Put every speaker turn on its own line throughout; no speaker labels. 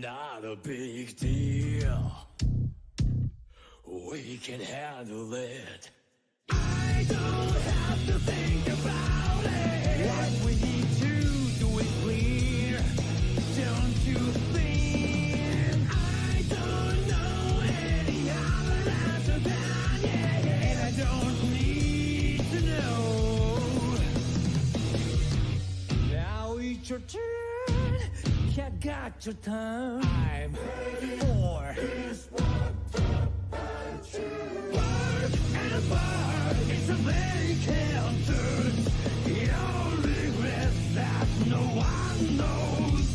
not a big deal. We can handle it. I don't have to think about it. What we need to do is clear. Don't you think? I don't know any other answer than yeah, and I don't need to know. Now it's your turn. You got your time. I'm ready for this one. Work and bar is a vacant turn. Your regrets that no one knows.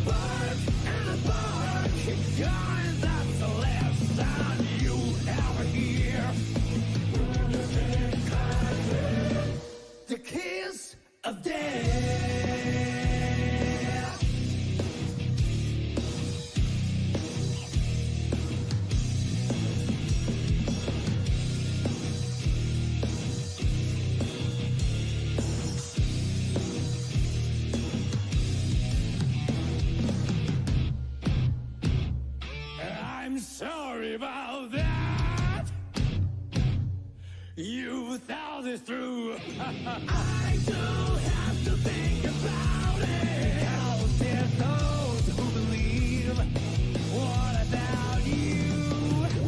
Work and bar keep going. That's the last time you ever hear. The kiss of death. I'm sorry about that. You thought this through. I don't have to think about it. How dare those who believe? What about you?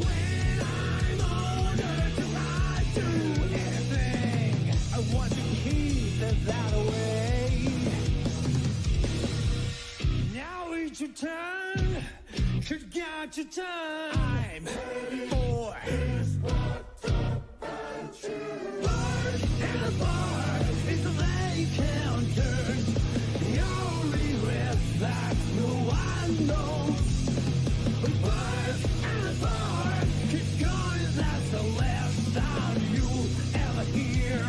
When I'm older, do I do anything? I want to keep it that way. Now it's your turn. You got your time. I'm ready for this one. Bird and a bar is a vacant turn. Your regrets that no one knows. Bird and a bar keep going. That's the last time you ever hear.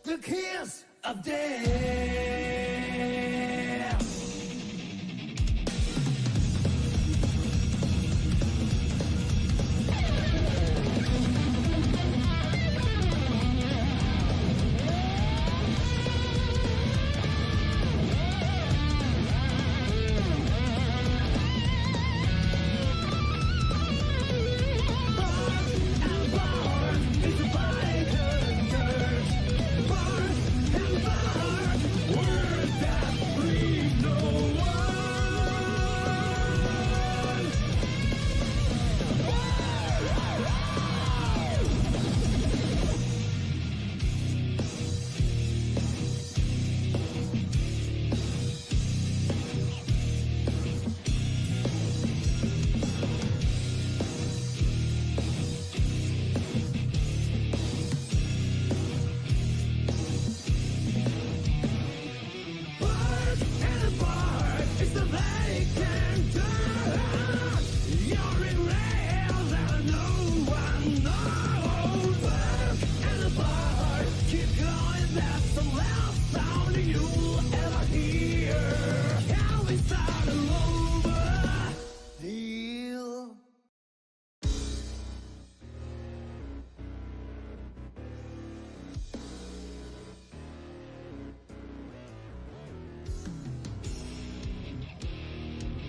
The kiss of death.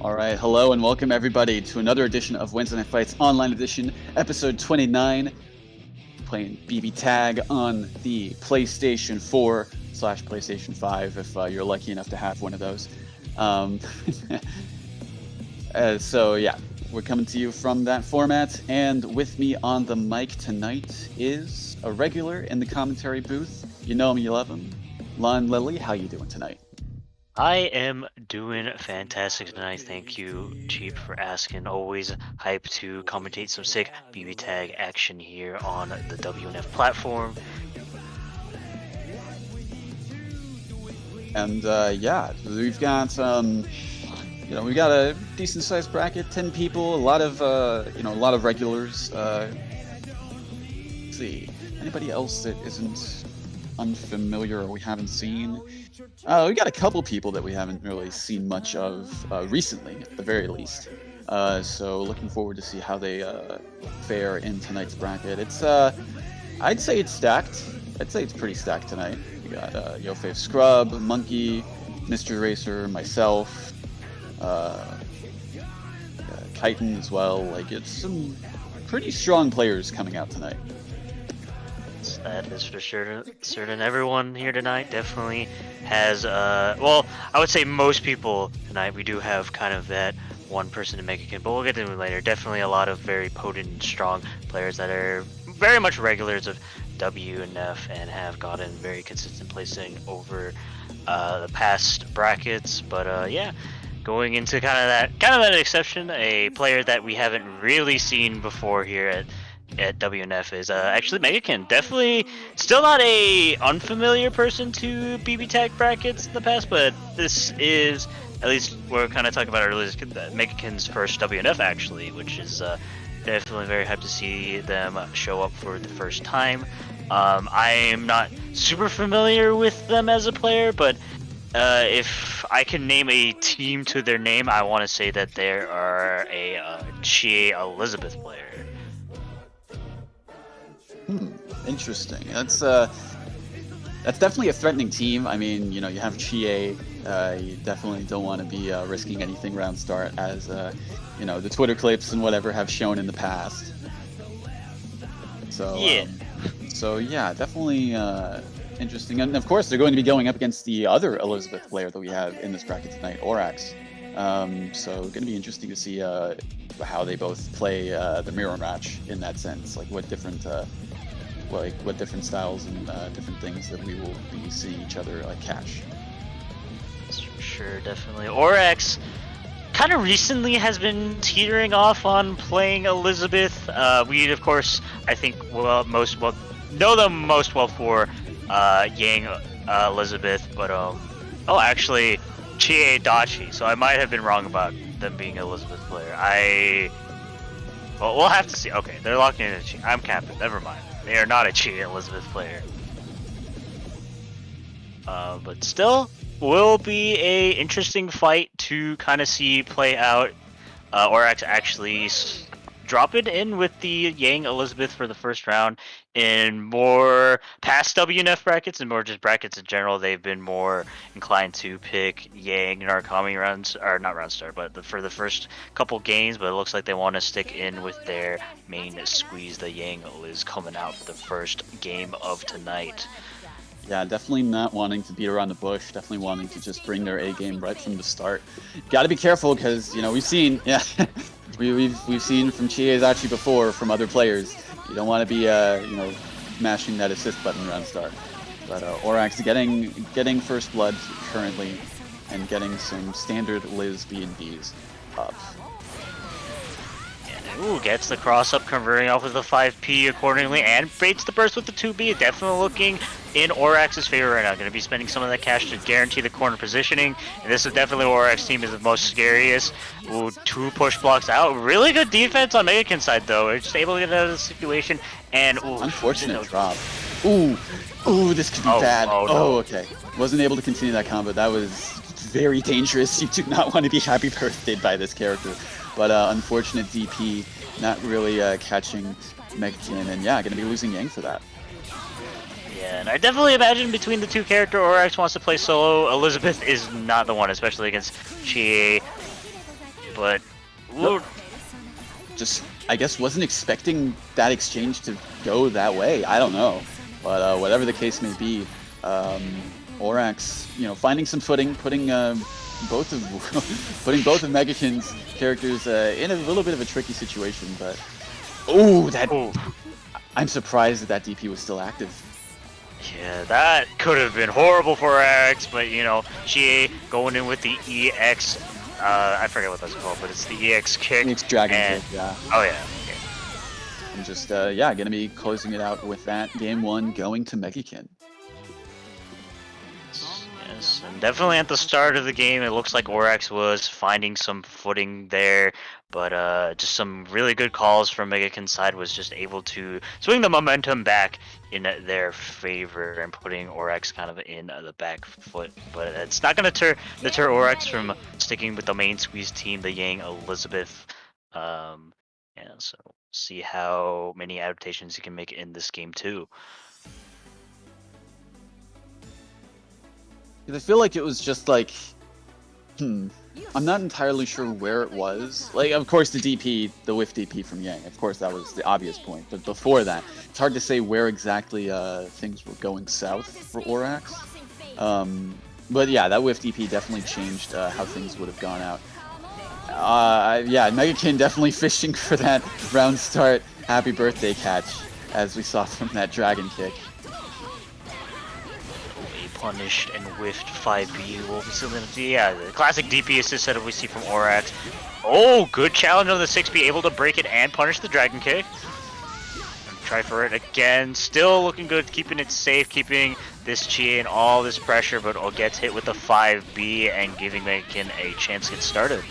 All right, hello and welcome everybody to another edition of Wednesday Night Fights Online Edition, episode 29. Playing BBTAG on the PlayStation 4/PlayStation 5 if you're lucky enough to have one of those. So yeah, we're coming to you from that format, and with me on the mic tonight is a regular in the commentary booth. You know him, you love him. Lon Lily, how you doing tonight?
I am doing fantastic tonight. Thank you, Cheap, for asking. Always hype to commentate some sick BBTAG action here on the WNF platform.
And yeah, we've got we've got a decent sized bracket, 10 people, a lot of regulars. Let's see, anybody else that isn't unfamiliar or we haven't seen? We got a couple people that we haven't really seen much of recently, at the very least. So looking forward to see how they fare in tonight's bracket. It's I'd say it's stacked. I'd say it's pretty stacked tonight. We got Yofave Scrub, Monkey, Mr. Racer, myself, Chitin as well. Like, it's some pretty strong players coming out tonight.
That is for sure. Certain everyone here tonight definitely has. Well, I would say most people tonight. We do have kind of that one person to make a kid, but we'll get to it later. Definitely a lot of very potent and strong players that are very much regulars of WNF and have gotten very consistent placing over the past brackets. But yeah, going into kind of that exception, a player that we haven't really seen before here at WNF is actually Megakin. Definitely still not a unfamiliar person to BBTAG brackets in the past, but this is, at least we're kind of talking about earlier, Megakin's first WNF actually, which is definitely very hyped to see them show up for the first time. I am not super familiar with them as a player, but if I can name a team to their name, I want to say that they are a Chie Elizabeth player.
Interesting. That's definitely a threatening team. I mean, you have Chie. You definitely don't want to be risking anything round start, as the Twitter clips and whatever have shown in the past. So
Yeah.
So yeah, definitely interesting. And of course, they're going to be going up against the other Elizabeth player that we have in this bracket tonight, Orax. So going to be interesting to see how they both play the mirror match in that sense. Like what different styles and different things that we will be seeing each other catch.
Sure, definitely. Orax kind of recently has been teetering off on playing Elizabeth. We, of course, I think know them most well for Yang Elizabeth, but actually Chie Dachi. So I might have been wrong about them being an Elizabeth player. Well, we'll have to see. Okay, they're locking in a Chie. I'm capping. Never mind. They are not a Chie Elizabeth player. But still, will be a interesting fight to kind of see play out. Orax actually drop it in with the Yang Elizabeth for the first round. In more past WNF brackets and more just brackets in general, they've been more inclined to pick Yang Narukami rounds, or not round start, but for the first couple games. But it looks like they want to stick in with their main squeeze. The Yang is coming out for the first game of tonight.
Yeah, definitely not wanting to beat around the bush. Definitely wanting to just bring their A game right from the start. Got to be careful because we've seen we've seen from Chie's actually before from other players. You don't want to be mashing that assist button around start. But Orax getting first blood currently and getting some standard Liz B&Bs up.
Ooh, gets the cross up, converting off with the 5P accordingly, and baits the burst with the 2B. Definitely looking in Orax's favor right now. Going to be spending some of that cash to guarantee the corner positioning. And this is definitely where Orax team is the most scariest. Ooh, 2 push blocks out. Really good defense on Megakin's side, though. They're just able to get out of the situation. And ooh,
unfortunate drop. Ooh, this could be bad.
No.
Okay. Wasn't able to continue that combo. That was very dangerous. You do not want to be happy birthday by this character. But unfortunate DP, not really catching Megakin, and yeah, going to be losing Yang for that.
Yeah, and I definitely imagine between the two characters, Orax wants to play solo. Elizabeth is not the one, especially against Chie. But
nope. Just, I guess, wasn't expecting that exchange to go that way. I don't know, but whatever the case may be, Orax, finding some footing, putting both of Megakin's characters in a little bit of a tricky situation, but I'm surprised that DP was still active.
Yeah, that could have been horrible for X, but Chie going in with the EX, I forget what that's called, but it's the EX kick.
EX dragon kick, yeah.
Oh yeah. Okay.
And just gonna be closing it out with that game 1 going to Megakin.
Yes, and definitely at the start of the game, it looks like Orax was finding some footing there, but just some really good calls from Megakin's side was just able to swing the momentum back in their favor and putting Orax kind of in the back foot. But it's not going to deter Orax from sticking with the main squeeze team, the Yang Elizabeth. So see how many adaptations he can make in this game too.
'Cause I feel like it was just like, I'm not entirely sure where it was. Like, of course, the DP, the whiff DP from Yang. Of course, that was the obvious point. But before that, it's hard to say where exactly things were going south for Orax. But yeah, that whiff DP definitely changed how things would have gone out. Yeah, Megakin definitely fishing for that round start happy birthday catch, as we saw from that dragon kick.
A punished and whiffed 5B will be solidity. Yeah, the classic DP assist setup we see from Orax. Oh, good challenge on the 6B, able to break it and punish the dragon kick. And try for it again. Still looking good, keeping it safe, keeping this Chie and all this pressure, but gets hit with the 5B and giving Megakin a chance to get started.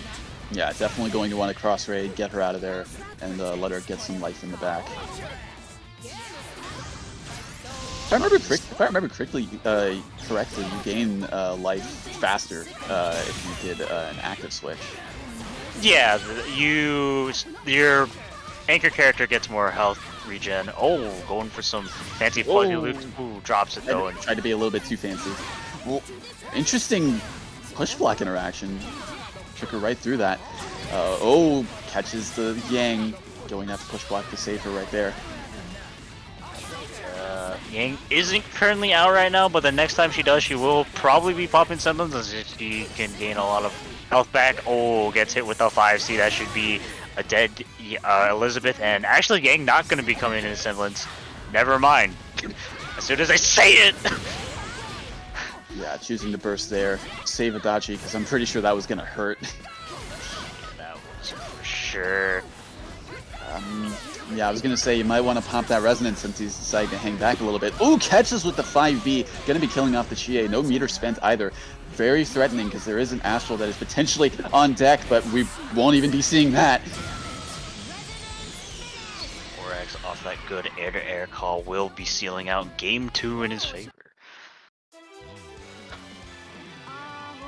Yeah, definitely going to want to cross raid, get her out of there, and let her get some life in the back. If I remember correctly, you gain life faster if you did an active switch.
Yeah, your anchor character gets more health regen. Oh, going for some fancy funny loops. Ooh, drops it though. And
tried to be a little bit too fancy. Well, interesting push block interaction. Took her right through that. Oh, catches the Yang. Going to have to push block to save her right there.
Yang isn't currently out right now, but the next time she does, she will probably be popping semblance as she can gain a lot of health back. Oh, gets hit with a 5C. That should be a dead Elizabeth. And actually, Yang not going to be coming in semblance. Never mind. As soon as I say it.
Yeah, choosing to burst there. Save Adachi, because I'm pretty sure that was going to hurt.
That was for sure.
Yeah, I was going to say you might want to pump that resonance since he's decided to hang back a little bit. Ooh, catches with the 5B. Going to be killing off the Chie. No meter spent either. Very threatening because there is an Astral that is potentially on deck, but we won't even be seeing that.
Orax off that good air-to-air call will be sealing out game 2 in his favor.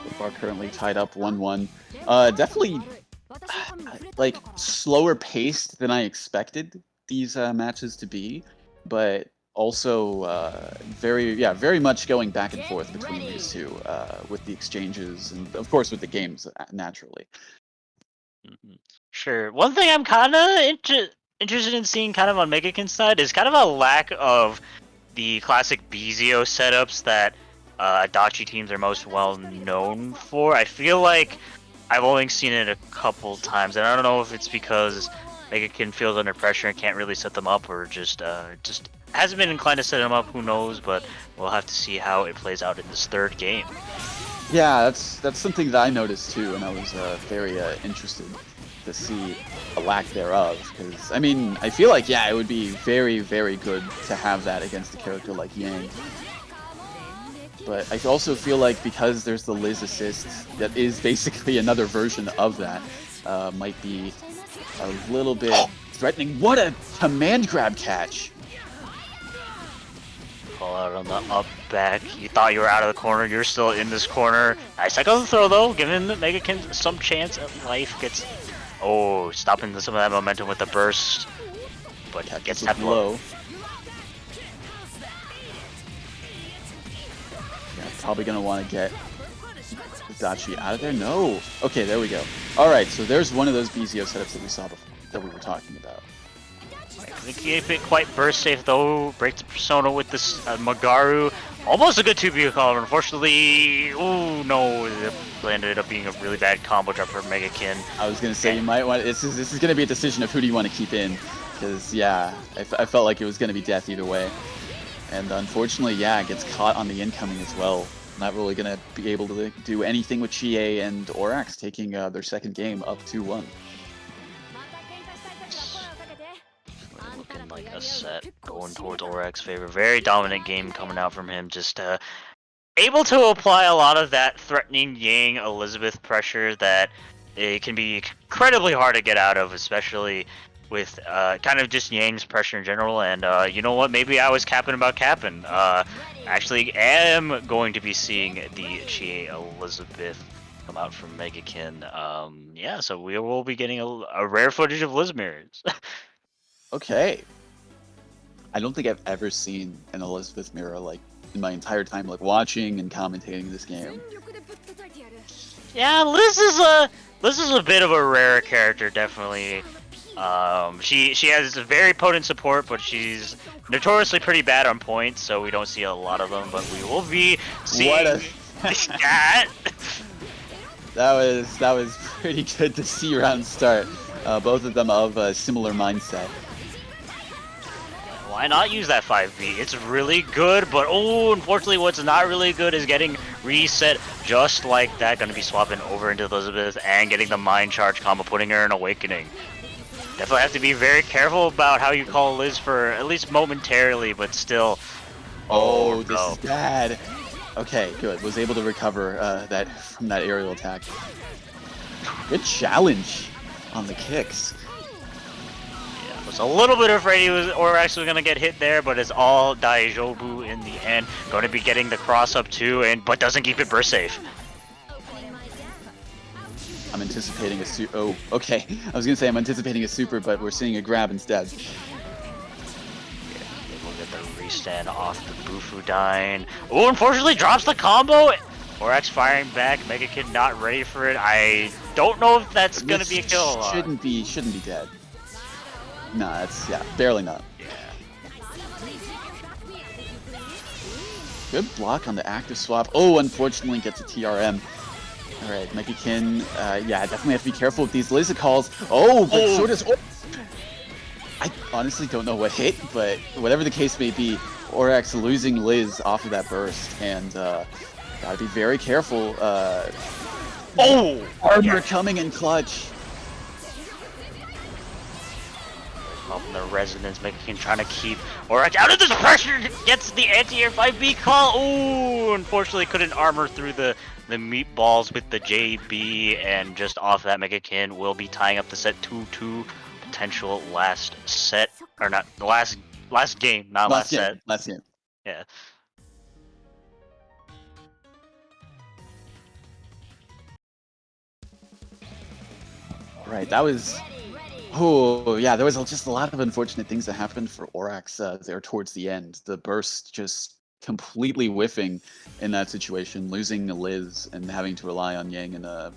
So far currently tied up 1-1. Definitely like slower paced than I expected these matches to be, but also very much going back and forth between these two with the exchanges and of course with the games naturally.
Sure. One thing I'm kind of interested in seeing kind of on Megakin's side is kind of a lack of the classic Bizio setups that Adachi teams are most well known for. I feel like I've only seen it a couple times, and I don't know if it's because Megakin feels under pressure and can't really set them up, or just hasn't been inclined to set them up. Who knows? But we'll have to see how it plays out in this third game.
Yeah, that's something that I noticed too, and I was very interested to see a lack thereof. Because I mean, I feel like it would be very good to have that against a character like Yang. But I also feel like because there's the Liz assist, that is basically another version of that, might be a little bit threatening. What a command grab catch!
Call out on the up back. You thought you were out of the corner. You're still in this corner. Nice cycle the throw though, giving Megakin some chance at life. Gets stopping some of that momentum with the burst, but gets tapped low.
Probably gonna want to get Dachi out of there. No. Okay, there we go. All right, so there's one of those BZO setups that we saw before that we were talking about.
I think he ain't quite burst safe though. Breaks the persona with this Magaru. Almost a good 2B call. Unfortunately, ooh no, it ended up being a really bad combo drop for Megakin.
I was gonna say you might want. This is gonna be a decision of who do you want to keep in, because I felt like it was gonna be death either way. And unfortunately, it gets caught on the incoming as well. Not really going to be able to do anything with Chie and Orax taking their second game up 2-1.
Looking like a set going towards Orax's favor. Very dominant game coming out from him. Just able to apply a lot of that threatening Yang Elizabeth pressure that it can be incredibly hard to get out of, especially with kind of just Yang's pressure in general. And you know what, maybe I was capping about capping. Actually am going to be seeing the Chie Elizabeth come out from Megakin. So we will be getting a rare footage of Lizmirrors.
Okay. I don't think I've ever seen an Elizabeth mirror like in my entire time like watching and commentating this game.
Yeah, Liz is a bit of a rare character, definitely. She has a very potent support, but she's notoriously pretty bad on points, so we don't see a lot of them. But we will be seeing that.
That was pretty good to see round start. Both of them of a similar mindset.
Why not use that 5B? It's really good, but oh, unfortunately what's not really good is getting reset just like that. Gonna be swapping over into Elizabeth and getting the Mind Charge combo, putting her in Awakening. Definitely have to be very careful about how you call Liz for at least momentarily, but still.
Oh, this is bad. Okay, good. Was able to recover that from that aerial attack. Good challenge on the kicks.
Was a little bit afraid he was or actually gonna get hit there, but it's all Daijobu in the end. Going to be getting the cross up too, but doesn't keep it burst safe.
I'm anticipating a super. Oh, okay. I was gonna say I'm anticipating a super, but we're seeing a grab instead.
We'll get the restand off the Bufu Dyne. Oh, unfortunately drops the combo. Orax firing back. Mega Kid not ready for it. I don't know if that's gonna be a kill.
Shouldn't be dead. Nah, that's barely not.
Yeah.
Good block on the active swap. Oh, unfortunately gets a TRM. All right, Megakin. Definitely have to be careful with these Lizard calls. Oh, but so does. Oh. I honestly don't know what hit, but whatever the case may be, Orax losing Liz off of that burst, and gotta be very careful. Armor coming in clutch.
From the resonance, Megakin trying to keep Orax out of this pressure. Gets the anti-air 5B call. Oh, unfortunately couldn't armor through the meatballs with the JB, and just off that, Megakin will be tying up the set 2-2. Potential last set, or not the last game, not last set.
Last game.
Yeah.
Right, that was. Oh, yeah, there was just a lot of unfortunate things that happened for Orax there towards the end. The burst just completely whiffing in that situation, losing Liz and having to rely on Yang in it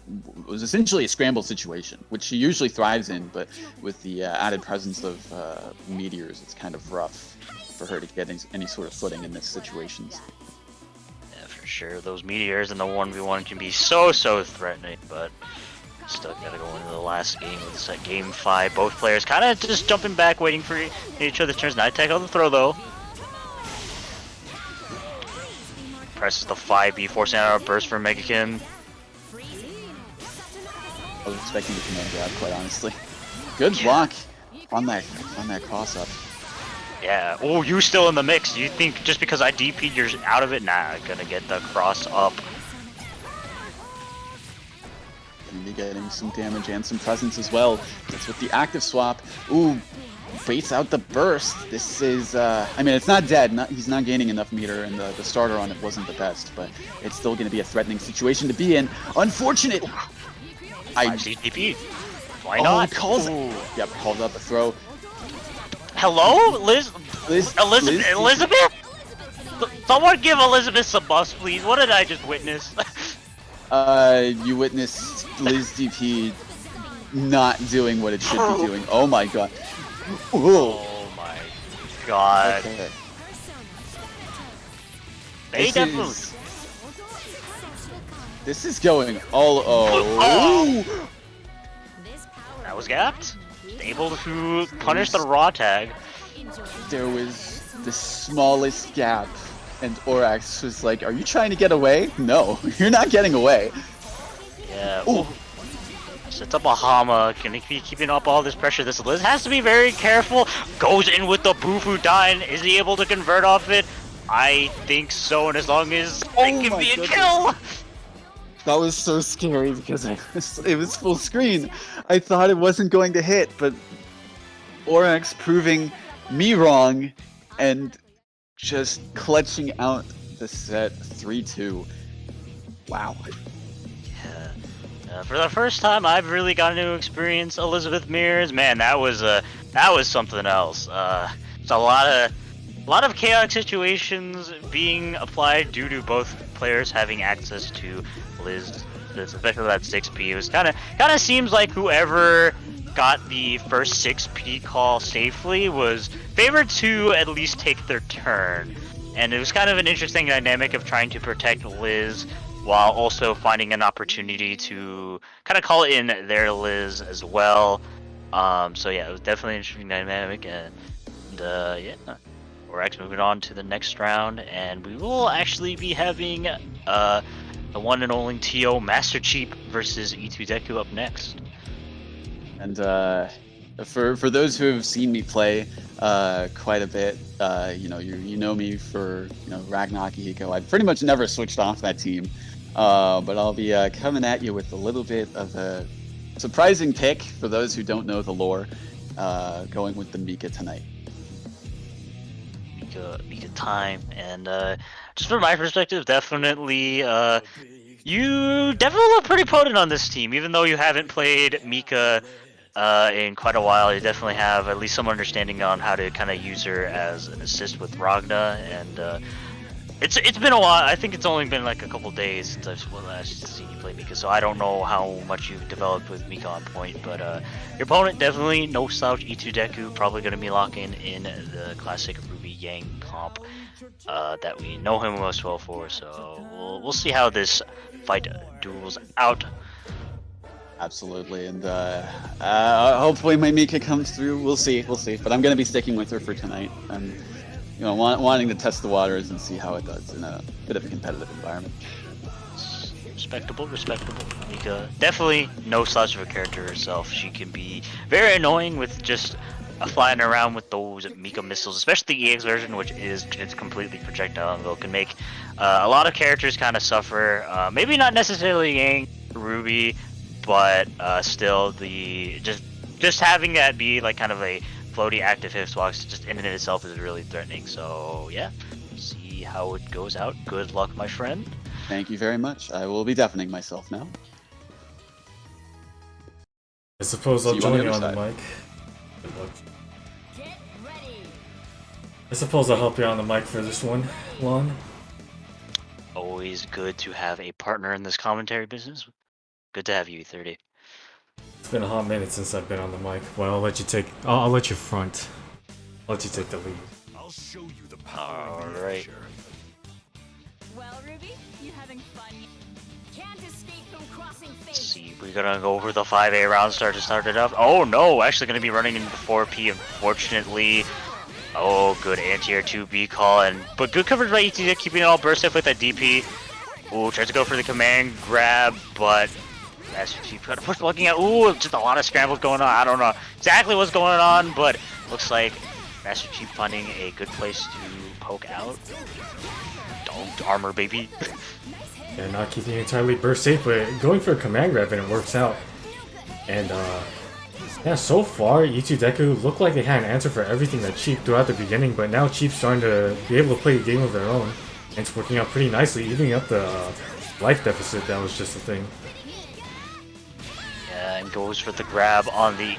was essentially a scramble situation, which she usually thrives in, but with the added presence of meteors, it's kind of rough for her to get any sort of footing in these situations.
Yeah, for sure. Those meteors in the 1v1 can be so threatening, but still gotta go into the last game of the set, game 5. Both players kind of just jumping back, waiting for each other's turns. Night Tech on the throw though. Presses the 5B, forcing out a burst for Megakin.
I was expecting the command grab, quite honestly. Good block on that cross up.
Yeah. Oh, you still in the mix. You think just because I DP'd you're out of it? Nah, gonna get the cross up.
Gonna be getting some damage and some presence as well. That's with the active swap. Ooh, baits out the burst. This is, I mean, it's not dead. He's not gaining enough meter, and the starter on it wasn't the best, but it's still going to be a threatening situation to be in. Unfortunate.
DP. Why not?
Calls. Yep, calls out the throw.
Hello, Elizabeth? Someone give Elizabeth some buffs, please. What did I just witness?
You witnessed Liz DP not doing what it should be doing. Oh my god. Ooh.
Oh my god.
Okay. This is going all. Oh.
That was gapped. Able to punish the raw tag.
There was the smallest gap, and Orax was like, "Are you trying to get away? No, you're not getting away."
Yeah. Ooh. Sets up a Hama. Can he be keeping up all this pressure? This Liz has to be very careful. Goes in with the Bufu Dyne. Is he able to convert off it? I think so, and as long as it can be a kill.
That was so scary because it was full screen. I thought it wasn't going to hit, but Orax proving me wrong and just clutching out the set 3-2. Wow.
For the first time, I've really gotten to experience Elizabeth Mears. Man, that was something else. It's a lot of a lot of chaotic situations being applied due to both players having access to Liz, especially that 6P. It was kind of seems like whoever got the first 6P call safely was favored to at least take their turn. And it was kind of an interesting dynamic of trying to protect Liz while also finding an opportunity to kind of call in their Liz as well. So yeah, it was definitely an interesting dynamic, and yeah, we're actually moving on to the next round, and we will actually be having the one and only TO Master Chief versus E2 Deku up next.
And for those who have seen me play quite a bit, you know me for Ragnarok Hiko. I've pretty much never switched off that team, but I'll be coming at you with a little bit of a surprising pick for those who don't know the lore, going with the Mika tonight.
Mika time, and just from my perspective, definitely you definitely look pretty potent on this team, even though you haven't played Mika in quite a while. You definitely have at least some understanding on how to kind of use her as an assist with Ragna, and it's been a while. I think it's only been like a couple days since I've last seen you play Mika, so I don't know how much you've developed with Mika on point, but your opponent definitely no slouch. E2 Deku probably going to be locking in the classic Ruby Yang comp that we know him most well for, so we'll see how this fight duels out.
Absolutely, and hopefully my Mika comes through. We'll see. But I'm going to be sticking with her for tonight. I'm, wanting to test the waters and see how it does in a bit of a competitive environment.
Respectable. Mika definitely no slouch of a character herself. She can be very annoying with just flying around with those Mika missiles, especially the EX version, which is just completely projectile and can make a lot of characters kind of suffer. Maybe not necessarily Yang, Ruby, but still the just having that be like kind of a floaty active hitbox just in and of itself is really threatening. So yeah, see how it goes out. Good luck, my friend.
Thank you very much. I will be deafening myself now.
I suppose I'll join you on the mic. Good luck.
Get ready.
I suppose I'll help you on the mic for this one, Lon.
Always good to have a partner in this commentary business. Good to have you, 30.
It's been a hot minute since I've been on the mic. Well, I'll let you take. I'll let you front. I'll let you take the lead.
I'll show you the power.
All right.
Well, Ruby, you having fun? Can't escape from crossing
Let's
fate.
see, we're gonna go over the 5A round start it up. Oh no, actually gonna be running into the 4P, unfortunately. Oh, good anti-air 2B call, but good coverage by ETZ, keeping it all burst safe with that DP. Ooh, tries to go for the command grab, but Master Chief got to push looking at. Ooh, just a lot of scrambles going on. I don't know exactly what's going on, but looks like Master Chief finding a good place to poke out. Don't armor, baby.
Yeah, not keeping it entirely burst safe, but going for a command grab and it works out. And yeah, so far E2 Deku looked like they had an answer for everything that Chief threw at the beginning, but now Chief's starting to be able to play a game of their own. And it's working out pretty nicely, evening up the life deficit that was just a thing.
Yeah, and goes for the grab on the.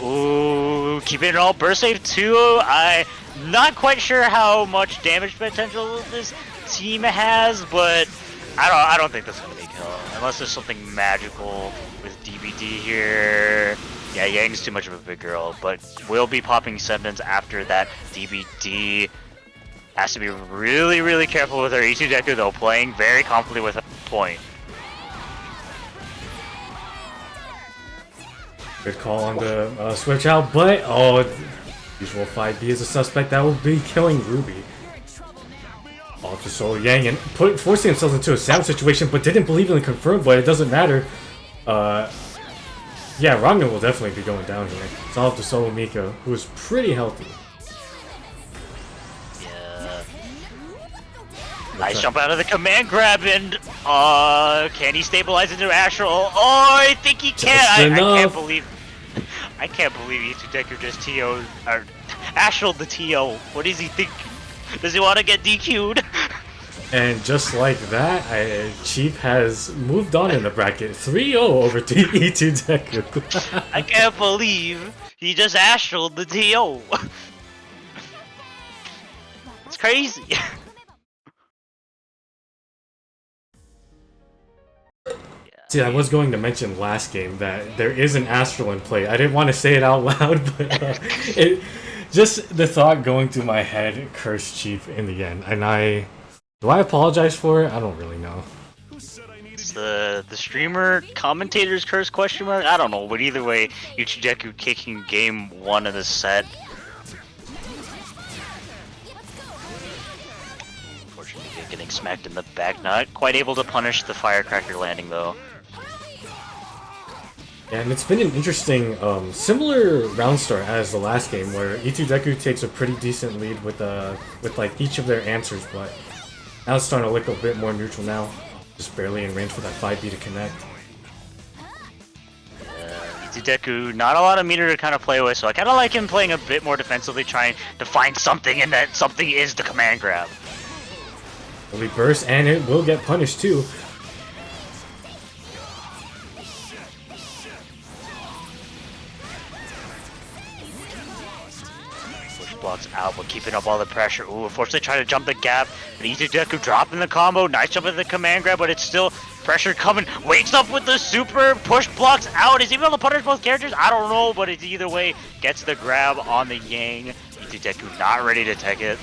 Ooh, keeping it all burst safe too. I'm not quite sure how much damage potential this team has, but I don't think that's gonna be a kill unless there's something magical with DBD here. Yeah, Yang's too much of a big girl, but will be popping sentence after that DBD. Has to be really, really careful with her. E2 Deku though, playing very confidently with her point.
Good call on the switch out, but usual 5B is a suspect that will be killing Ruby. Off to solo Yang and forcing themselves into a sound situation, but didn't believe in the confirm, but it doesn't matter. Yeah, Ragnar will definitely be going down here. It's all up to solo Mika, who is pretty healthy.
Nice jump out of the command grab, and can he stabilize into Astral? Oh, I think he can. I can't believe E2 Deku just TO or Astral the TO. What does he think? Does he want to get DQ'd?
And just like that, Chief has moved on in the bracket, 3-0 over to E2 Deku.
I can't believe he just Astraled the TO. It's crazy.
See, I was going to mention last game that there is an Astral in play. I didn't want to say it out loud, but it just the thought going through my head cursed Cheap in the end. And do I apologize for it? I don't really know.
It's the streamer commentator's curse question mark? I don't know, but either way, Uchideku kicking game 1 of the set. Unfortunately, getting smacked in the back. Not quite able to punish the firecracker landing though.
Yeah, and it's been an interesting, similar round start as the last game, where Itudeku takes a pretty decent lead with like each of their answers, but now it's starting to look a bit more neutral now. Just barely in range for that 5B to connect.
Itudeku, not a lot of meter to kind of play with, so I kind of like him playing a bit more defensively, trying to find something, and that something is the command grab.
It'll be burst, and it will get punished too.
Blocks out, but keeping up all the pressure. Ooh, unfortunately trying to jump the gap. But Itudeku dropping the combo. Nice jump at the command grab, but it's still pressure coming. Wakes up with the super. Push blocks out. Is he able to punish both characters? I don't know, but it's either way. Gets the grab on the Yang. Itudeku not ready to take it.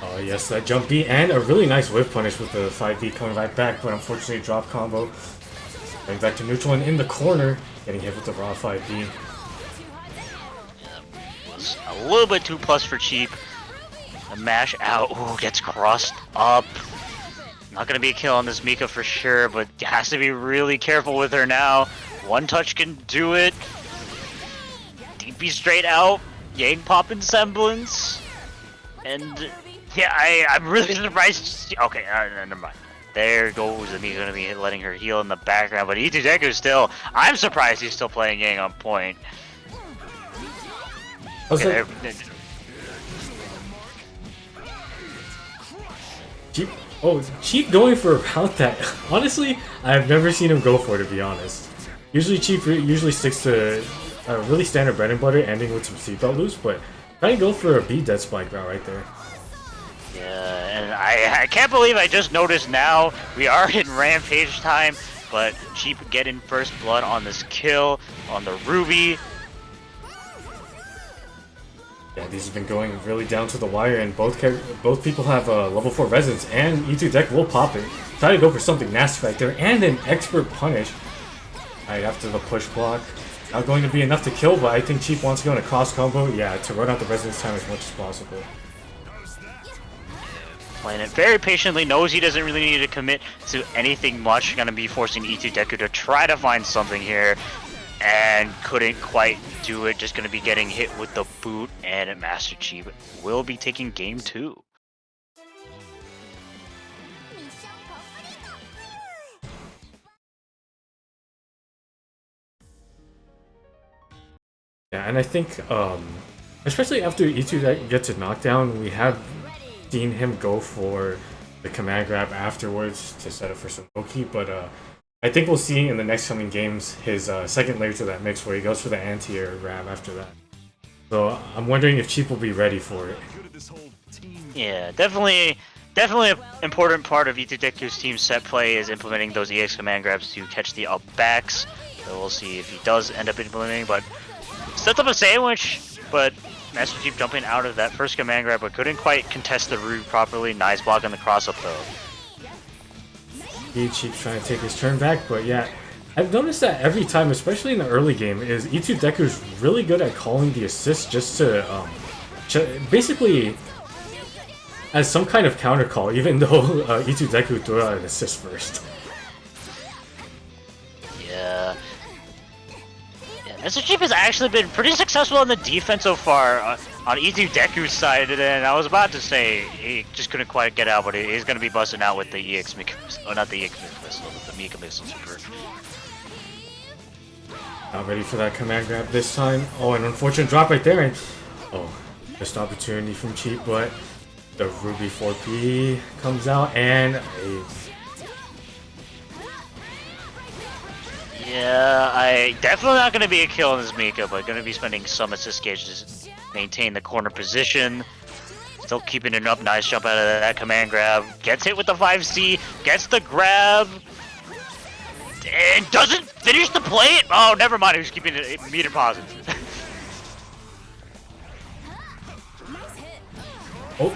Oh yes, that jump B and a really nice whiff punish with the 5B coming right back, but unfortunately drop combo. Going back to neutral and in the corner. Getting hit with the raw 5B.
A little bit too plus for Cheap. The mash out. Ooh, gets crossed up. Not gonna be a kill on this Mika for sure, but has to be really careful with her now. One touch can do it. DP straight out. Yang popping semblance. And yeah, I'm really surprised. Okay, never mind. There goes the Mika, gonna be letting her heal in the background, but Itudeku still. I'm surprised he's still playing Yang on point. Okay,
Cheap going for about that. Honestly, I've never seen him go for it, to be honest. Usually Cheap usually sticks to a really standard bread and butter, ending with some seatbelt loops, but trying to go for a B dead spike route right there.
Yeah, and I can't believe I just noticed now we are in Rampage time, but Cheap getting first blood on this kill on the Ruby.
Yeah, these have been going really down to the wire, and both people have level 4 resonance, and Itudeku will pop it. Try to go for something nasty right there, and an expert punish. Right after the push block. Not going to be enough to kill, but I think Cheap wants to go in a cross combo, yeah, to run out the resonance time as much as possible.
Playing it very patiently, knows he doesn't really need to commit to anything much. Gonna be forcing Itudeku to try to find something here. And couldn't quite do it, just going to be getting hit with the boot, and Master Chief will be taking game 2.
Yeah, and I think, especially after E2 gets a knockdown, we have seen him go for the command grab afterwards to set up for some Loki, but I think we'll see in the next coming games his second layer to that mix where he goes for the anti-air grab after that. So I'm wondering if Cheap will be ready for it.
Yeah, definitely an important part of Itudeku's team set play is implementing those EX command grabs to catch the up backs. So we'll see if he does end up implementing, but sets up a sandwich, but Master Chief jumping out of that first command grab, but couldn't quite contest the root properly. Nice block on the cross up though.
Cheap trying to take his turn back, but yeah, I've noticed that every time, especially in the early game, is Itudeku's really good at calling the assist just to basically as some kind of counter call, even though Itudeku threw out an assist first.
Yeah. Mr. Chief has actually been pretty successful on the defense so far on Itudeku's side, and I was about to say he just couldn't quite get out, but he's going to be busting out with the EX Mika missile. Oh, not the EX Mika missile, the Mika missile super.
Not ready for that command grab this time. Oh, an unfortunate drop right there, and oh, missed opportunity from Cheap, but the Ruby 4P comes out, and a
Yeah, I definitely not going to be a kill in this Mika, but going to be spending some assist gauge to maintain the corner position. Still keeping it up. Nice jump out of that command grab. Gets hit with the 5C. Gets the grab. And doesn't finish the play. Oh, never mind. He was keeping it meter positive.
Oh.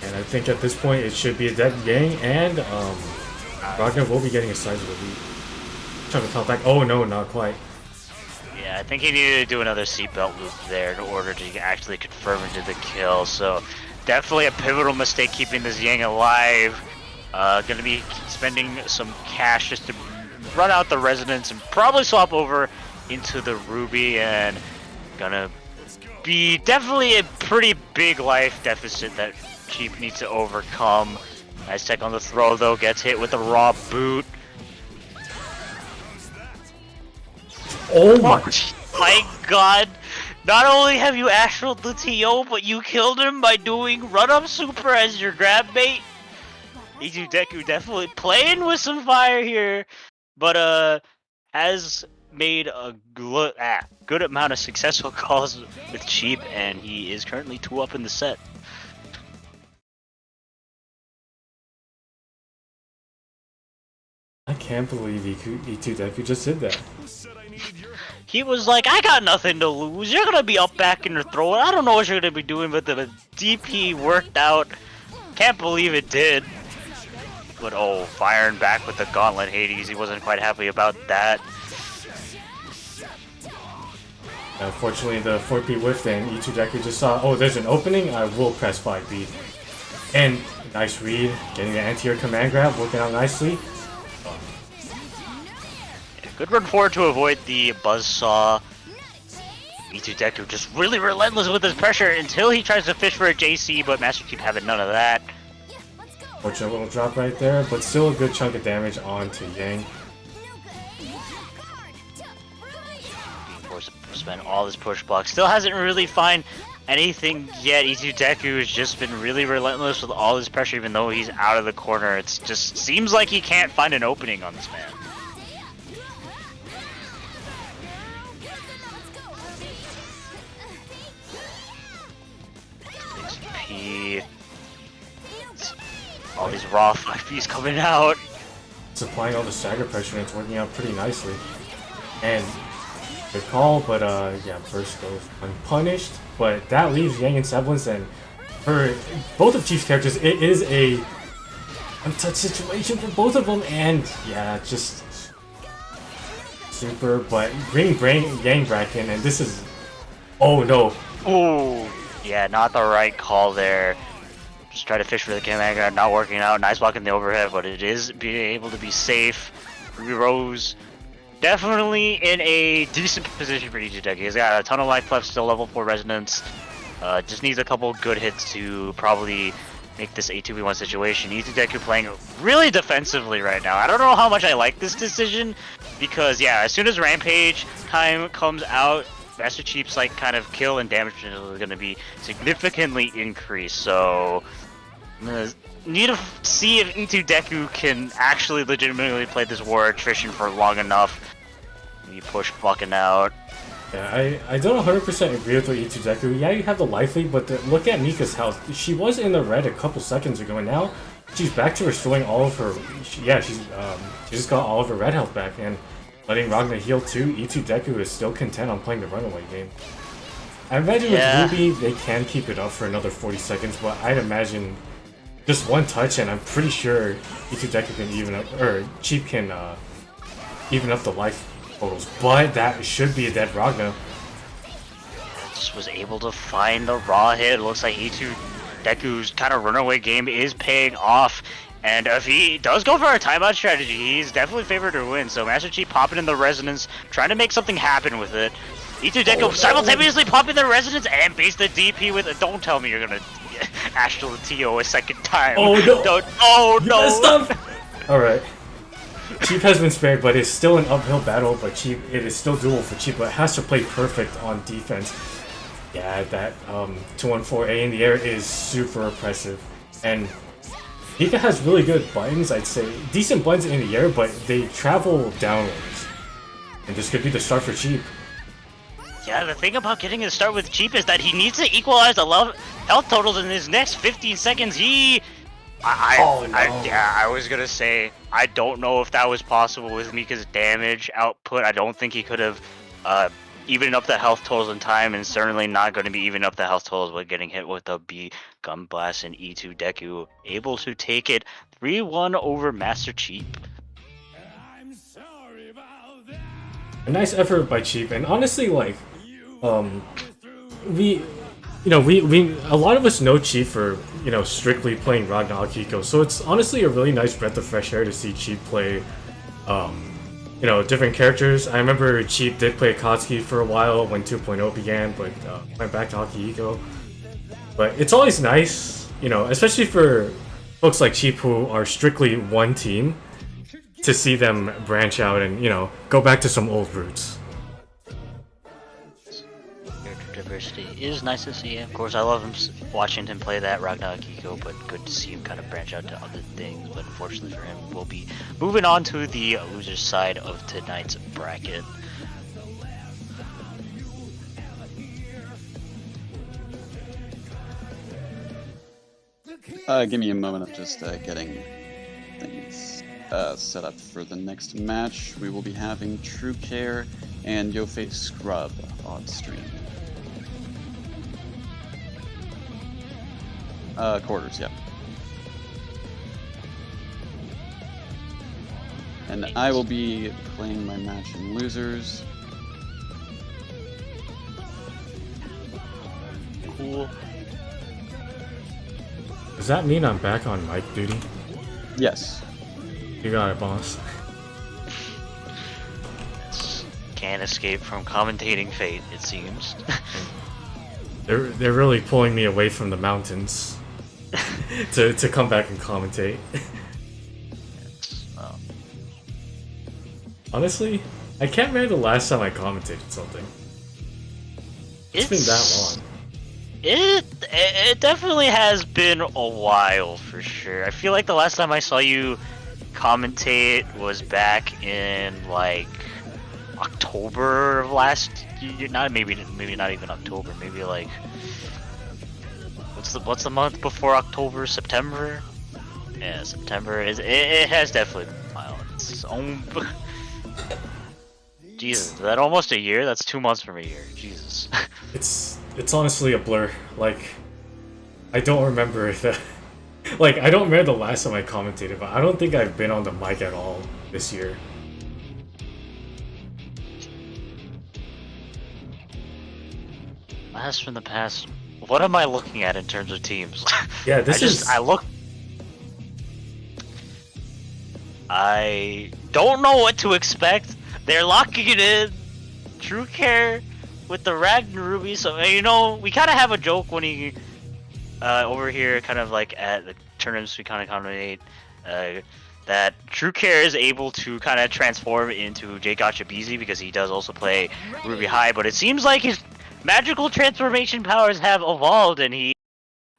And I think at this point it should be a dead Yang, and Ragnar will be getting a sizable lead. Trying to fall back. Oh no, not quite.
Yeah, I think he needed to do another seatbelt loop there in order to actually confirm into the kill. So definitely a pivotal mistake keeping this Yang alive. Gonna be spending some cash just to run out the Resonance and probably swap over into the Ruby, and gonna be definitely a pretty big life deficit that Cheap needs to overcome. Nice tech on the throw though, gets hit with a raw boot.
Oh my!
My god! Not only have you astraled the TO, but you killed him by doing run-up super as your grab bait. E2 Deku definitely playing with some fire here, but has made a good amount of successful calls with Cheap, and he is currently 2-up in the set.
I can't believe E2 Deku just did that.
He was like, I got nothing to lose. You're gonna be up back in your throw. I don't know what you're gonna be doing, but the DP worked out. Can't believe it did. But oh, firing back with the gauntlet Hades. He wasn't quite happy about that.
Unfortunately, the 4P whiffed, and E2 Deku just saw, oh, there's an opening. I will press 5B. And nice read, getting the anti-air command grab, working out nicely.
Good run forward to avoid the buzzsaw. E2 Deku just really relentless with his pressure until he tries to fish for a JC, but Master Chief having none of that.
Fortunate little drop right there, but still a good chunk of damage onto Yang.
Being forced to spend all this push block. Still hasn't really found anything yet. E2 Deku has just been really relentless with all his pressure, even though he's out of the corner. It just seems like he can't find an opening on this man. All these raw 5Ps coming out.
It's applying all the stagger pressure, and it's working out pretty nicely. And good call, but yeah, burst goes unpunished. But that leaves Yang and Semblance, and for both of Chief's characters, it is a untouched situation for both of them. And yeah, just super. But bring Yang back in, and this is, oh no.
Oh yeah, not the right call there. Just try to fish for the command grab, not working out. Nice block in the overhead, but it is being able to be safe. Rose definitely in a decent position for E2 Deku. He's got a ton of life left, still level 4 Resonance. Just needs a couple good hits to probably make this a 2v1 situation. E2 Deku playing really defensively right now. I don't know how much I like this decision, because yeah, as soon as Rampage time comes out, Master Chief's like kind of kill and damage potential is going to be significantly increased. So I'm gonna need to see if E2 Deku can actually legitimately play this war attrition for long enough. Maybe push blocking out.
Yeah, I don't 100% agree with E2 Deku. Yeah, you have the life lead, but look at Mika's health. She was in the red a couple seconds ago, and now she's back to restoring all of her. She just got all of her red health back, and letting Ragnar heal too. E2 Deku is still content on playing the runaway game. I imagine with Ruby, they can keep it up for another 40 seconds, but I'd imagine just one touch, and I'm pretty sure E2 Deku can even up, or Cheap can even up the life totals. But that should be a dead Ragnar.
Just was able to find the raw hit. It looks like E2 Deku's kind of runaway game is paying off. And if he does go for a timeout strategy, he's definitely favored to win. So Master Chief popping in the Resonance, trying to make something happen with it. E2 Deku simultaneously popping the Resonance and base the DP with it. Don't tell me you're gonna astral the TO a second time.
Oh no!
Don't, oh no!
Stop! Alright. Cheap has been spared, but it's still an uphill battle. But Cheap, it is still doable for Cheap, but it has to play perfect on defense. Yeah, that 214A in the air is super oppressive. And Pika has really good buttons, I'd say. Decent buttons in the air, but they travel downwards. And this could be the start for Cheap.
Yeah, the thing about getting a start with Cheap is that he needs to equalize the health totals in his next 15 seconds. I was gonna say, I don't know if that was possible with Mika's damage output. I don't think he could have evened up the health totals in time, and certainly not going to be even up the health totals with getting hit with a B Gun Blast and E2 Deku. Able to take it 3-1 over Master Cheap.
I'm sorry about that.
A nice effort by Cheap, and honestly, like, we a lot of us know Cheap for, strictly playing Ragnar Akiko, so it's honestly a really nice breath of fresh air to see Cheap play, different characters. I remember Cheap did play Akatsuki for a while when 2.0 began, but went back to Akihiko. But it's always nice, especially for folks like Cheap who are strictly one team, to see them branch out and, go back to some old roots.
Character diversity is nice to see. Of course, I love him watching him play that Ragnar Akiko, but good to see him kind of branch out to other things. But unfortunately for him, we'll be moving on to the loser side of tonight's bracket.
Give me a moment of just getting things set up for the next match. We will be having True Care and Yofei Scrub on stream. Quarters, yeah. And I will be playing my match in losers.
Cool.
Does that mean I'm back on mic duty?
Yes.
You got it, boss.
Can't escape from commentating fate, it seems.
They're really pulling me away from the mountains to come back and commentate.
Well,
Honestly, I can't remember the last time I commentated something. It's been that long.
It definitely has been a while for sure. I feel like the last time I saw you commentate was back in like October of last year. Maybe not even October. Maybe like what's the month before October? September. Yeah, September is. It has definitely been a while. Jesus, is that almost a year? That's 2 months from a year. Jesus.
It's honestly a blur. Like, I don't remember the like I don't remember the last time I commentated, but I don't think I've been on the mic at all this year.
Last from the past. What am I looking at in terms of teams?
Yeah,
I don't know what to expect. They're locking it in. True Care with the Ragnar Ruby. So we kind of have a joke when he over here, kind of like at the tournaments we kind of commentate, that True Care is able to kind of transform into J Gotcha BZ because he does also play Ruby High, but it seems like his magical transformation powers have evolved and he's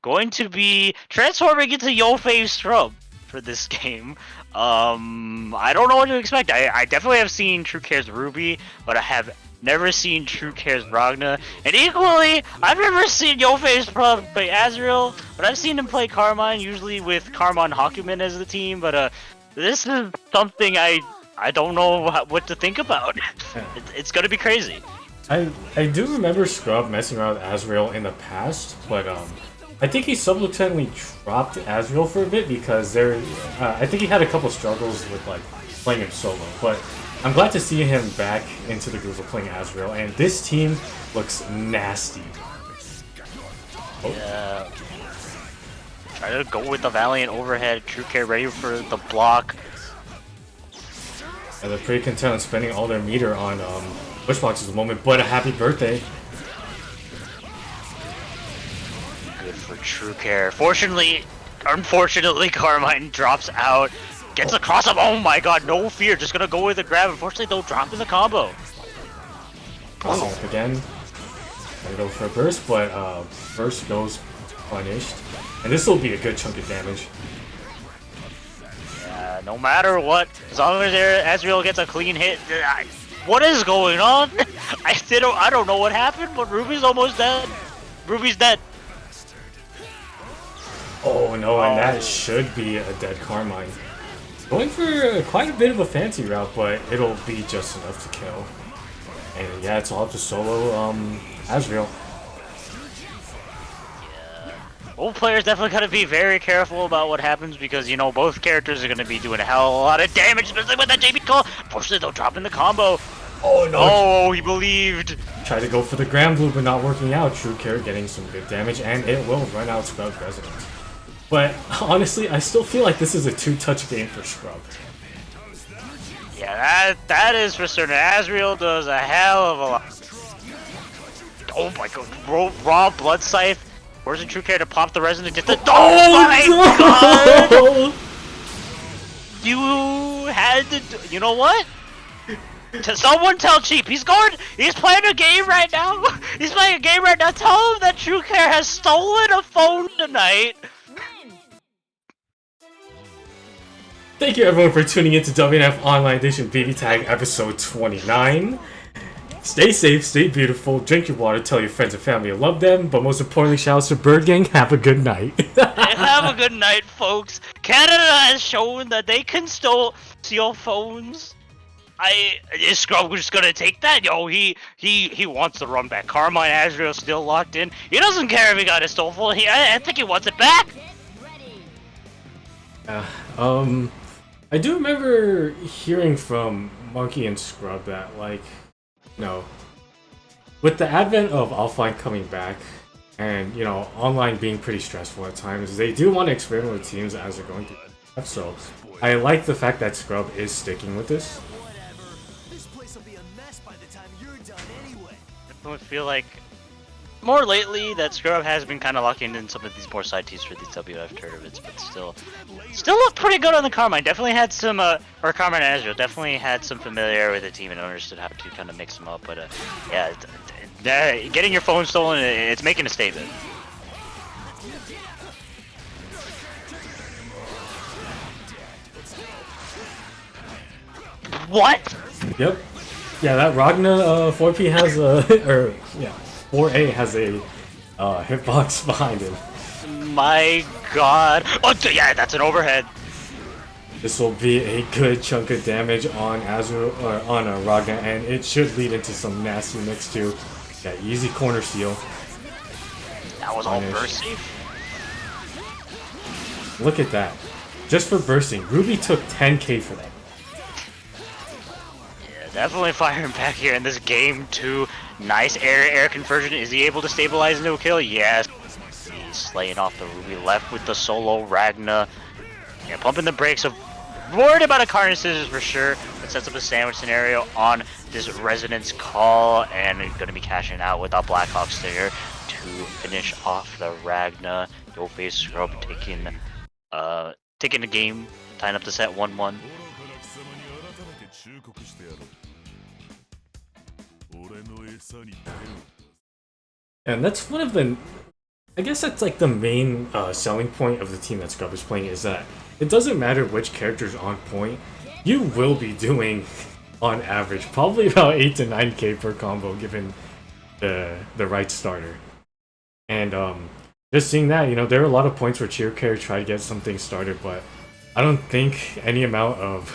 going to be transforming into Yofei Scrub for this game. I don't know what to expect. I definitely have seen True Care's Ruby, but I have never seen True Care's Ragna. And equally, I've never seen Yofei Scrub play Azrael, but I've seen him play Carmine, usually with Carmine Hakumen as the team, but this is something I don't know what to think about. It's gonna be crazy.
I do remember Scrub messing around with Azrael in the past, but I think he subsequently dropped Azrael for a bit because I think he had a couple struggles with like playing him solo. But I'm glad to see him back into the groove of playing Azrael, and this team looks nasty. Oh.
Yeah. Try to go with the Valiant overhead. True Care ready for the block.
And they're pretty content on spending all their meter on Bushbox at the moment, but a happy birthday.
Good for True Care. Unfortunately, Carmine drops out. Gets across him. Oh my god, no fear. Just gonna go with the grab. Unfortunately, though, dropping the combo.
Crossing up again. Gonna go for a burst, but burst goes punished. And this will be a good chunk of damage.
no matter what, as long as Azrael gets a clean hit, what is going on? I don't know what happened, but Ruby's almost dead. Ruby's dead.
Oh no, and that should be a dead Carmine. Going for quite a bit of a fancy route, but it'll be just enough to kill. And yeah, it's all up to solo Azrael.
Both players definitely gotta be very careful about what happens because, you know, both characters are gonna be doing a hell of a lot of damage, especially with that JB call. Unfortunately, they'll drop in the combo.
Oh no!
Oh, he believed.
Tried to go for the Grand Blue, but not working out. True Care getting some good damage, and it will run out Scrub's Residence. But honestly, I still feel like this is a two-touch game for Scrub.
Yeah, that is for certain. Azrael does a hell of a lot. Oh my god, raw Blood Scythe. Where's the True Care to pop the Resonant? Get the. Oh my god! You had to. You know what? Someone tell Cheap. He's playing a game right now. He's playing a game right now. Tell him that True Care has stolen a phone tonight.
Thank you everyone for tuning in to WNF Online Edition BBTAG episode 29. Stay safe, stay beautiful, drink your water, tell your friends and family you love them, but most importantly, shout out to Bird Gang, have a good night.
Have a good night, folks. Canada has shown that they can steal phones. Is Scrub just gonna take that? Yo, he wants to run back. Carmine Azrael still locked in. He doesn't care if he got his stole phone. I think he wants it back.
I do remember hearing from Monkey and Scrub that, like, you know, with the advent of offline coming back and, you know, online being pretty stressful at times, they do want to experiment with teams as they're going through stuff. So I like the fact that Scrub is sticking with this.
I feel like more lately that Scrub has been kind of locking in some of these more side teams for these WF tournaments, but still look pretty good on the Carmine. Definitely had some, or Carmine and Azrael definitely had some familiarity with the team and understood how to kind of mix them up. But yeah, getting your phone stolen, it's making a statement. What?
Yep. Yeah, that Ragna 4P has a, or yeah, 4A has a hitbox behind it.
My god. Oh, yeah, that's an overhead.
This will be a good chunk of damage on Azrael, or on Ragna, and it should lead into some nasty mix too. Yeah, easy corner seal.
That was all burst safe.
Look at that. Just for bursting, Ruby took 10k for that.
Definitely firing back here in this game too. Nice air conversion. Is he able to stabilize no kill? Yes. He's slaying off the Ruby, left with the solo Ragna. Yeah, pumping the brakes. Worried about a Carnage Scissors for sure. It sets up a sandwich scenario on this Resonance call, and he's gonna be cashing out with a Blackhawk Stinger to finish off the Ragna. Yo face Scrub taking the game, tying up the set 1-1.
And that's one of the, I guess that's like the main selling point of the team that Scrub is playing, is that it doesn't matter which character's on point, you will be doing, on average, probably about 8 to 9k per combo given the right starter. And just seeing that, you know, there are a lot of points where Cheer Care tried to get something started, but I don't think any amount of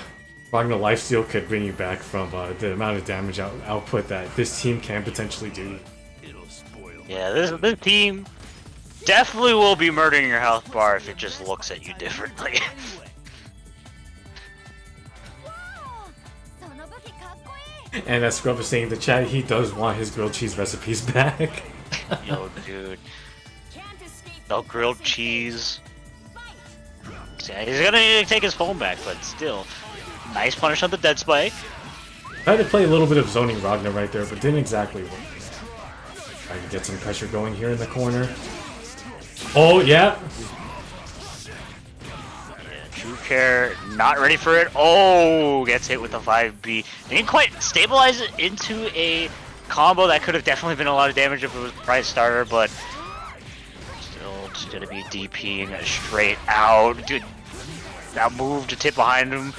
Ragna lifesteal could bring you back from the amount of damage output that this team can potentially do.
Yeah, this team definitely will be murdering your health bar if it just looks at you differently.
And as Scrub is saying in the chat, he does want his grilled cheese recipes back.
Yo, dude. No grilled cheese. Yeah, he's gonna need to take his phone back, but still. Nice punish on the dead spike.
Tried to play a little bit of zoning Ragna right there, but didn't exactly work. Trying to get some pressure going here in the corner. Oh, yeah.
True Care not ready for it. Oh, gets hit with the 5B. Didn't quite stabilize it into a combo that could have definitely been a lot of damage if it was the right starter, but still just gonna be DPing straight out. Dude, that move to tip behind him.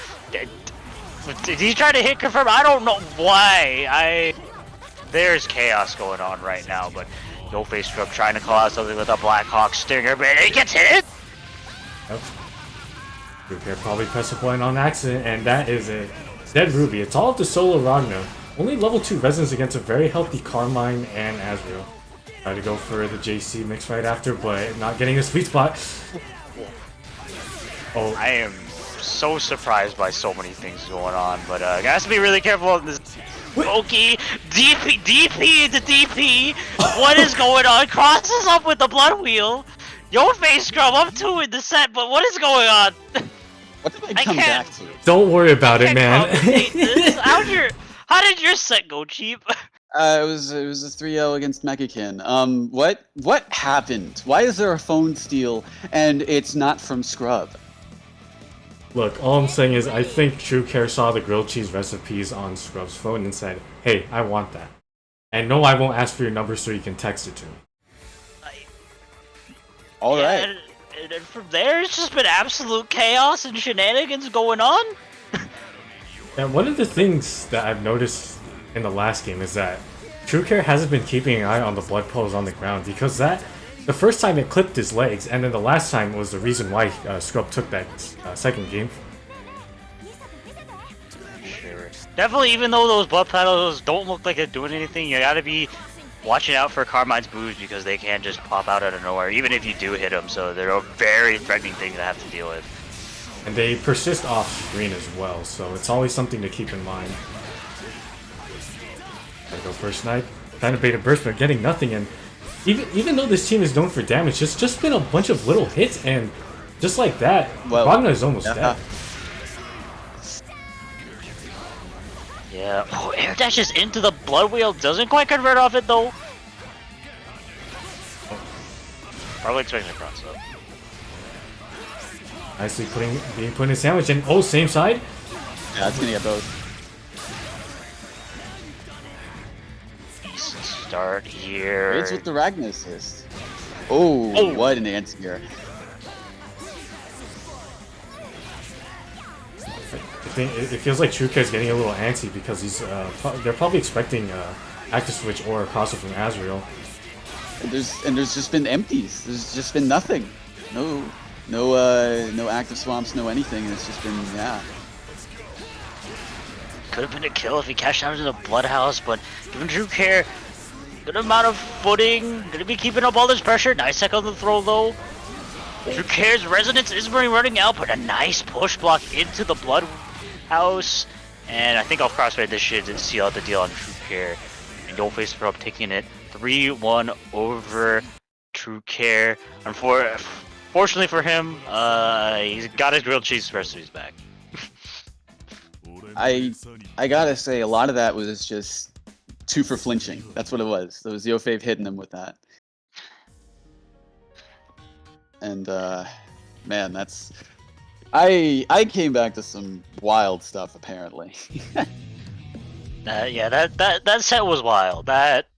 Did he try to hit confirm? I don't know why. There's chaos going on right now, but Yo Face Scrub trying to call out something with a Black Hawk Stinger, but he gets hit!
Yep. Ruby probably pressed a point on accident, and that is a dead Ruby. It's all up to solo Ragnar. Only level 2 Resonance against a very healthy Carmine and Azrael. Try to go for the JC mix right after, but not getting a sweet spot. Oh,
I am so surprised by so many things going on, but has to be really careful in this. Oki, DP into DP. What is going on? Crosses up with the blood wheel. Yo Face Scrub up 2 in the set, but what is going on?
What did I come
can't-
back to?
don't worry about it, man.
This. How did your set go, Cheap?
It was a 3-0 against Megakin. What happened? Why is there a phone steal and it's not from Scrub?
Look, all I'm saying is I think True Care saw the grilled cheese recipes on Scrub's phone and said, hey, I want that. And no, I won't ask for your number so you can text it to me.
Alright.
And from there, it's just been absolute chaos and shenanigans going on.
And one of the things that I've noticed in the last game is that True Care hasn't been keeping an eye on the blood pools on the ground, because the first time it clipped his legs, and then the last time was the reason why Scrub took that second game.
Sure. Definitely, even though those blood paddles don't look like they're doing anything, you gotta be watching out for Carmine's boos, because they can just pop out of nowhere, even if you do hit them, so they're a very threatening thing to have to deal with.
And they persist off screen as well, so it's always something to keep in mind. Gotta go first snipe, trying to bait a burst, but getting nothing, and even though this team is known for damage, it's just been a bunch of little hits, and just like that,
Well,
Ragnar is almost dead.
Yeah. Oh, air dashes into the blood wheel, doesn't quite convert off it though. Probably expecting a cross up.
Nicely being put in a sandwich, and oh, same side?
Yeah, it's gonna get both.
Decent start here.
It's with the Ragnar assist. Oh, what an anti-air.
It feels like True Care is getting a little antsy because they're probably expecting active switch or a crossover from Azrael.
And there's just been empties. There's just been nothing. No active swamps, no anything. It's just been, yeah.
Could have been a kill if he cashed out into the Bloodhouse, but given True Care, good amount of footing, gonna be keeping up all this pressure. Nice tech on the throw though. True Care's Resonance is running out, but a nice push block into the Bloodhouse. And I think I'll crossfade this shit to seal out the deal on True Care. And Yo Face Scrub taking it 3-1 over True Care. Fortunately for him, he's got his grilled cheese recipes back.
I gotta say, a lot of that was just 2 for flinching. That's what it was. There was Yofave hitting him with that. And man, that's I came back to some wild stuff apparently.
Yeah, that set was wild. That,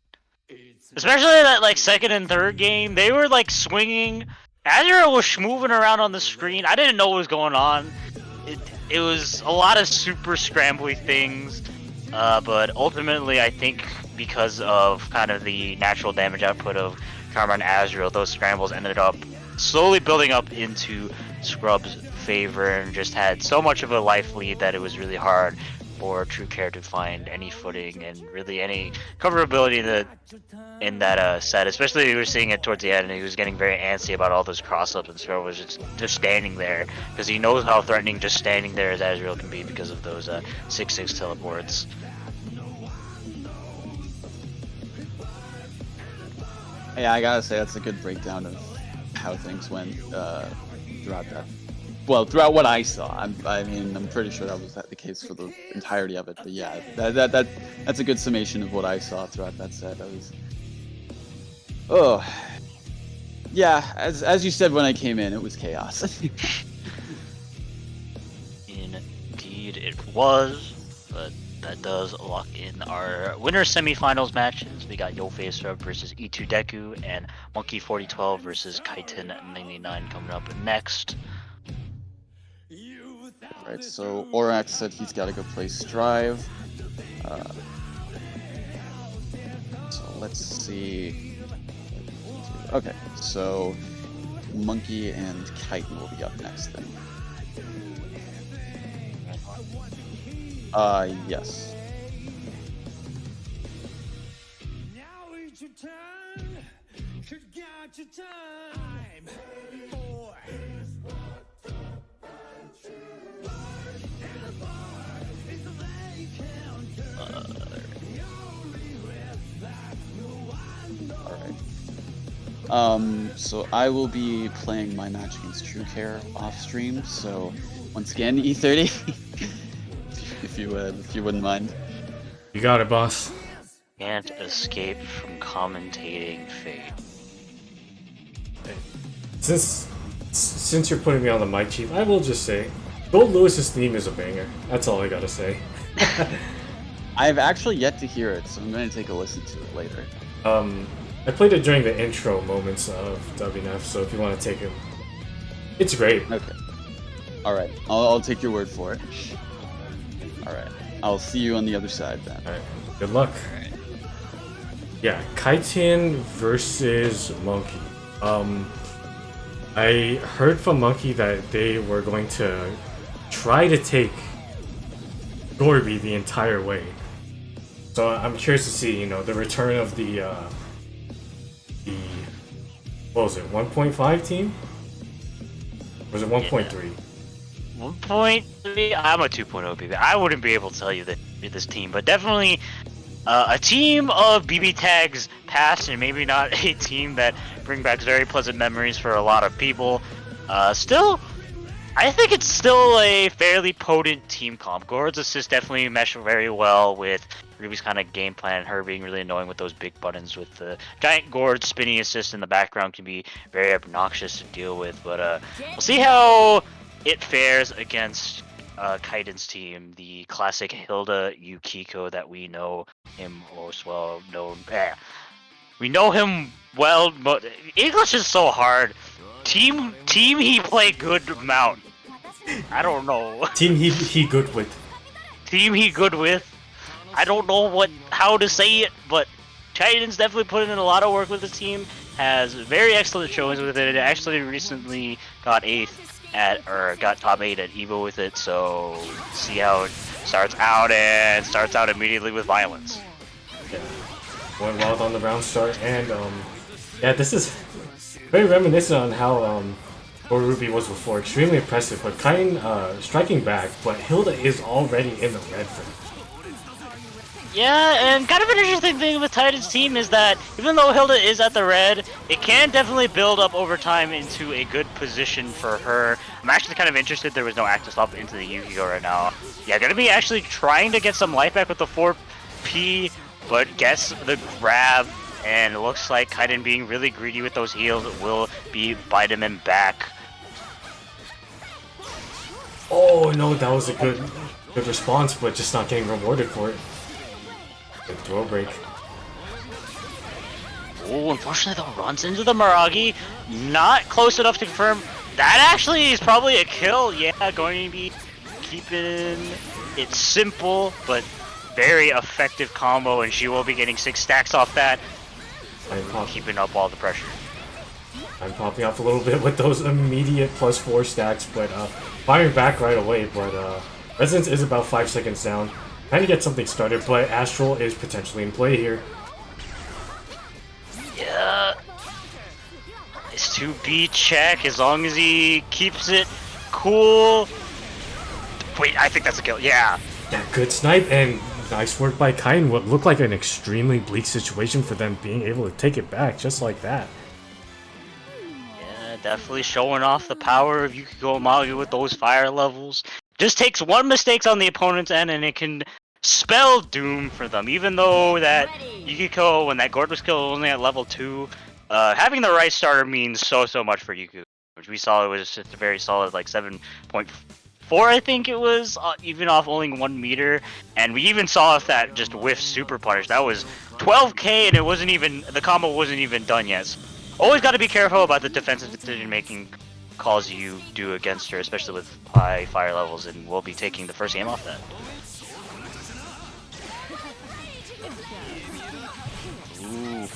especially that like second and third game, they were like swinging. Azrael was moving around on the screen. I didn't know what was going on. It was a lot of super scrambly things, but ultimately I think because of kind of the natural damage output of Karma and Azrael, those scrambles ended up slowly building up into Scrub's favor and just had so much of a life lead that it was really hard for True Care to find any footing and really any coverability in that set. Especially we were seeing it towards the end, and he was getting very antsy about all those cross-ups, and Scrub was just standing there because he knows how threatening just standing there as Azrael can be because of those 6-6 teleports.
Yeah, I gotta say that's a good breakdown of how things went throughout that. Well, throughout what I saw, I mean, I'm pretty sure that was the case for the entirety of it. But yeah, that's a good summation of what I saw throughout that set. Yeah, as you said when I came in, it was chaos.
Indeed, it was. But that does lock in our winner semifinals matches. We got Yo Face Scrub versus E2 Deku and Monkey 4012 versus Kaiten 99 coming up next.
Right, so Orax said he's got to go play Strive. So let's see. Okay, so Monkey and Chitin will be up next then. Yes.
Now it's your turn. You got your time. Boy.
So I will be playing my match against True Care off stream. So once again, E30, if you wouldn't mind.
You got it, boss.
Can't escape from commentating fate.
Since you're putting me on the mic, Chief, I will just say, Gold Lewis's theme is a banger. That's all I gotta say.
I've actually yet to hear it, so I'm going to take a listen to it later.
I played it during the intro moments of WNF, so if you want to take it, it's great.
Okay. Alright, I'll take your word for it. Alright, I'll see you on the other side then.
Alright, good luck. Yeah, Chitin versus Monkey. I heard from Monkey that they were going to try to take Gorby the entire way. So I'm curious to see, you know, the return of the what was it, 1.5 team? Or was it 1.3?
1.3. I'm a 2.0 BB. I wouldn't be able to tell you this team, but definitely a team of BB tags past, and maybe not a team that bring back very pleasant memories for a lot of people. Still, I think it's still a fairly potent team comp. Gord's assist definitely mesh very well with Ruby's kind of game plan, her being really annoying with those big buttons with the giant Gord spinning assist in the background can be very obnoxious to deal with, but we'll see how it fares against Chitin's team, the classic Hilda Yukiko that we know him most well known. We know him well, but English is so hard. Team he play good mount. I don't know.
Team he good with.
Team he good with. I don't know how to say it, but Chitin's definitely put in a lot of work with the team. Has very excellent showings with it. It actually recently got got top 8 at Evo with it. So see how it starts out, and starts out immediately with violence.
Yeah. Going wild on the round start, and yeah, this is very reminiscent on how Ruby was before. Extremely impressive, but Chitin striking back, but Hilda is already in the red for him.
Yeah, and kind of an interesting thing with Chitin's team is that even though Hilda is at the red, it can definitely build up over time into a good position for her. I'm actually kind of interested there was no active swap into the Yu-Gi-Oh right now. Yeah, gonna be actually trying to get some life back with the 4P, but gets the grab, and it looks like Chitin being really greedy with those heals will be biting him back.
Oh no, that was a good response, but just not getting rewarded for it. Good throw break.
Oh, unfortunately though, runs into the Miragi. Not close enough to confirm. That actually is probably a kill. Yeah, going to be keeping it simple, but very effective combo, and she will be getting 6 stacks off that. Keeping up all the pressure.
I'm popping off a little bit with those immediate +4 stacks, but firing back right away. But Resonance is about 5 seconds down. Trying to get something started, but Astral is potentially in play here.
Yeah. Nice 2B check as long as he keeps it cool. Wait, I think that's a kill. Yeah.
Yeah, good snipe, and nice work by Chitin. What looked like an extremely bleak situation for them being able to take it back just like that.
Yeah, definitely showing off the power of Yukiko Amagi with those fire levels. Just takes one mistake on the opponent's end and it can spell doom for them. Even though that Yukiko, when that Gord was killed only at level 2, having the right starter means so much for Yukiko. Which we saw it was just a very solid like 7.4, I think it was, even off only 1 meter. And we even saw if that just whiff super punish. That was 12k and it wasn't even, the combo wasn't even done yet. So always got to be careful about the defensive decision making calls you do against her, especially with high fire levels, and we'll be taking the first game off that. Ooh,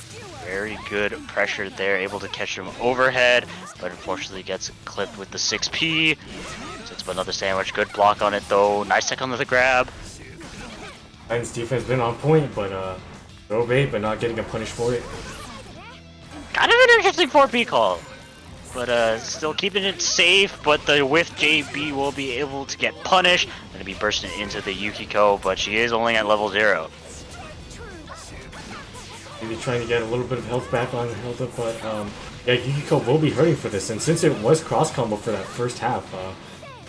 very good pressure there, able to catch him overhead, but unfortunately gets clipped with the 6P. Sets up another sandwich, good block on it though, nice second of the grab.
Titans defense been on point, but throw bait, but not getting a punish for it.
Kind of an interesting 4P call, but still keeping it safe, but the with JB will be able to get punished. Gonna be bursting into the Yukiko, but she is only at level 0.
Maybe trying to get a little bit of health back on Hilda, but yeah, Yukiko will be hurting for this, and since it was cross combo for that first half,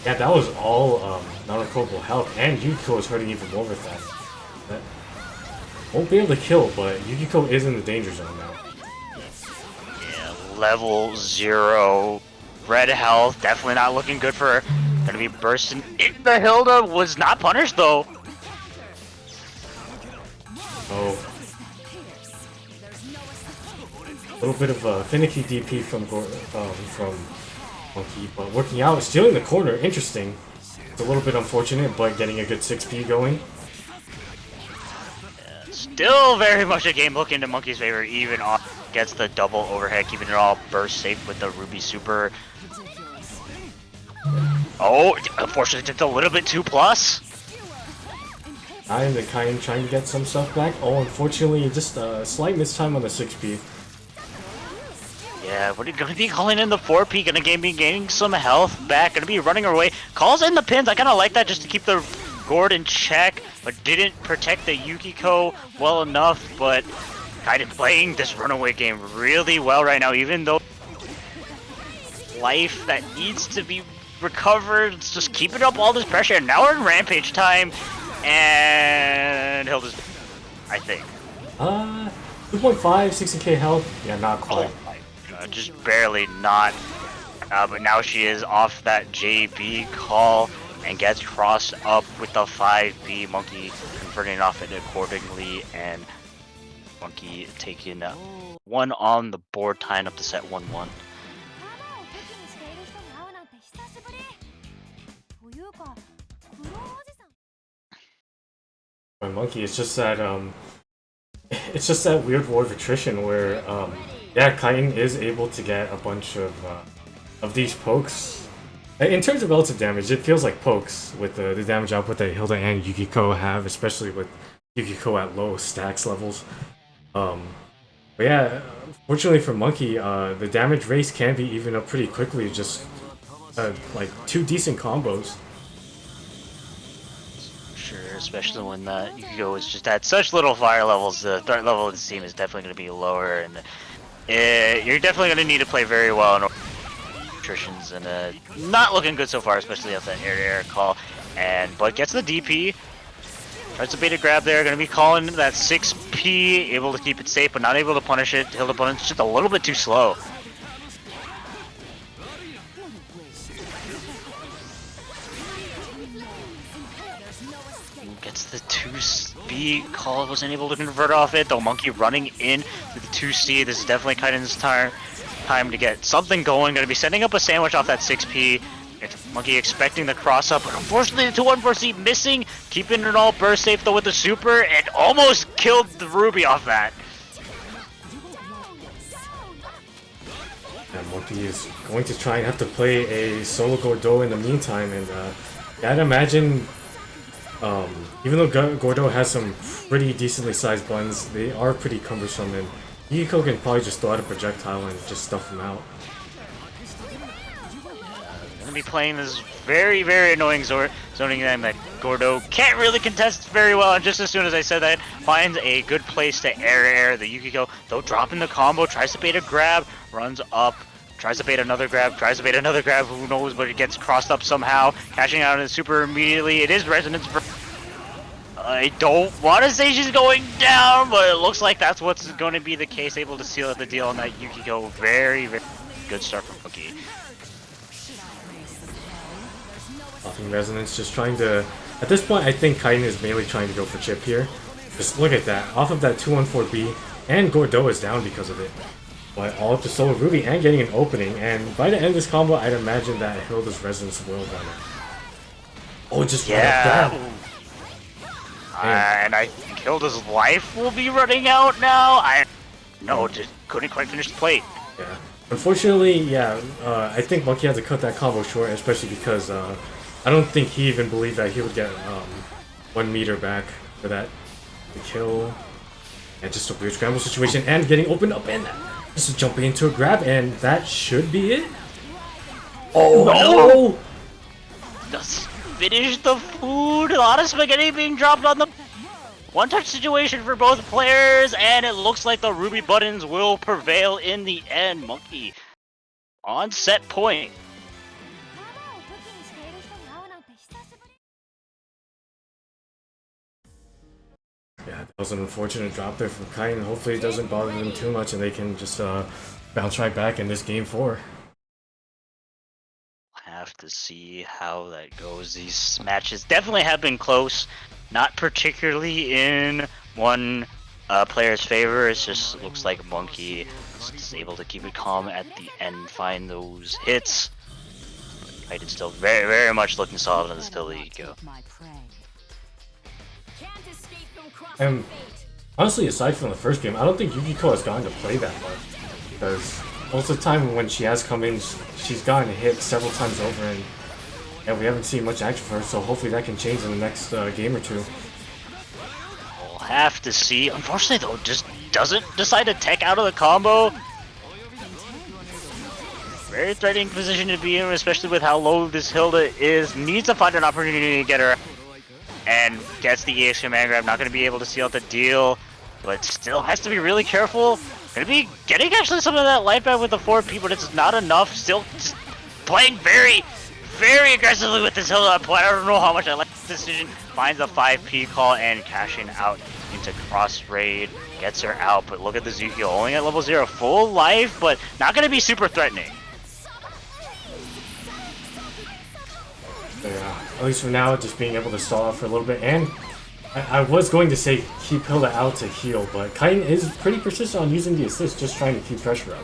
yeah, that was all non-recoverable health, and Yukiko is hurting even more with that. Won't be able to kill, but Yukiko is in the danger zone now.
Yeah, level 0, red health, definitely not looking good for her. Gonna be bursting. The Hilda was not punished though.
Oh. A little bit of a finicky DP from Monkey, but working out, stealing the corner, interesting. It's a little bit unfortunate, but getting a good 6P going.
Yeah, still very much a game looking to Monkey's favor, even off gets the double overhead, keeping it all burst safe with the Ruby Super. Oh, unfortunately just a little bit too plus.
I am the kind trying to get some stuff back. Oh, unfortunately, just a slight mistime on the 6P.
Yeah, we're gonna be calling in the 4P, gonna be gaining some health back, gonna be running away. Calls in the pins, I kinda like that just to keep the Gord in check, but didn't protect the Yukiko well enough, but kind of playing this runaway game really well right now, even though life that needs to be recovered, it's just keeping up all this pressure, and now we're in Rampage time, and Hilda's, I think.
2.5, 60k health? Yeah, not quite.
Just barely not, but now she is off that JB call and gets crossed up with the 5B. Monkey converting off it accordingly, and Monkey taking one on the board, tying up the set 1-1.
My Monkey, it's just that weird war of attrition where yeah, Kaiten is able to get a bunch of these pokes. In terms of relative damage, it feels like pokes with the damage output that Hilda and Yukiko have, especially with Yukiko at low stacks levels. But yeah, fortunately for Monkey, the damage race can be evened up pretty quickly, just like 2 decent combos.
Sure, especially when Yukiko is just at such little fire levels, the threat level of the team is definitely going to be lower, and you're definitely going to need to play very well in attritions, and not looking good so far, especially off that air-to-air call. But gets the DP, tries to bait a grab there, going to be calling that 6P, able to keep it safe, but not able to punish it. Hilda punish just a little bit too slow. Gets the 2B call, wasn't able to convert off it, though Monkey running in with the 2C. This is definitely Kaiden's time to get something going. Going to be setting up a sandwich off that 6P. Monkey expecting the cross up, but unfortunately the 2-1-4C missing, keeping it all burst safe though with the super, and almost killed the Ruby off that.
And Monkey is going to try and have to play a solo Gordo in the meantime, and yeah, I'd imagine even though Gordo has some pretty decently sized buttons, they are pretty cumbersome, and Yukiko can probably just throw out a projectile and just stuff them out.
Gonna be playing this very, very annoying zoning game that Gordo can't really contest very well, and just as soon as I said that, finds a good place to air the Yukiko, though dropping the combo, tries to bait a grab, runs up, tries to bait another grab, who knows, but it gets crossed up somehow, cashing out in super immediately. It is Resonance. I don't want to say she's going down, but it looks like that's what's going to be the case, able to seal up the deal on that Yukiko. Very, very good start from Cookie.
Offing Resonance, just trying to... At this point, I think Kaiden is mainly trying to go for chip here. Just look at that. Off of that 2-1-4B, and Gordo is down because of it. But all up to solo Ruby and getting an opening. And by the end of this combo, I'd imagine that Hilda's Resonance will run it. Oh, just right up
Yeah.
there.
And I think Hilda's life will be running out now. No, just couldn't quite finish the plate.
Yeah. Unfortunately, yeah, I think Monkey had to cut that combo short, especially because I don't think he even believed that he would get 1 meter back for that the kill. And just a weird scramble situation and getting opened up and just jumping into a grab, and that should be it. Oh no!
Just finish the food. A lot of spaghetti being dropped on the one-touch situation for both players, and it looks like the Ruby buttons will prevail in the end. Monkey on set point.
Yeah, that was an unfortunate drop there from Kite. Hopefully it doesn't bother them too much and they can just bounce right back in this game 4.
Have to see how that goes. These matches definitely have been close, not particularly in one player's favor. It just looks like Monkey is able to keep it calm at the end, find those hits. But Kite is still very, very much looking solid in this Tilda eco.
And honestly, aside from the first game, I don't think Yukiko has gotten to play that much. Because most of the time when she has come in, she's gotten hit several times over, and we haven't seen much action for her, so hopefully that can change in the next game or two.
We'll have to see. Unfortunately, though, just doesn't decide to tech out of the combo. Very threatening position to be in, especially with how low this Hilda is. Needs to find an opportunity to get her, and gets the EX command grab. Not going to be able to seal out the deal, but still has to be really careful. Going to be getting actually some of that life back with the 4P, but it's not enough. Still just playing very, very aggressively with this Hilda. I don't know how much I like this decision. Finds a 5P call and cashing out into cross raid. Gets her out, but look at the Zukio only at level 0. Full life, but not going to be super threatening.
Yeah, at least for now, just being able to stall out for a little bit. And I was going to say keep Hilda out to heal, but Kite is pretty persistent on using the assist, just trying to keep pressure up.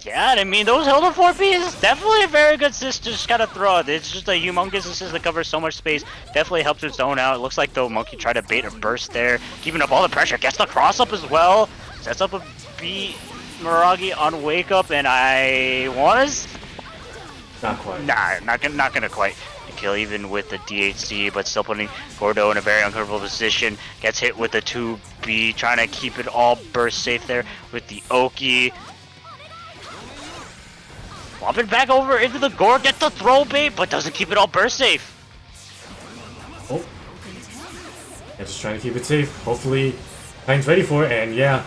Yeah, I mean, those Hilda 4P is definitely a very good assist to just kind of throw it. It's just a humongous assist that covers so much space. Definitely helps her zone out. It looks like, though, Monkey tried to bait a burst there, keeping up all the pressure. Gets the cross up as well. Sets up a beat Miragi on wake up, and I want to...
Not quite.
Nah, not gonna quite kill even with the DHC, but still putting Gordo in a very uncomfortable position. Gets hit with the 2B, trying to keep it all burst safe there with the Oki. Bumping back over into the Gore, gets the throw bait, but doesn't keep it all burst safe.
Oh. Yeah, just trying to keep it safe. Hopefully, Kite's ready for it, and yeah.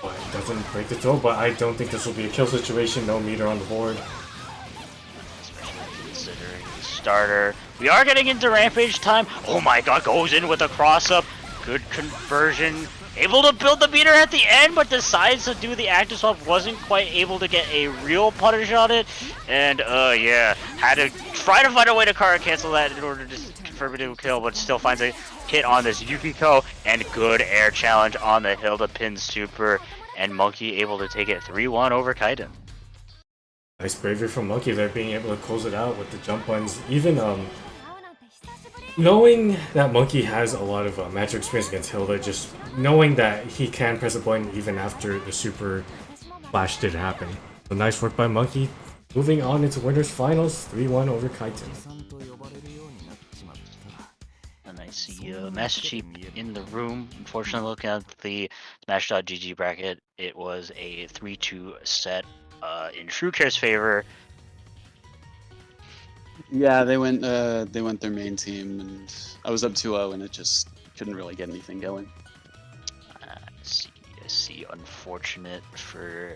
But it doesn't break the throw, but I don't think this will be a kill situation. No meter on the board.
Starter. We are getting into Rampage time. Oh my god, goes in with a cross up. Good conversion. Able to build the meter at the end, but decides to do the active swap. Wasn't quite able to get a real punish on it. And yeah, had to try to find a way to card cancel that in order to confirm it to a kill, but still finds a hit on this Yukiko. And good air challenge on the Hilda pin super. And Monkey able to take it 3-1 over Kaiden.
Nice bravery from Monkey there, being able to close it out with the jump buttons. Even knowing that Monkey has a lot of matchup experience against Hilda, just knowing that he can press a button even after the super flash did happen. So nice work by Monkey. Moving on into winners finals, 3-1 over Kaiten.
And I see Master Chief in the room. Unfortunately, looking at the Smash.gg bracket, it was a 3-2 set. In TrueCare's favor.
Yeah, they went their main team, and I was up 2-0, and it just couldn't really get anything going.
I see. Unfortunate for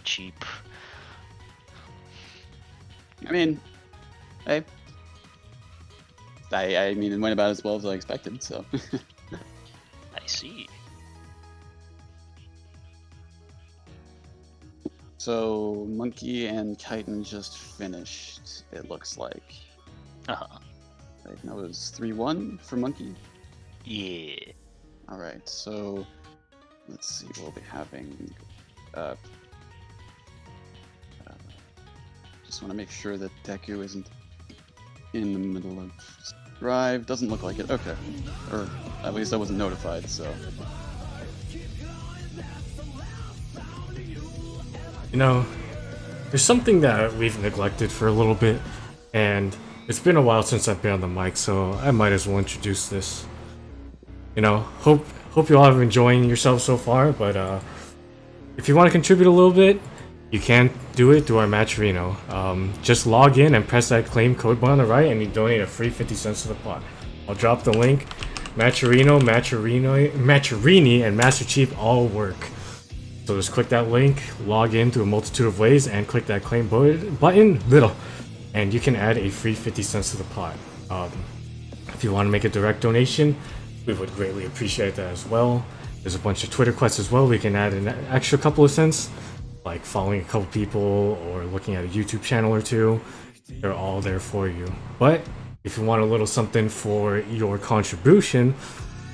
Cheap.
I mean, hey, I mean, it went about as well as I expected, so.
I see.
So, Monkey and Kaiten just finished, it looks like.
Uh-huh.
Right, that was 3-1 for Monkey.
Yeah.
Alright, so let's see, we'll be having uh, just want to make sure that Deku isn't in the middle of drive. Doesn't look like it. Okay, or at least I wasn't notified. So.
You know, there's something that we've neglected for a little bit, and it's been a while since I've been on the mic, so I might as well introduce this. You know, hope you all have been enjoying yourselves so far, but if you want to contribute a little bit, you can do it through our Matcherino. Just log in and press that claim code button on the right, and you donate a free 50 cents to the pot. I'll drop the link. Matcherini, and Master Chief all work. So just click that link, log in through a multitude of ways, and click that claim button, and you can add a free 50 cents to the pot. If you want to make a direct donation, we would greatly appreciate that as well. There's a bunch of Twitter quests as well. We can add an extra couple of cents, like following a couple people or looking at a YouTube channel or two. They're all there for you. But if you want a little something for your contribution,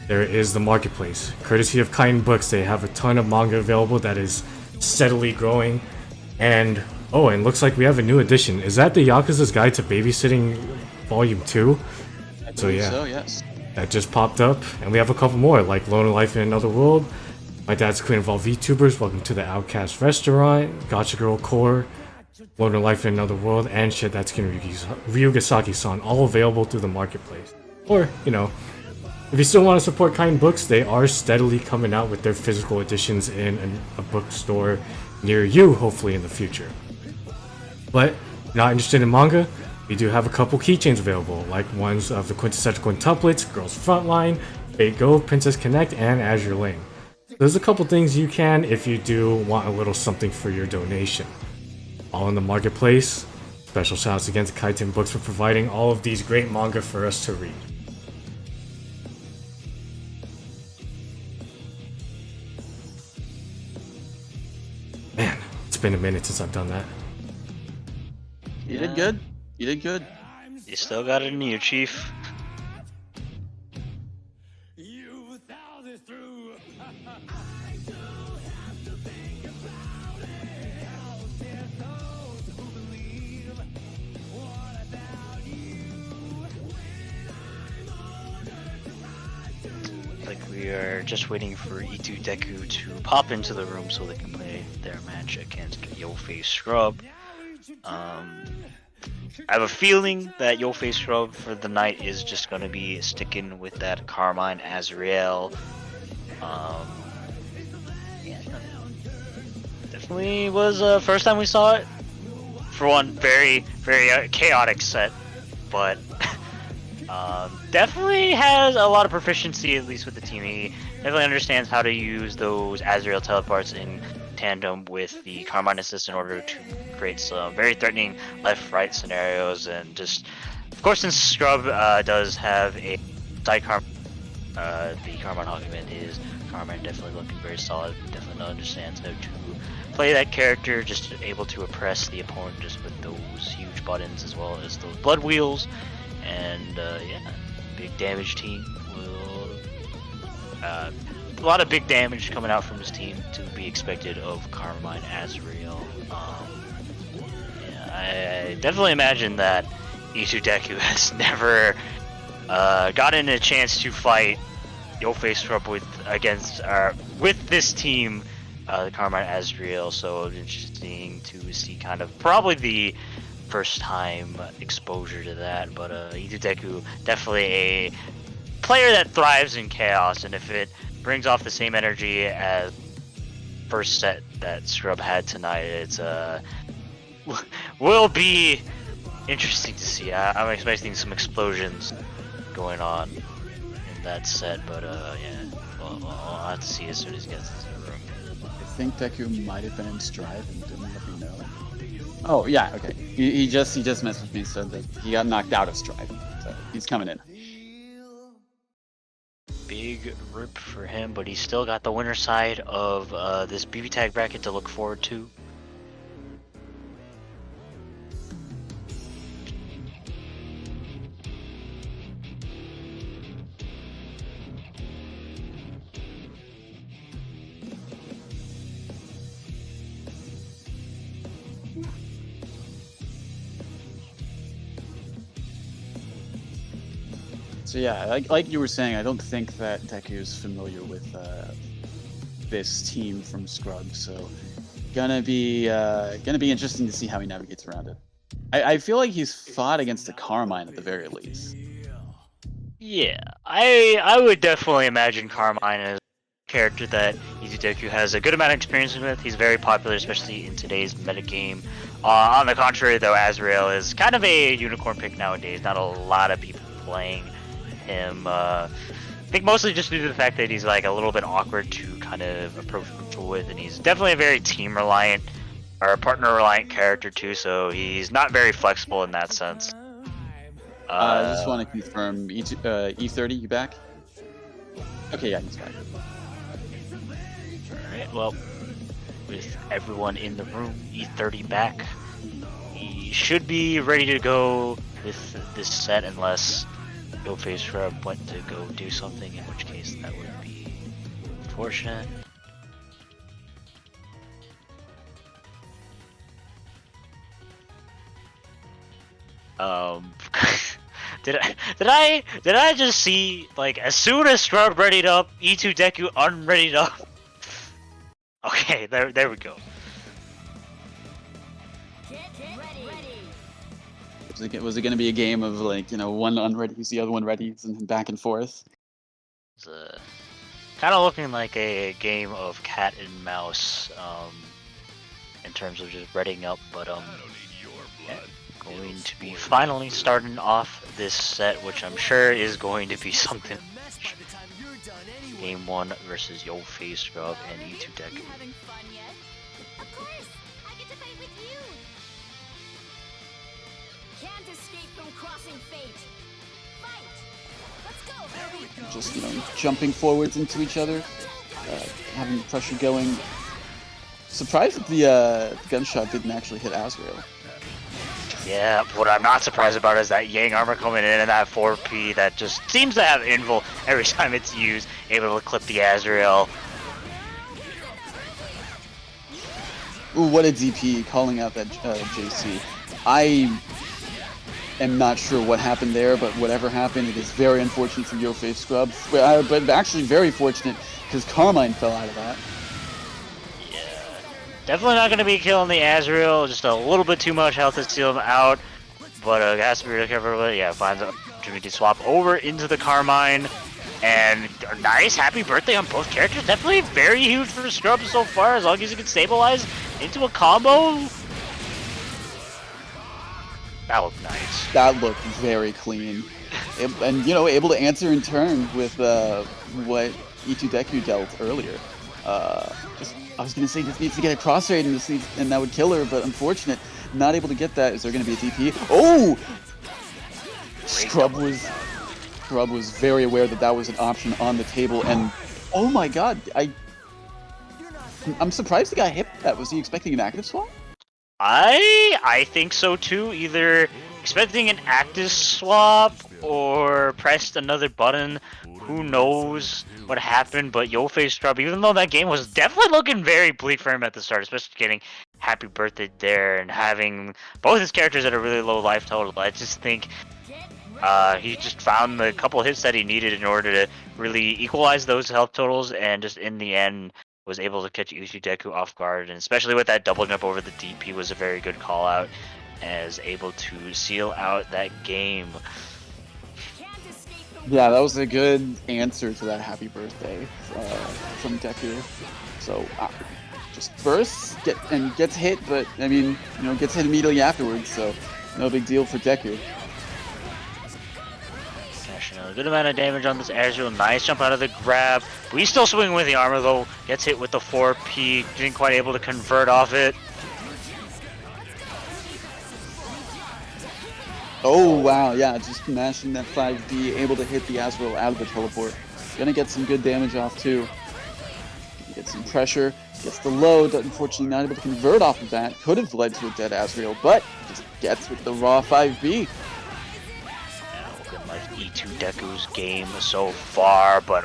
there is the marketplace. Courtesy of Kaizen Books, they have a ton of manga available that is steadily growing. And oh, and looks like we have a new edition. Is that the Yakuza's Guide to Babysitting Volume 2? So yeah,
Yes.
That just popped up, and we have a couple more, like Lone Life in Another World, My Dad's Queen of All VTubers, Welcome to the Outcast Restaurant, Gotcha Girl Core, Lone Life in Another World, and Shit That's Skin Ryugasaki-san, all available through the marketplace. Or, you know, if you still want to support Kind Books, they are steadily coming out with their physical editions in a bookstore near you, hopefully in the future. But not interested in manga? We do have a couple keychains available, like ones of the quintessential quintuplets, Girls Frontline, Fate Go, Princess Connect, and Azure Lane. There's a couple things you can if you do want a little something for your donation. All in the marketplace. Special shoutouts again to Kaizen Books for providing all of these great manga for us to read. Man, it's been a minute since I've done that.
You did good. You did good.
You still got it in you, Chief.
You thought this through.
Like we are just waiting for E2 Deku to pop into the room so they can play their match against Yo-Face Scrub. I have a feeling that Yo-Face Scrub for the night is just going to be sticking with that Carmine Azrael. Yeah, definitely was first time we saw it. For one, very chaotic set, but definitely has a lot of proficiency, at least with the team. He definitely understands how to use those Azrael teleports in tandem with the Carmine assist in order to create some very threatening left-right scenarios, and just, of course, since Scrub does have a side Carmine, the Carmine augment is Carmine definitely looking very solid. Definitely understands how to play that character, just able to oppress the opponent just with those huge buttons as well as those blood wheels. And yeah, big damage team will a lot of big damage coming out from this team to be expected of Carmine Azrael. Yeah, I definitely imagine that E2 Deku has never gotten a chance to fight Yo-Face Scrub with this team, the Carmine Azrael. So interesting to see kind of probably the first time exposure to that. But E2 Deku definitely a player that thrives in chaos, and if it brings off the same energy as first set that Scrub had tonight, it's will be interesting to see. I'm expecting some explosions going on in that set, but yeah, I'll have to see as soon as he gets into the room.
I think Deku might have been in Strive and didn't let me know. Oh yeah, okay. He just messed with me, said that he got knocked out of Strive, so he's coming in.
Big rip for him, but he's still got the winner side of this BBTAG bracket to look forward to.
So yeah, like you were saying, I don't think that Deku is familiar with this team from Scrub, so gonna be interesting to see how he navigates around it. I feel like he's fought against the Carmine at the very least.
Yeah, I would definitely imagine Carmine as a character that Izudeku has a good amount of experience with. He's very popular, especially in today's metagame. On the contrary, though, Azrael is kind of a unicorn pick nowadays. Not a lot of people playing him. I think mostly just due to the fact that he's like a little bit awkward to kind of approach people with, and he's definitely a very team reliant or partner reliant character too. So he's not very flexible in that sense.
I just want to confirm, E30, you back? Okay, yeah, he's back.
Alright, well, with everyone in the room, E30 back, he should be ready to go with this set unless Yo-Face Scrub went to go do something, in which case that would be unfortunate. Did I just see, like, as soon as Scrub readied up, E2 Deku unreadied up? Okay, there we go.
Was it going to be a game of, like, you know, one unreadies, the other one readies, and back and forth?
It's kind of looking like a game of cat and mouse, in terms of just readying up, but yeah, going to be finally starting off this set, which I'm sure is going to be something. Game 1 versus Yo-Face Scrub and E2 Deku.
Having fun yet? Of course! I get to fight with you! Can't escape from crossing fate. Fight! Let's go, baby!
Just, you know, jumping forwards into each other, having pressure going. Surprised that the gunshot didn't actually hit Azrael.
Yeah, what I'm not surprised about is that Yang armor coming in and that 4P that just seems to have invul every time it's used, able to clip the Azrael.
Ooh, what a DP, calling out that JC. I am not sure what happened there, but whatever happened, it is very unfortunate for Yo-Face Scrub. But actually very fortunate, because Carmine fell out of that.
Definitely not going to be killing the Azrael, just a little bit too much health to seal him out, but has to be really careful with it. Yeah, finds an opportunity to swap over into the Carmine, and a nice happy birthday on both characters. Definitely very huge for Scrub so far, as long as he can stabilize into a combo. That looked nice.
That looked very clean. And, you know, able to answer in turn with what E2 Deku dealt earlier. I was gonna say just needs to get a cross raid and that would kill her, but unfortunate, not able to get that. Is there gonna be a DP? Oh! Scrub was very aware that that was an option on the table, and oh my god, I'm surprised the guy hit that. Was he expecting an active swap?
I think so too. Either expecting an active swap or pressed another button. Who knows what happened, but Yo-Face Scrub, even though that game was definitely looking very bleak for him at the start, especially getting happy birthday there and having both his characters at a really low life total, I just think he just found the couple hits that he needed in order to really equalize those health totals, and just in the end was able to catch E2 Deku off guard, and especially with that double jump over the DP was a very good call out, as able to seal out that game.
Yeah, that was a good answer to that happy birthday from Deku. So just bursts, gets hit, but I mean, you know, gets hit immediately afterwards. So no big deal for Deku.
A good amount of damage on this Azrael. Nice jump out of the grab. But he's still swinging with the armor though. Gets hit with the 4P. Didn't quite able to convert off it.
Oh wow, yeah, just mashing that 5D, able to hit the Azrael out of the teleport. Gonna get some good damage off too. Get some pressure, gets the load, unfortunately not able to convert off of that. Could have led to a dead Azrael, but just gets with the raw 5B.
Looking like E2 Deku's game so far, but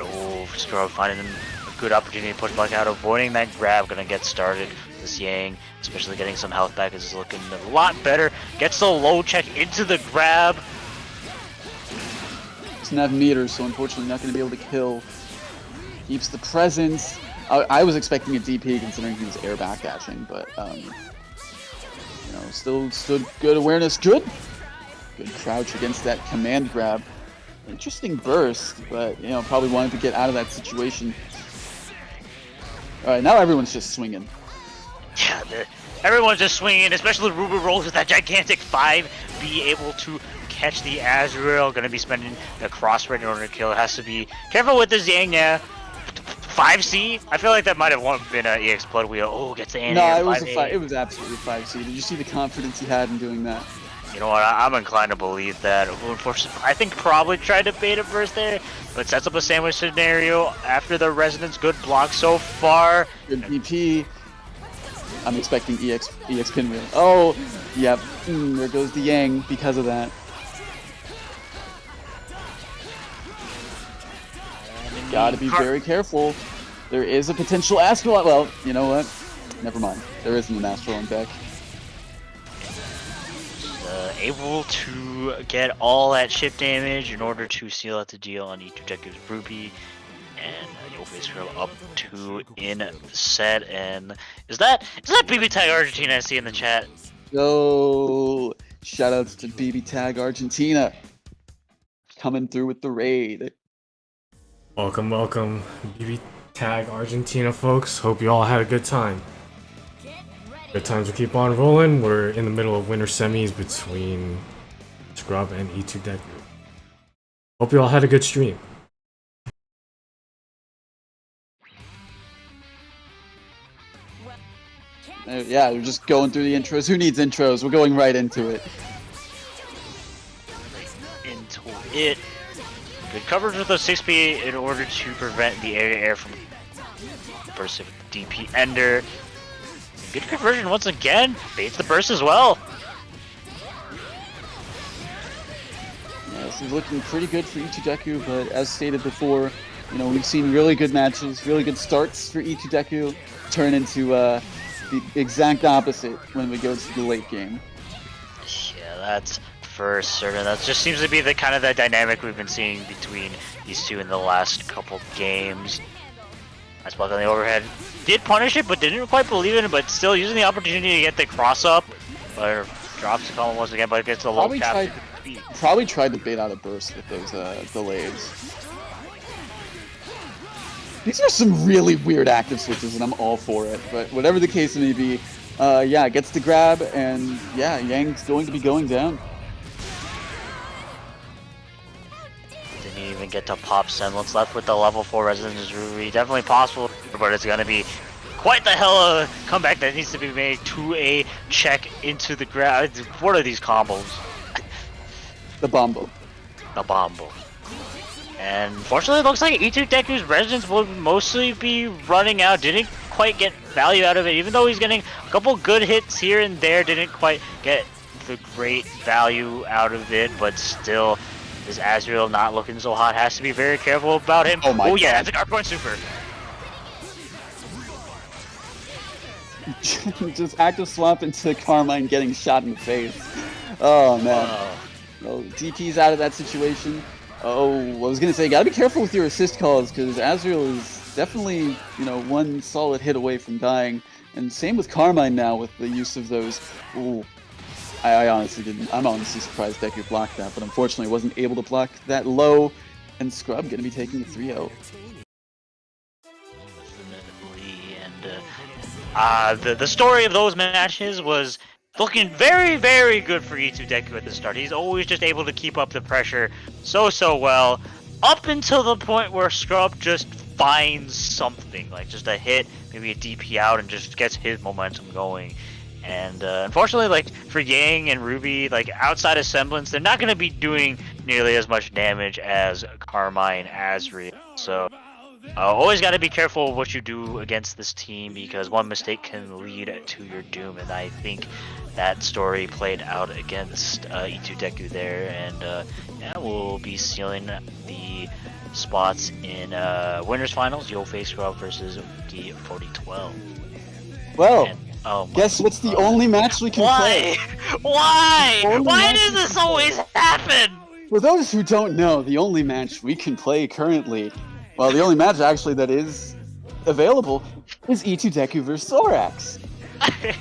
Scrub finding a good opportunity to push back out, avoiding that grab. Gonna get started. This Yang, especially getting some health back, is looking a lot better. Gets the low check into the grab.
doesn't have meter, so unfortunately not going to be able to kill. Keeps the presence. I was expecting a DP considering he was air backdashing, but still stood good awareness. Good crouch against that command grab. Interesting burst, but probably wanted to get out of that situation. All right, now everyone's just swinging.
Yeah, everyone's just swinging, especially Ruby rolls with that gigantic 5, be able to catch the Azrael. Gonna be spending the cross right in order to kill. It has to be careful with this Yang now. 5C? I feel like that might have been an EX Blood Wheel. Oh, gets the
No, it was it was absolutely 5C. Did you see the confidence he had in doing that?
You know what, I'm inclined to believe that. Unfortunately, I think probably tried to bait a burst there, but sets up a sandwich scenario after the Resonance. Good block so far.
Good DP. I'm expecting EX Pinwheel. Oh, yep. There goes the Yang because of that. Gotta be very careful. There is a potential Astral. Well, you know what? Never mind. There isn't an Astral on deck.
Able to get all that ship damage in order to seal out the deal on E2 Deku's Ruby. And you'll face her up 2 in the set. And is that BBTAG Argentina I see in the chat?
Yo, shoutouts to BBTAG Argentina. Coming through with the raid.
Welcome, BBTAG Argentina folks. Hope you all had a good time. Good times will keep on rolling. We're in the middle of winter semis between Scrub and E2 Deku. Hope you all had a good stream.
Yeah, we're just going through the intros. Who needs intros? We're going right into it.
Good coverage with the 6B in order to prevent the air from burst of DP Ender. Good conversion once again. Baits the burst as well.
Yeah, this is looking pretty good for E2 Deku, but as stated before, we've seen really good matches, really good starts for E2 Deku turn into the exact opposite when we go to the late game.
Yeah, that's for certain. That just seems to be the kind of the dynamic we've been seeing between these two in the last couple games. Nice block on the overhead. Did punish it, but didn't quite believe in it, but still using the opportunity to get the cross up. But drops the column once again, but it gets a low cap.
Probably tried to bait out a burst with those delays. These are some really weird active switches, and I'm all for it. But whatever the case may be, yeah, gets the grab, and yeah, Yang's going to be going down.
Didn't even get to pop Semblance. Left with the level 4 Resonance Ruby. Definitely possible, but it's going to be quite the hell of a comeback that needs to be made to a check into the grab. What are these combos?
The Bombo.
The Bombo. And fortunately, it looks like E2 Deku's Resonance will mostly be running out. Didn't quite get value out of it, even though he's getting a couple good hits here and there. Didn't quite get the great value out of it, but still, this Azrael not looking so hot. Has to be very careful about him.
Oh my God.
Yeah, that's an Arc Super.
Just active swap into Carmine getting shot in the face. Oh man. Well, DP's out of that situation. Oh, I was gonna say, gotta be careful with your assist calls, because Azrael is definitely, one solid hit away from dying. And same with Carmine now with the use of those. Ooh, I honestly didn't. I'm honestly surprised Deku blocked that, but unfortunately wasn't able to block that low. And Scrub gonna be taking a 3-0.
And the story of those matches was looking very, very good for E2 Deku at the start. He's always just able to keep up the pressure so well, up until the point where Scrub just finds something, like just a hit, maybe a DP out, and just gets his momentum going. And unfortunately, like for Yang and Ruby, like outside of Semblance, they're not going to be doing nearly as much damage as Carmine Azrael. So always got to be careful of what you do against this team, because one mistake can lead to your doom, and I think that story played out against E2 Deku there, and yeah, we'll be sealing the spots in winners finals. You'll face Scrub versus the 4012.
Well,
and,
guess what's the only match we can play?
Why? Why does this always happen?
For those who don't know, the only match we can play currently, well, the only match actually that is available is E2 Deku vs. Thorax,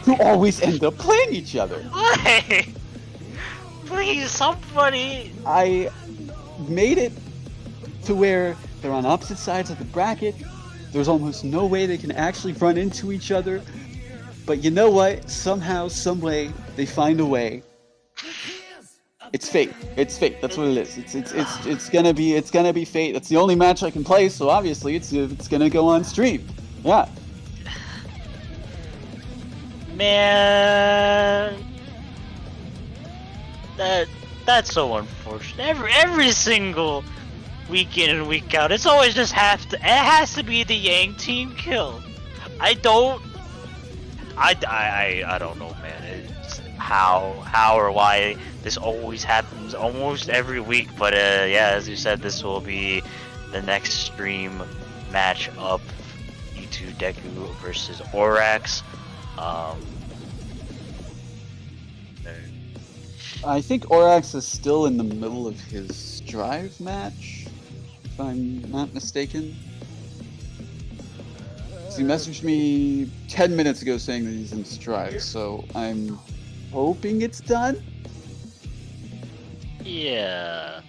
who always end up playing each other.
Why? Please, somebody.
I made it to where they're on opposite sides of the bracket. There's almost no way they can actually run into each other. But you know what? Somehow, some way, they find a way. It's fate. It's fate. That's what it is. It's gonna be fate. That's the only match I can play. So obviously, it's gonna go on stream. Yeah.
Man, that's so unfortunate. Every single week in and week out, it's always just it has to be the Yang team kill. I don't know, man. It's how or why this always happens almost every week. But yeah, as you said, this will be the next stream match up. E2 Deku versus Orax.
I think Orax is still in the middle of his drive match, if I'm not mistaken. So he messaged me 10 minutes ago saying that he's in strive, so I'm hoping it's done.
Yeah.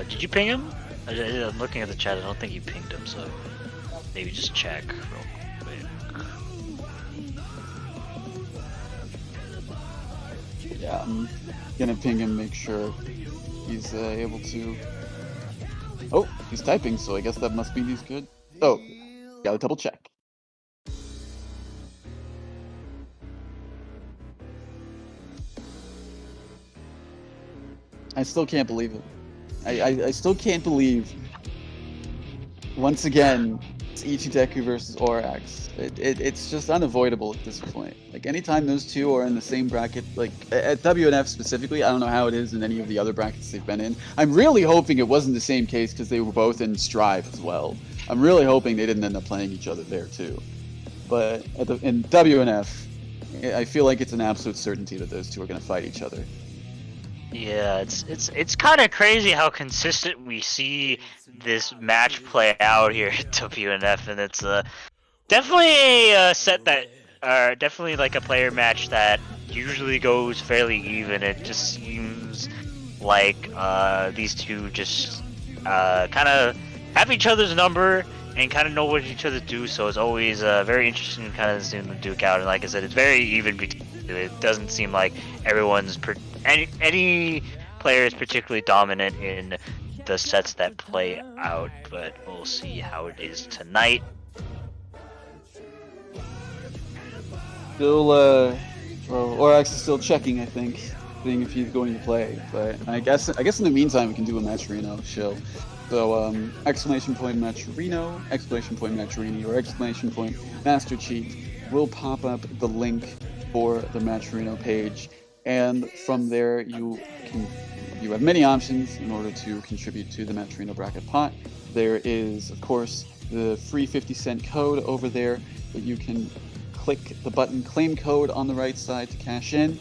Did you ping him? I'm looking at the chat. I don't think you pinged him, so maybe just check real quick.
Yeah, I'm gonna ping him, make sure he's able to. Oh, he's typing, so I guess that must mean he's good. Oh, gotta double check. I still can't believe it. I still can't believe, once again, it's E2 Deku versus Orax. It's just unavoidable at this point. Like, anytime those two are in the same bracket, like, at WNF specifically, I don't know how it is in any of the other brackets they've been in. I'm really hoping it wasn't the same case because they were both in Strive as well. I'm really hoping they didn't end up playing each other there too. But in WNF, I feel like it's an absolute certainty that those two are going to fight each other.
Yeah, it's kind of crazy how consistent we see this match play out here at WNF, and it's definitely a set that, definitely like a player match that usually goes fairly even. It just seems like these two just kind of have each other's number and kind of know what each other do. So it's always very interesting kind of seeing them duke out. And like I said, it's very even. It doesn't seem like everyone's any player is particularly dominant in the sets that play out, but we'll see how it is tonight.
Still, well, Orax is still checking, I think, seeing if he's going to play. But I guess in the meantime we can do a match Reno show. So exclamation point match Reno, exclamation point match Rini, or exclamation point Master Chief will pop up the link for the match Reno page. And from there, you have many options in order to contribute to the Maturino bracket pot. There is, of course, the free 50-cent code over there that you can click the button claim code on the right side to cash in.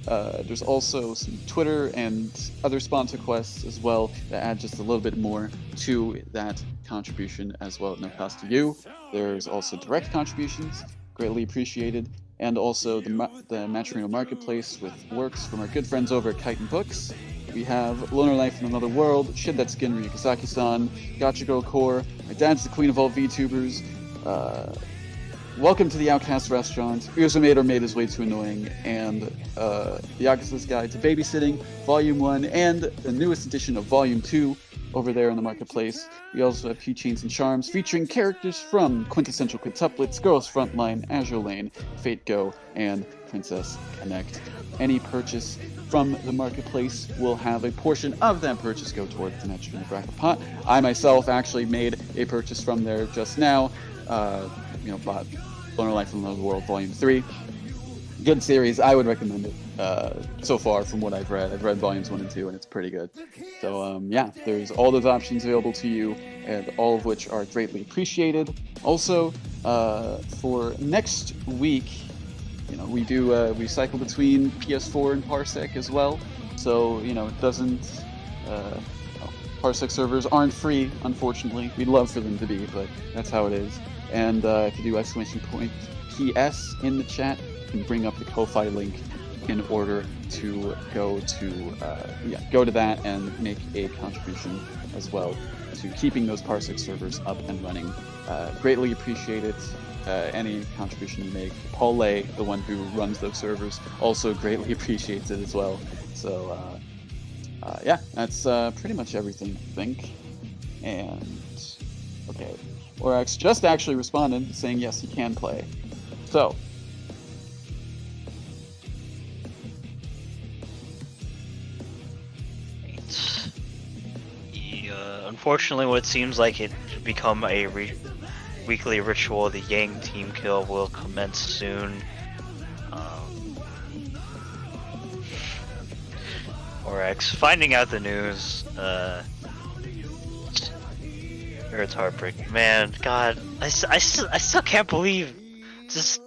There's also some Twitter and other sponsor quests as well that add just a little bit more to that contribution as well at no cost to you. There's also direct contributions, greatly appreciated. And also the Maturino Marketplace with works from our good friends over at Kite and Books. We have Loner Life in Another World, Shed That Skin Ryukasaki-san, Gotcha Girl Core, My Dad's the Queen of All VTubers, Welcome to the Outcast Restaurant, Ursumade Made His Way Too Annoying, and The Yakuza's Guide to Babysitting, Volume 1, and the newest edition of Volume 2 over there in the marketplace. We also have Keychains and Charms featuring characters from Quintessential Quintuplets, Girls Frontline, Azure Lane, Fate Go, and Princess Connect. Any purchase from the marketplace will have a portion of that purchase go towards the Maturino bracket pot. I myself actually made a purchase from there just now. Bought Loner Life in Another World Volume 3. Good series. I would recommend it. So far from what I've read volumes 1 and 2, and it's pretty good. So yeah, there's all those options available to you, and all of which are greatly appreciated. Also, for next week, we cycle between PS4 and Parsec as well. So it Parsec servers aren't free, unfortunately. We'd love for them to be, but that's how it is. And if you do exclamation point PS in the chat, you can bring up the Ko-Fi link in order to go to that and make a contribution as well to keeping those Parsec servers up and running. Greatly appreciate it. Any contribution you make. Paul Lay, the one who runs those servers, also greatly appreciates it as well. So yeah, that's pretty much everything, I think. And okay, Orax just actually responded saying yes, he can play. So
unfortunately, what seems like it should become a weekly ritual, the Yang team kill will commence soon. Orax finding out the news, it's heartbreaking. Man, God, I still can't believe just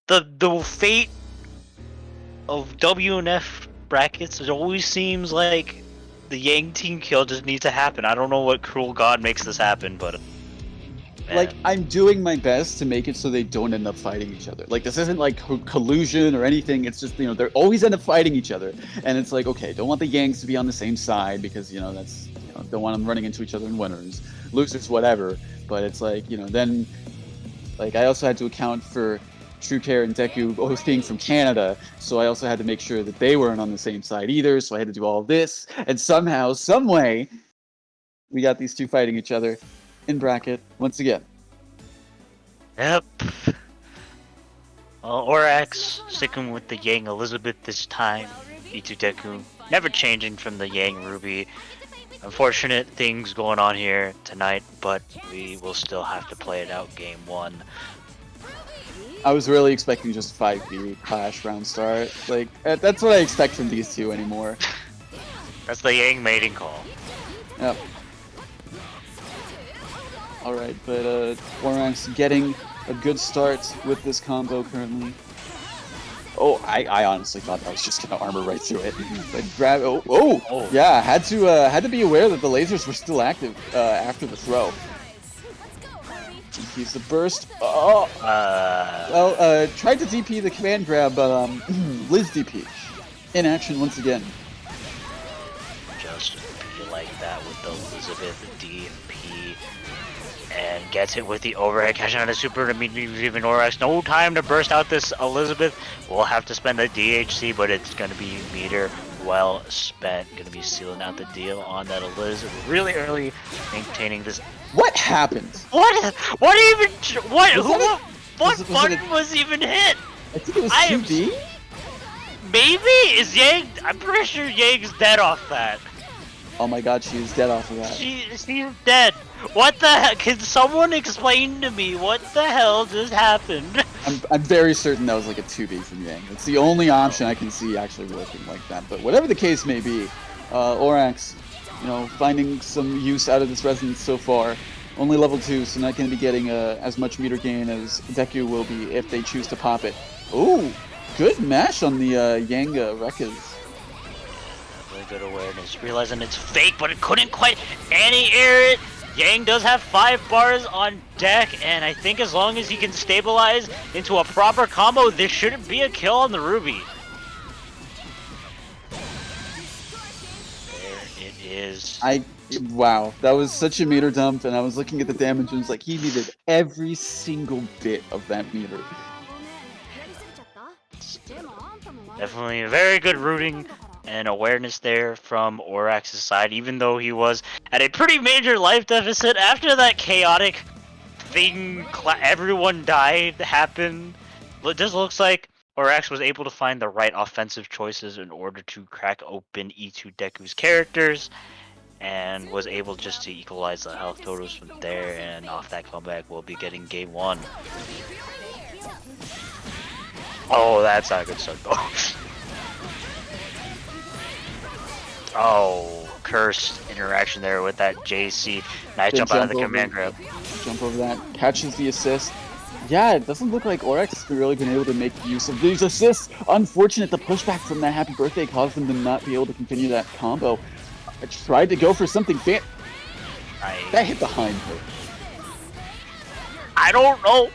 the fate of WNF brackets. It always seems like the Yang team kill just needs to happen. I don't know what cruel god makes this happen, but man.
Like, I'm doing my best to make it so they don't end up fighting each other. Like, this isn't like collusion or anything. It's just, they're always end up fighting each other. And it's like, okay, don't want the Yangs to be on the same side because, that's, don't want them running into each other in winners, losers, whatever. But it's like, then, like, I also had to account for True Care and Deku both being from Canada, so I also had to make sure that they weren't on the same side either, so I had to do all of this, and somehow, some way, we got these two fighting each other in bracket once again.
Yep. Well, Orax sticking with the Yang Elizabeth this time. E2 Deku never changing from the Yang Ruby. Unfortunate things going on here tonight, but we will still have to play it out game 1.
I was really expecting just 5v clash round start. Like, that's what I expect from these two anymore.
That's the Yang mating call.
Yep. Alright, but Orax getting a good start with this combo currently. Oh, I honestly thought that was just gonna armor right through it. But grab. Oh, yeah. Had to be aware that the lasers were still active after the throw. DP's the burst. Oh. Well, tried to DP the command grab, but Liz DP in action once again.
Just be like that with the Elizabeth DP. And gets it with the overhead, catching on a super immediately even Orax. No time to burst out this Elizabeth. We'll have to spend a DHC, but it's going to be meter well spent. Going to be sealing out the deal on that Elizabeth really early, maintaining this.
What happened?
What button was even hit?
I think it was 2D?
Maybe? Is Yang? I'm pretty sure Yang's dead off that.
Oh my god, she is dead off of that.
She's dead. What the heck? Can someone explain to me what the hell just happened?
I'm very certain that was like a 2B from Yang. It's the only option I can see actually working like that. But whatever the case may be, Orax, finding some use out of this resonance so far. Only level 2, so not going to be getting as much meter gain as Deku will be if they choose to pop it. Ooh, good mash on the Yang Rekkas.
Really good awareness, realizing it's fake, but it couldn't quite anti-air it. Yang does have 5 bars on deck, and I think as long as he can stabilize into a proper combo, this shouldn't be a kill on the Ruby. There it is.
Wow, that was such a meter dump, and I was looking at the damage and was like, he needed every single bit of that meter.
Definitely a very good rooting and awareness there from Orax's side, even though he was at a pretty major life deficit after that chaotic thing, everyone died, happened. It just looks like Orax was able to find the right offensive choices in order to crack open E2 Deku's characters, and was able just to equalize the health totals from there, and off that comeback we'll be getting game 1. Oh, that's not a good start though. Oh, cursed interaction there with that JC. Nice jump out of the command grab.
Jump over that, catches the assist. Yeah, it doesn't look like Orax has really been able to make use of these assists. Unfortunate, the pushback from that happy birthday caused them to not be able to continue that combo. I tried to go for something that
I
hit behind her.
I don't know.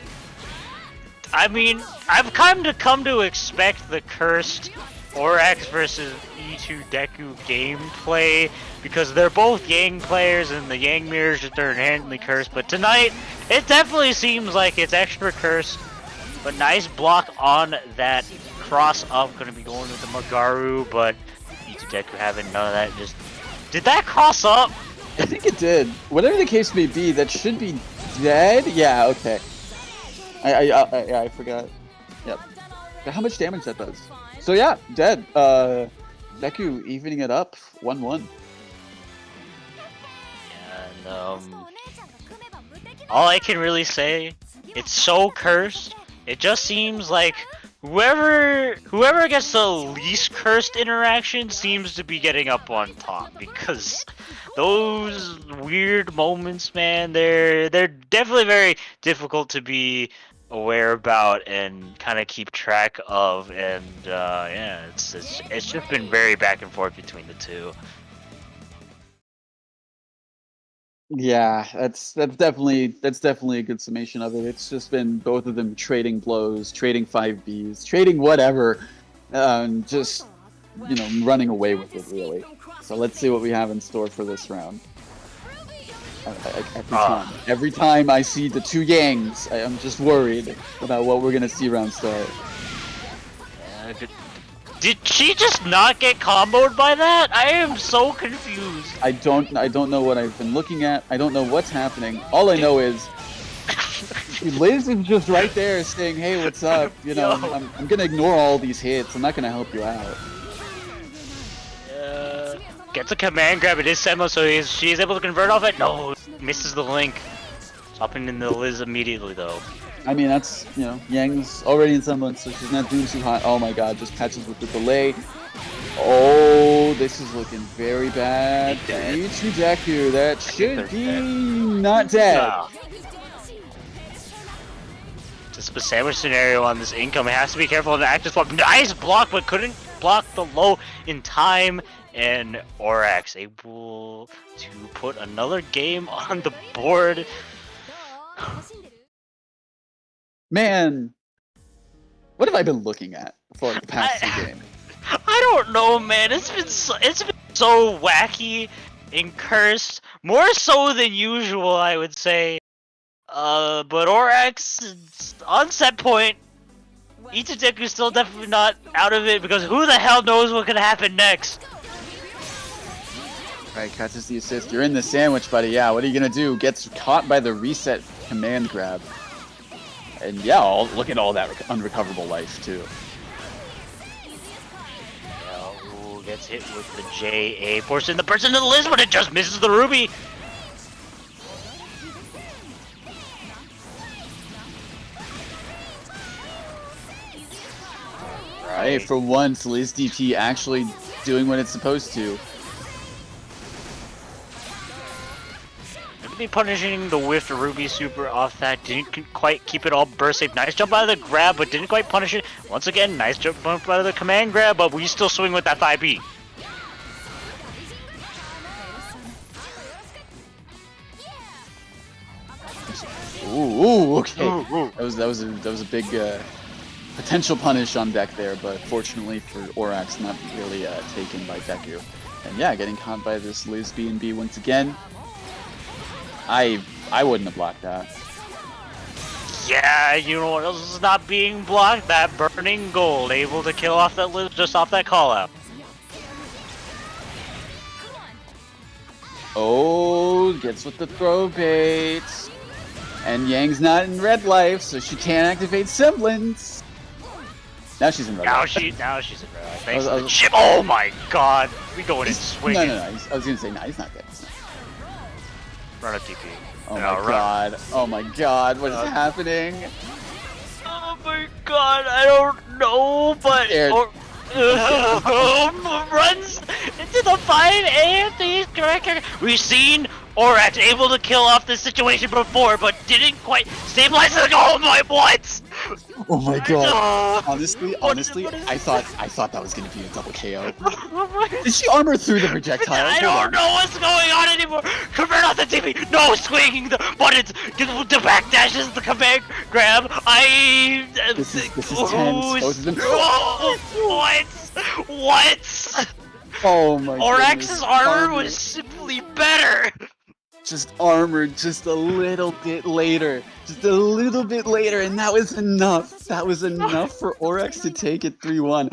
I mean, I've kind of come to expect the cursed Orax versus E2 Deku gameplay because they're both Yang players and the Yang mirrors are inherently cursed. But tonight, it definitely seems like it's extra cursed. But nice block on that cross up, gonna be going with the Magaru, but E2 Deku having none of that. Just did that cross up?
I think it did. Whatever the case may be, that should be dead. Yeah, okay. I forgot. Yep. How much damage that does? So yeah, dead. Deku evening it up, 1-1.
And all I can really say, it's so cursed. It just seems like whoever gets the least cursed interaction seems to be getting up on top, because those weird moments, man, they're definitely very difficult to be aware about and kind of keep track of, and yeah, it's just been very back and forth between the two.
Yeah, that's definitely a good summation of it. It's just been both of them trading blows, trading 5Bs, trading whatever, just running away with it really. So let's see what we have in store for this round. Every time I see the two Yangs, I'm just worried about what we're gonna see round start.
Did she just not get comboed by that? I am so confused.
I don't know what I've been looking at. I don't know what's happening. All I know is Liz is just right there saying, "Hey, what's up?" I'm gonna ignore all these hits. I'm not gonna help you out.
Gets a command grab. It is Semo, so she is able to convert off it. No, misses the link. Stopping in the Liz immediately though.
I mean, that's, Yang's already in semblance, so she's not doing too hot. Oh my god, just catches with the delay. Oh, this is looking very bad. E2 Deku, that should be not dead.
Just a sandwich scenario on this income. It has to be careful of the active swap. Nice block, but couldn't block the low in time. And Orax able to put another game on the board.
Man, what have I been looking at for the past two games?
I don't know, man. It's been so wacky and cursed, more so than usual, I would say. But Orax on set point. E2 Deku's still definitely not out of it because who the hell knows what could happen next?
Alright, catches the assist. You're in the sandwich, buddy. Yeah, what are you gonna do? Gets caught by the reset command grab. And yeah, look at all that unrecoverable life, too.
Yeah, gets hit with the JA. Forcing the person to the list, but it just misses the Ruby.
Hey, for once, Liz DP actually doing what it's supposed to.
Be punishing the whiffed Ruby super off that. Didn't quite keep it all burst safe. Nice jump out of the grab, but didn't quite punish it. Once again, nice jump out of the command grab, but we still swing with that 5B.
Ooh, okay.
Ooh.
That was a big potential punish on deck there, but fortunately for Orax, not really taken by Deku. And yeah, getting caught by this Liz B&B once again. I wouldn't have blocked that.
Yeah, you know what else is not being blocked? That burning gold, able to kill off that Liz just off that call out.
Oh, gets with the throw bait. And Yang's not in red life, so she can't activate Semblance. Now she's in red life.
Now she's in red life. Thanks to the chip. Oh my god. We going in swinging.
No. I was gonna say, no, he's not dead.
Run up DP.
Oh my god. Oh my god. What is happening?
Oh my god. I don't know, but... runs into the fight and he's correct. We've seen Orax able to kill off this situation before, but didn't quite stabilize it. Oh my, what?
Oh my god.
No.
Honestly,
What-
I thought that was gonna be a double KO. Did she armor through the projectile?
I
Hold
don't
on.
know what's going on anymore. Convert on the TV. No swinging the buttons. The back dashes. The command grab.
This is tense.
Who's-
Both of them.
Oh, what?
Oh my
Orax's
goodness.
armor was simply better.
Just armored just a little bit later. Just a little bit later, and that was enough. That was enough for Orax to take it 3-1.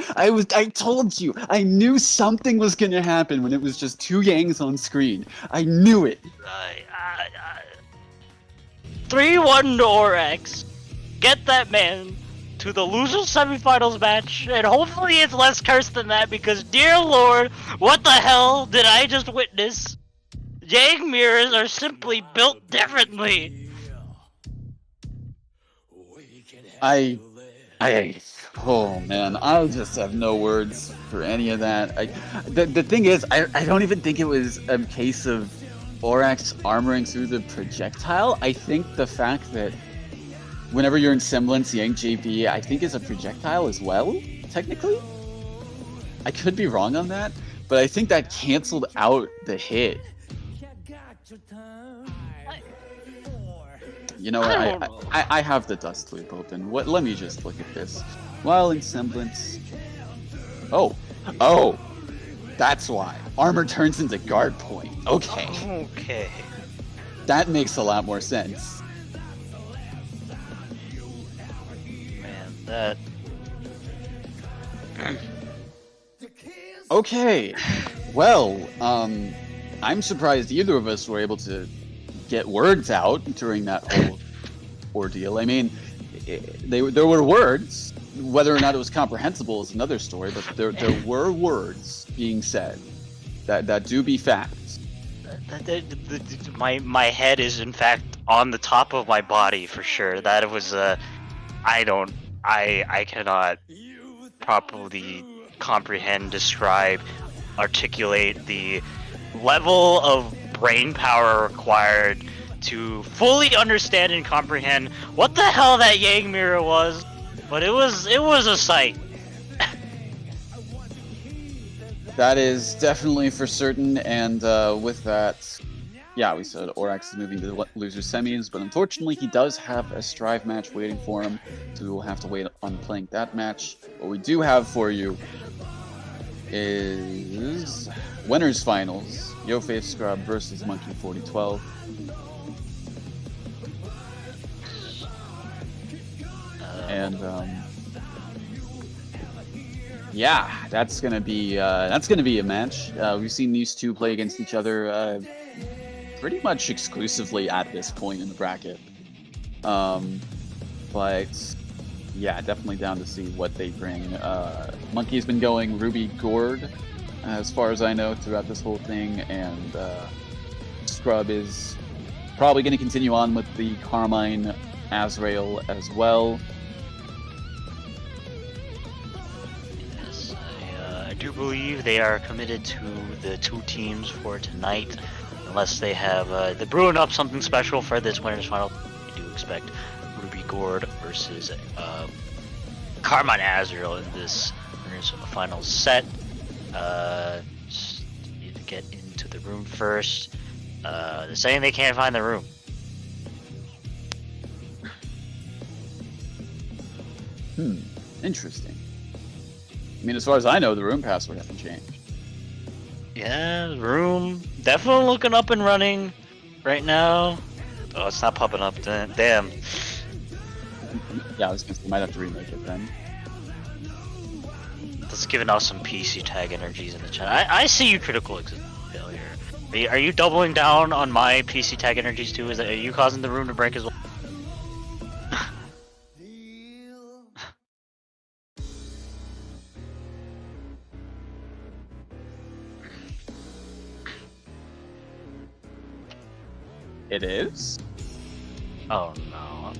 I told you, I knew something was gonna happen when it was just two Yangs on screen. I knew it.
3-1 to Orax. Get that man to the losers semifinals match, and hopefully it's less cursed than that, because dear lord, what the hell did I just witness? Yang mirrors are simply built differently.
Oh man, I just have no words for any of that. The thing is, I don't even think it was a case of Orax armoring through the projectile. I think the fact that whenever you're in Semblance, Yang JB, I think is a projectile as well, technically. I could be wrong on that, but I think that canceled out the hit. You know what? I have the dust loop open. Let me just look at this. While in Semblance. Oh, that's why armor turns into guard point. Okay,
Okay.
that makes a lot more sense.
Man, that...
Okay, well, I'm surprised either of us were able to get words out during that whole ordeal. I mean, there were words. Whether or not it was comprehensible is another story, but there were words being said that do be facts.
My head is in fact on the top of my body for sure. That was I cannot properly comprehend, describe, articulate the level of brain power required to fully understand and comprehend what the hell that Yang mirror was, but it was a sight.
That is definitely for certain, and with that, yeah, we said Orax is moving to the loser semis, but unfortunately he does have a Strive match waiting for him, so we will have to wait on playing that match. What we do have for you is winners finals, Yo Faith Scrub versus Monkey 4012. And yeah, that's gonna be a match. We've seen these two play against each other pretty much exclusively at this point in the bracket. But yeah, definitely down to see what they bring. Monkey's been going Ruby Gord, as far as I know, throughout this whole thing, and Scrub is probably going to continue on with the Carmine Azrael as well.
Yes, I do believe they are committed to the two teams for tonight, unless they have they're brewing up something special for this winners final. We do expect Ruby Gord versus Carmine Azrael in this winners final set. Just need to get into the room first. They're saying they can't find the room.
Interesting. I mean, as far as I know, the room password hasn't changed.
Yeah, the room definitely looking up and running right now. Oh, it's not popping up. Damn.
Yeah, I was gonna say, might have to remake it then.
That's giving out some PC tag energies in the chat. I see you, critical failure. Are you doubling down on my PC tag energies too? Are you causing the room to break as well?
It is?
Oh no.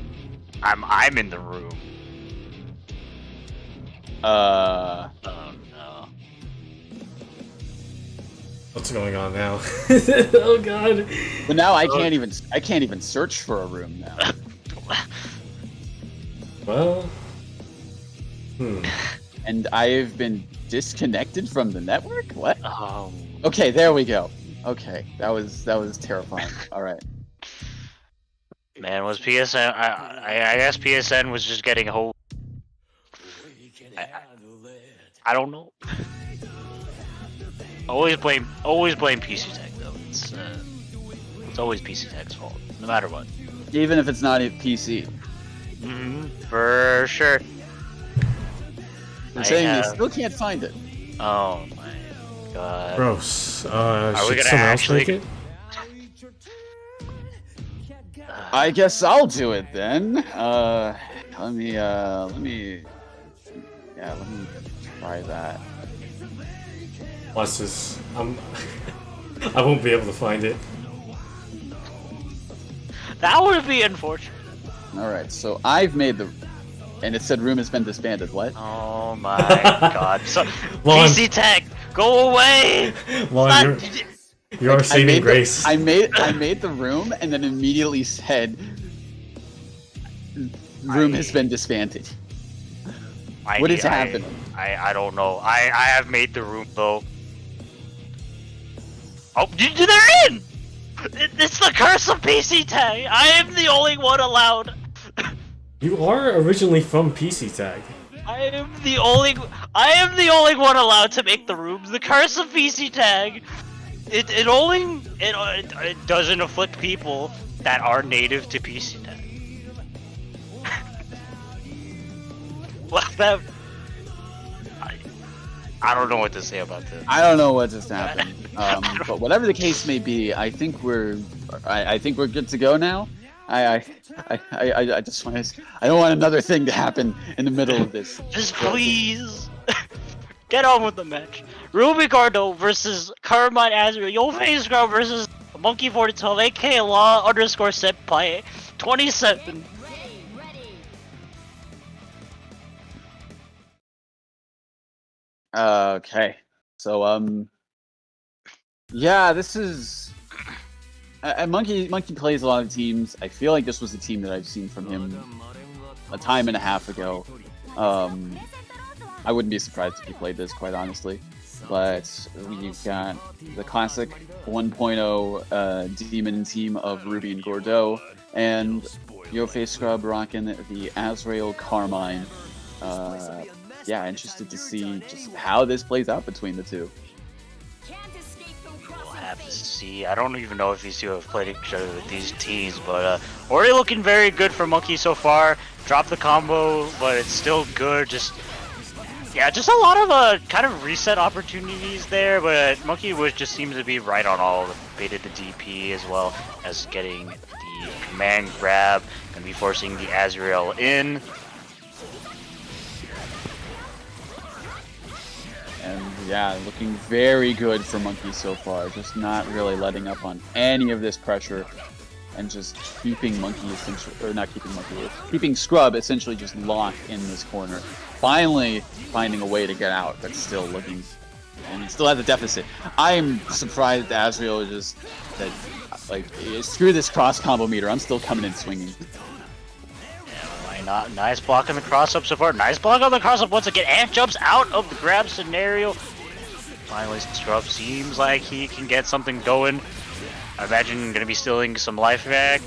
I'm in the room.
Uh,
Oh no.
What's going on now? Oh god.
but now I can't even search for a room now.
Well,
And I've been disconnected from the network? What?
Um,
Okay, there we go. Okay, that was terrifying. All right.
man, was PSN? I guess PSN was just getting a whole. I don't know. Always blame PC Tech though. It's always PC Tech's fault, no matter what.
Even if it's not a PC.
For sure.
They're
I
saying
have-
they still can't find it.
Oh my god.
gross.
we
Should
gonna
someone else
actually-
make it?
I guess I'll do it then. Let me try that.
Watch this. I won't be able to find it.
That would be unfortunate.
All right, so I've made the, and it said room has been disbanded. What?
Oh my god. So,
Lon.
PC Tech, go away!
Lon, you're our saving grace.
I made the room and then immediately said room has been disbanded. What is happening?
I don't know. I have made the room though. Oh, they're in! It's the curse of PC Tag! I am the only one allowed!
You are originally from PC Tag.
I am the only one allowed to make the rooms. The curse of PC Tag! It doesn't afflict people that are native to PC Tag. Well, that... I don't know what to say about this.
I don't know what just happened. But whatever the case may be, I think we're good to go now. I just want to. I don't want another thing to happen in the middle of this.
Just please get on with the match. Ruby Gardo versus Carmine Azure. Yo Face Girl versus Monkey 412, aka Law _ Senpai 27.
Okay, so yeah, this is. Monkey plays a lot of teams. I feel like this was a team that I've seen from him a time and a half ago. I wouldn't be surprised if he played this, quite honestly. But we've got the classic 1.0 demon team of Ruby and Gordo, and Yoface Scrub rocking the Azrael Carmine. Yeah, interested to see just how this plays out between the two.
We'll have to see. I don't even know if these two have played each other with these teams, but already looking very good for Monkey so far. Dropped the combo, but it's still good. Just a lot of kind of reset opportunities there, but Monkey just seems to be right on all. Baited the DP as well as getting the command grab, gonna be forcing the Azrael in.
And yeah, looking very good for Monkey so far. Just not really letting up on any of this pressure, and just keeping Monkey essentially, or not keeping Monkey, keeping Scrub essentially just locked in this corner. Finally finding a way to get out, but still looking, and he still has a deficit. I am surprised Azrael is just that, like, screw this cross combo meter. I'm still coming in swinging.
Not nice block on the cross up so far. Nice block on the cross up once again. Ant jumps out of the grab scenario. Finally, Scrub seems like he can get something going. I imagine gonna be stealing some life back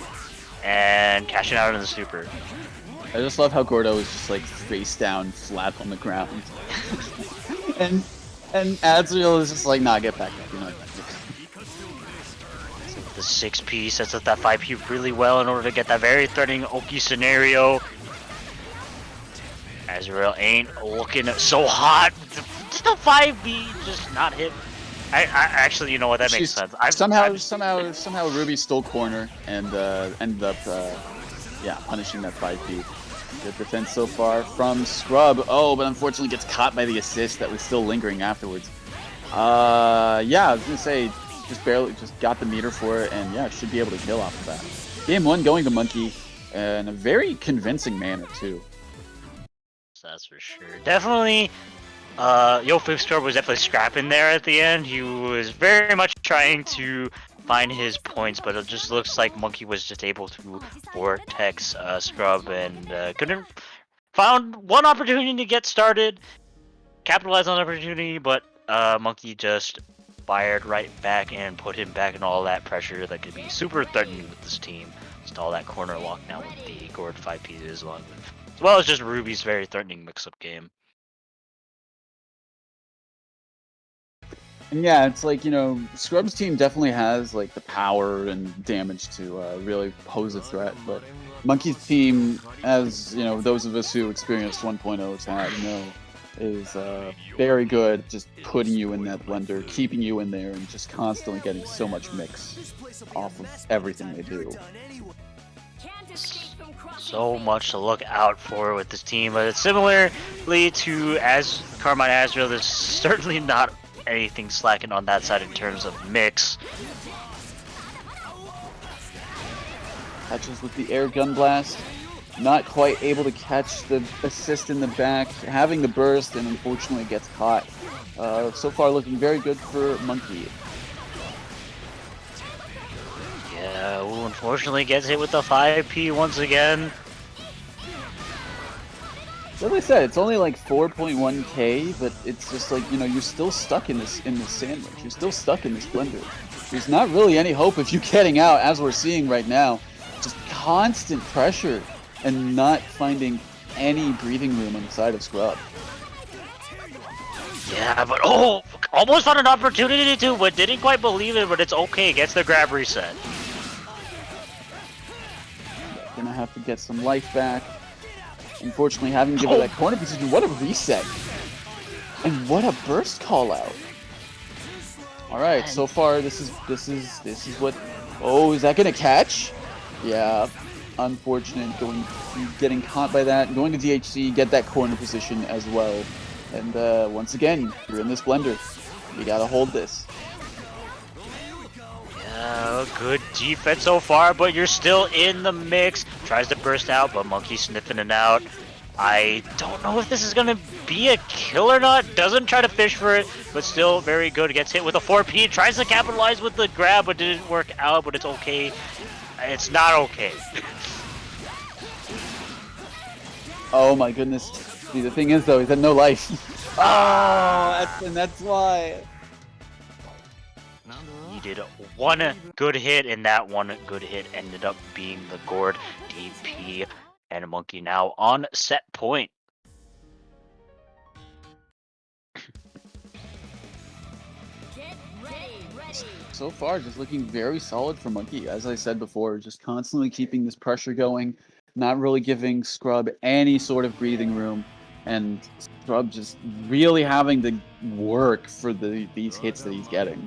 and cashing out on the super.
I just love how Gordo is just like face down, flat on the ground, and Azrael is just like, nah, get back up. You're not back up.
The 6P sets up that 5P really well in order to get that very threatening Oki scenario. Azrael ain't looking so hot. Just a 5B, just not hit. I actually, you know what, that makes sense.
Somehow Ruby stole corner and ended up punishing that 5P. Good defense so far from Scrub. Oh, but unfortunately gets caught by the assist that was still lingering afterwards. Yeah, I was gonna say just got the meter for it, and yeah, should be able to kill off of that. Game 1 going to Monkey in a very convincing manner too.
That's for sure. Definitely, Yo Fixstar was definitely scrapping there at the end. He was very much trying to find his points, but it just looks like Monkey was just able to vortex Scrub and couldn't found one opportunity to get started, capitalized on the opportunity, but Monkey just fired right back and put him back in all that pressure that could be super threatening with this team. Just all that corner lock now with the Gord 5 pieces, as well as just Ruby's very threatening mix-up game.
And yeah, it's like, you know, Scrub's team definitely has like the power and damage to really pose a threat, but Monkey's team, as you know, those of us who experienced 1.0's had know, is very good at just putting you in that blender, keeping you in there, and just constantly getting so much mix off of everything they do.
Can't escape from crossing
So much to look out for with this team, but similarly to as Carmine Azrael, there's certainly not anything slacking on that side in terms of mix.
Catches with the air gun blast. Not quite able to catch the assist in the back. Having the burst and unfortunately gets caught. So far looking very good for Monkey.
Yeah, ooh, unfortunately gets hit with the 5P once again.
As I said, it's only like 4.1k, but it's just like, you know, you're still stuck in this sandwich. You're still stuck in this blender. There's not really any hope of you getting out, as we're seeing right now. Just constant pressure and not finding any breathing room inside of Scrub.
Yeah, but almost found an opportunity to, but didn't quite believe it, but it's okay. Gets the grab reset.
Gonna have to get some life back. Unfortunately, having to give it that corner position. What a reset. And what a burst call out. Alright, so far this is what. Oh, is that gonna catch? Yeah. Unfortunate getting caught by that. Going to DHC, get that corner position as well. And once again, you're in this blender. You gotta hold this.
Yeah, good defense so far, but you're still in the mix. Tries to burst out, but Monkey sniffing it out. I don't know if this is gonna be a kill or not. Doesn't try to fish for it, but still very good. Gets hit with a 4P. Tries to capitalize with the grab, but didn't work out. But it's okay. It's not okay.
Oh my goodness. See, the thing is though, he's had no life. That's why.
He did one good hit, and that one good hit ended up being the Gord DP, and Monkey now on set point.
Get ready.
So far, just looking very solid for Monkey. As I said before, just constantly keeping this pressure going, not really giving Scrub any sort of breathing room, and Scrub just really having to work for these hits that he's getting.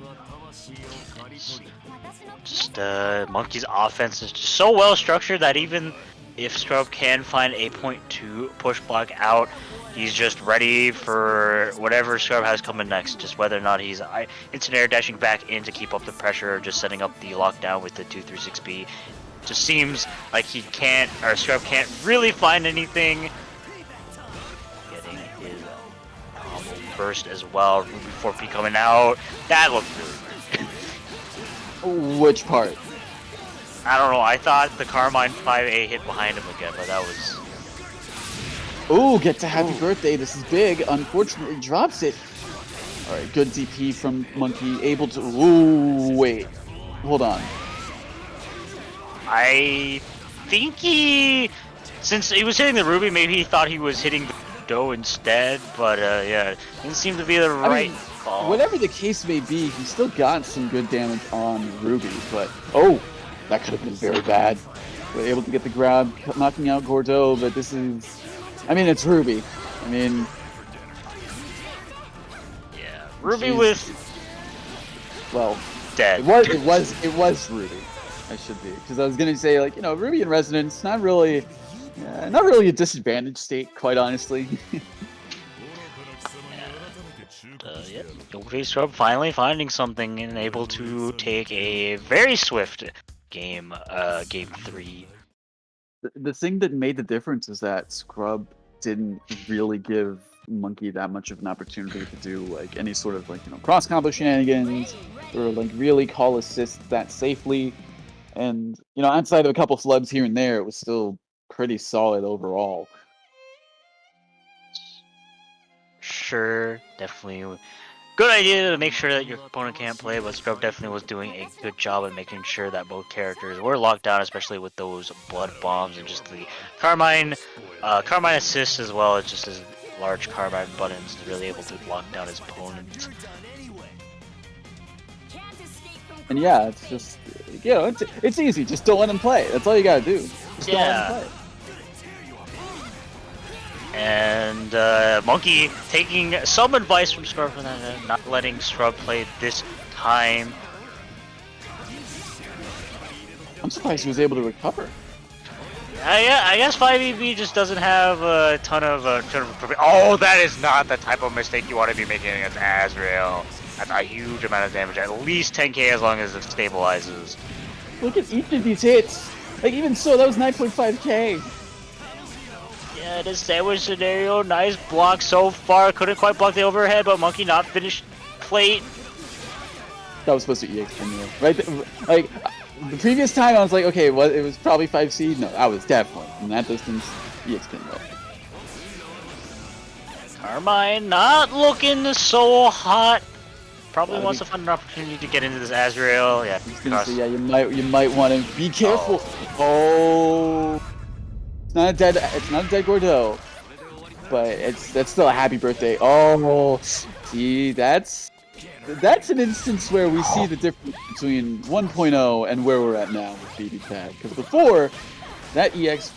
Just Monkey's offense is just so well structured that even if Scrub can find a .2 push block out, he's just ready for whatever Scrub has coming next. Just whether or not he's instant air dashing back in to keep up the pressure, or just setting up the lockdown with the 236B. Just seems like he can't, or Scrub can't really find anything. Getting his combo burst as well. Ruby 4P coming out. That looked really weird.
Which part?
I don't know. I thought the Carmine 5A hit behind him again, but that was.
Ooh, get to happy birthday. This is big. Unfortunately, drops it. All right, good DP from Monkey. Able to. Ooh, wait. Hold on.
I think since he was hitting the Ruby, maybe he thought he was hitting the Doe instead, but yeah, didn't seem to be the right call.
Whatever the case may be, he still got some good damage on Ruby, but oh, that could have been very bad. We're able to get the grab, knocking out Gordeau, but this is, I mean, it's Ruby. I mean,
yeah, Ruby with
well,
dead.
it was Ruby. I should be, because I was gonna say, like, you know, Ruby in Resonance, not really a disadvantaged state, quite honestly.
Yeah, Yogi Scrub finally finding something and able to take a very swift game, game 3.
The thing that made the difference is that Scrub didn't really give Monkey that much of an opportunity to do like any sort of like, you know, cross combo shenanigans or like really call assists that safely. And, you know, outside of a couple flubs here and there, it was still pretty solid overall.
sure. Definitely good idea to make sure that your opponent can't play, but Scrub definitely was doing a good job of making sure that both characters were locked down, especially with those blood bombs and just the Carmine assist, as well as just his large Carmine buttons, really able to lock down his opponent.
And yeah, it's just, you know, it's easy. Just don't let him play. That's all you gotta do. Just don't let him play.
And Monkey taking some advice from Scrub for that, not letting Scrub play this time.
I'm surprised he was able to recover.
I guess 5EB just doesn't have a ton of. Oh, that is not the type of mistake you want to be making against Azrael. That's a huge amount of damage, at least 10k as long as it stabilizes.
Look at each of these hits. Like, even so, that was 9.5k.
Yeah, this sandwich scenario, nice block so far. Couldn't quite block the overhead, but Monkey not finished plate.
That was supposed to EX Pinwheel, right? Like, the previous time I was like, okay, well, it was probably 5 seed. No, I was definitely from that distance, EX Pinwheel.
Carmine not looking so hot. Probably wants to find an opportunity to get into this Azrael. Yeah,
I was gonna say, yeah, you might want to be careful. Oh. It's not a dead Gordeau, but that's still a happy birthday. Oh, see, that's an instance where we see the difference between 1.0 and where we're at now with BBTAG. Because before, that EX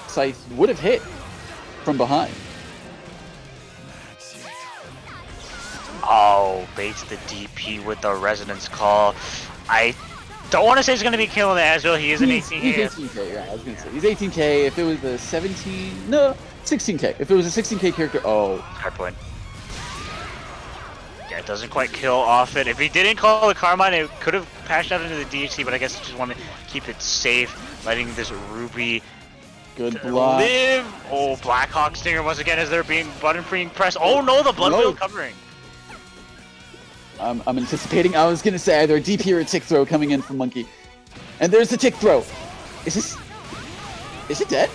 Scythe would have hit from behind.
Oh, baits the DP with the Resonance Call. I don't want to say he's going to be killing the Azrael. He is an 18k.
He's 18k, yeah, I was going to say. He's 18k. If it was a 16k. If it was a 16k character, oh.
Hard point. Yeah, it doesn't quite kill off it. If he didn't call the Carmine, it could have patched out into the DHC, but I guess he just wanted to keep it safe, letting this Ruby
good block.
Live. Oh, Blackhawk Stinger once again as they're being being pressed. Oh no, the blood wheel covering.
I'm anticipating. I was gonna say either a DP or a tick throw coming in from Monkey, and there's the tick throw. Is it dead?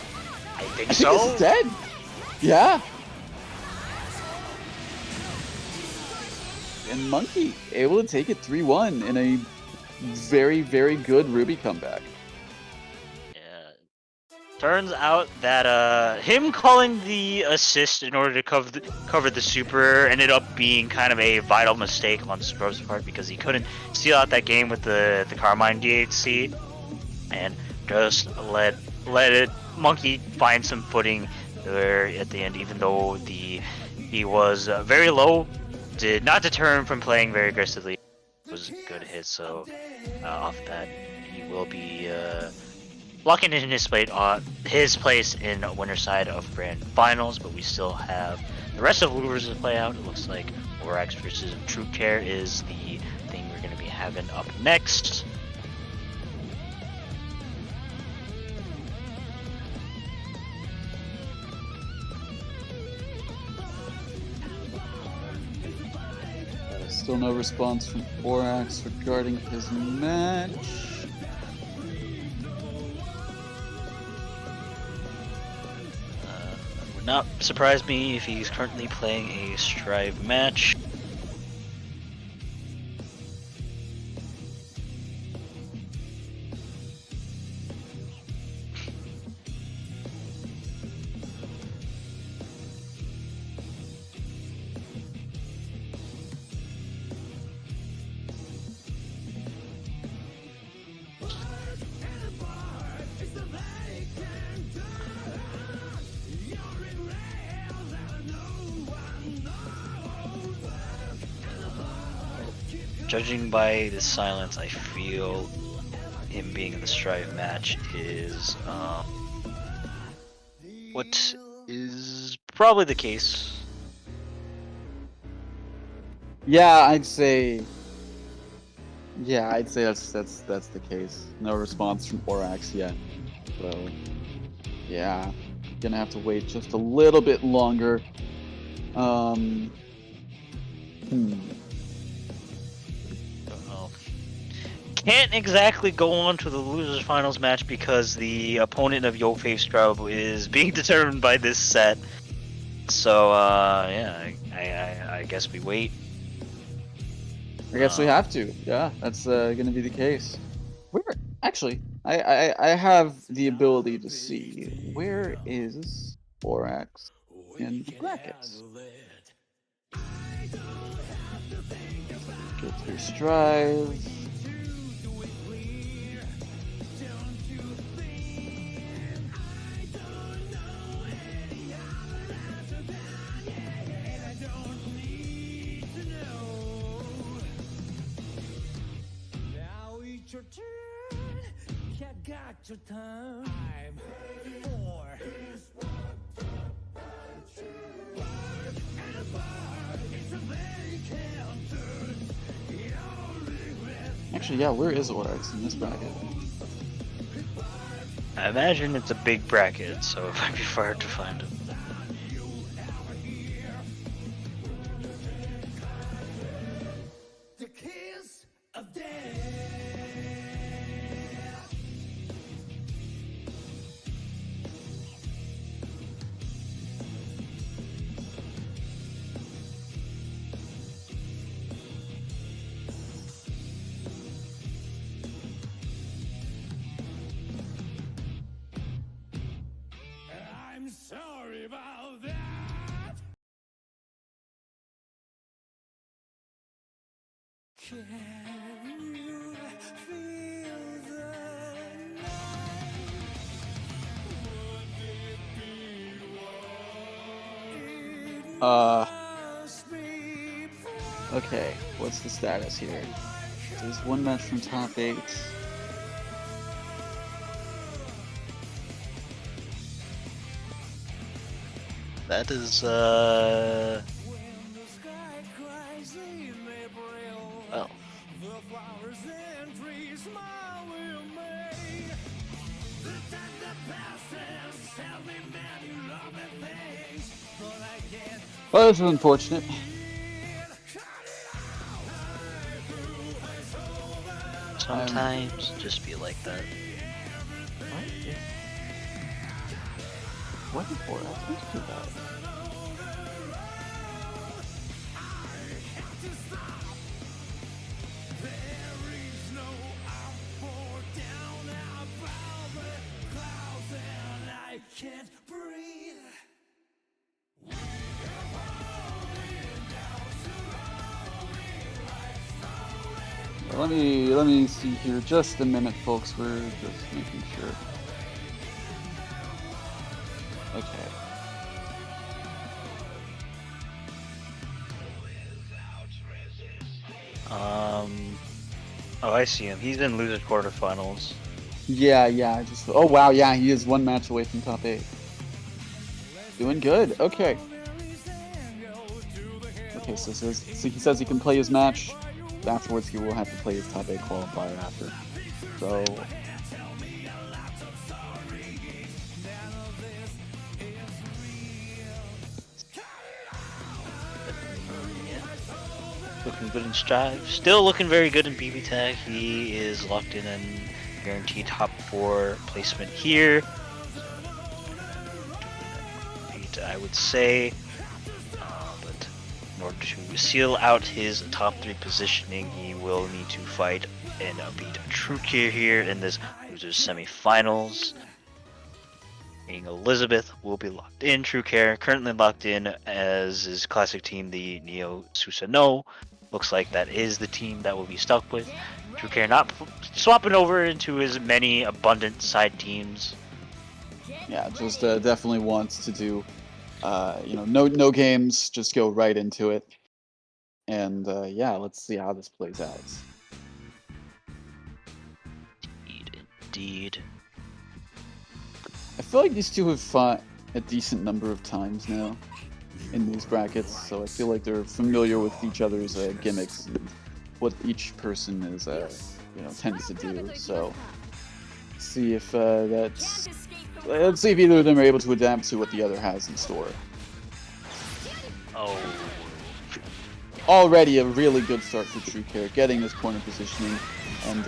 I think
I
so.
think this is dead. Yeah. And Monkey able to take it 3-1 in a very, very good Ruby comeback.
Turns out that him calling the assist in order to cover the super ended up being kind of a vital mistake on Scrub's part, because he couldn't steal out that game with the Carmine DHC and just let it Monkey find some footing there at the end, even though he was very low, did not deter him from playing very aggressively. It was a good hit, so off that he will be locking in his place in winner side of grand finals, but we still have the rest of Lures to play out. It looks like Orax versus True Care is the thing we're going to be having up next.
Still no response from Orax regarding his match.
Would not surprise me if he's currently playing a Strive match. Judging by the silence, I feel him being in the Strive match is what is probably the case.
Yeah, I'd say that's the case. No response from Orax yet. So yeah, gonna have to wait just a little bit longer.
Can't exactly go on to the losers finals match because the opponent of Yo Face Scrub is being determined by this set. So yeah, guess we wait.
I guess we have to. Yeah, that's gonna be the case. Where actually, I have the ability to see where is Borax in the brackets. Go through Strive.
Now it's your turn. You got your time. For
Actually, yeah, where is Borax in this bracket?
I imagine it's a big bracket, so it might be hard to find him.
the kiss of death. I'm sorry about that. Can you feel the night? Would it be what it must be?
Okay, what's the status here? There's one match from top 8.
That is,
When the sky cries, leave me brill.
well,
The flowers and trees smile with me. The time that passes, tell me many loving things, but I can't
Well, this is unfortunate.
sometimes just be like that.
What is Borax? Let's do that.
can't breathe.
Let me see here. Just a minute, folks. We're just making sure. Okay.
Oh, I see him. He's in loser quarterfinals.
Yeah. Oh wow, yeah, he is one match away from top 8. Doing good. Okay. Okay, so he says he can play his match. Afterwards, he will have to play his top 8 qualifier after. So.
Looking good in Strive. Still looking very good in BBTAG. He is locked in and guaranteed top 4 placement here. I would say, but in order to seal out his top 3 positioning, he will need to fight and beat Trukir here in this losers semifinals. Meaning Elizabeth will be locked in. Trukir currently locked in as his classic team, the Neo Susanoo. Looks like that is the team that will be stuck with. Trukir not swapping over into his many abundant side teams.
Yeah, just definitely wants to do, no games, just go right into it. And yeah, let's see how this plays out.
Indeed.
I feel like these two have fought a decent number of times now in these brackets, so I feel like they're familiar with each other's gimmicks and what each person is, tends to do. So, see if that's. Let's see if either of them are able to adapt to what the other has in store.
Oh.
Already a really good start for Trukir, getting his corner positioning and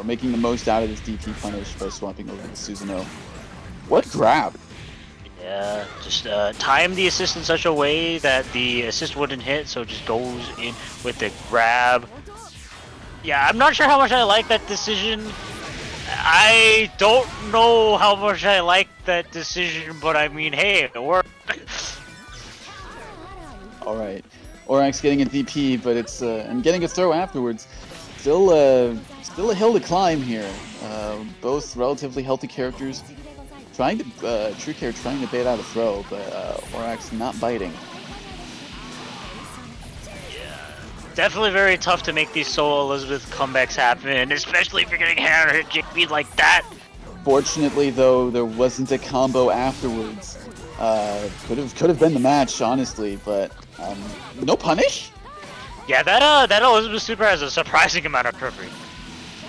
making the most out of his DT punish by swapping over to Susanoo. What grab!
Yeah, just time the assist in such a way that the assist wouldn't hit, so it just goes in with the grab. Yeah, I'm not sure how much I like that decision. I don't know how much I like that decision, but I mean, hey, it worked.
All right, Orax getting a DP, but it's and getting a throw afterwards. Still a hill to climb here. Both relatively healthy characters. Trying to True Care trying to bait out a throw, but Orax not biting.
Definitely very tough to make these solo Elizabeth comebacks happen, especially if you're getting hammer hit JB like that.
Fortunately, though, there wasn't a combo afterwards. Could have been the match, honestly, but no punish.
Yeah, that Elizabeth super has a surprising amount of recovery.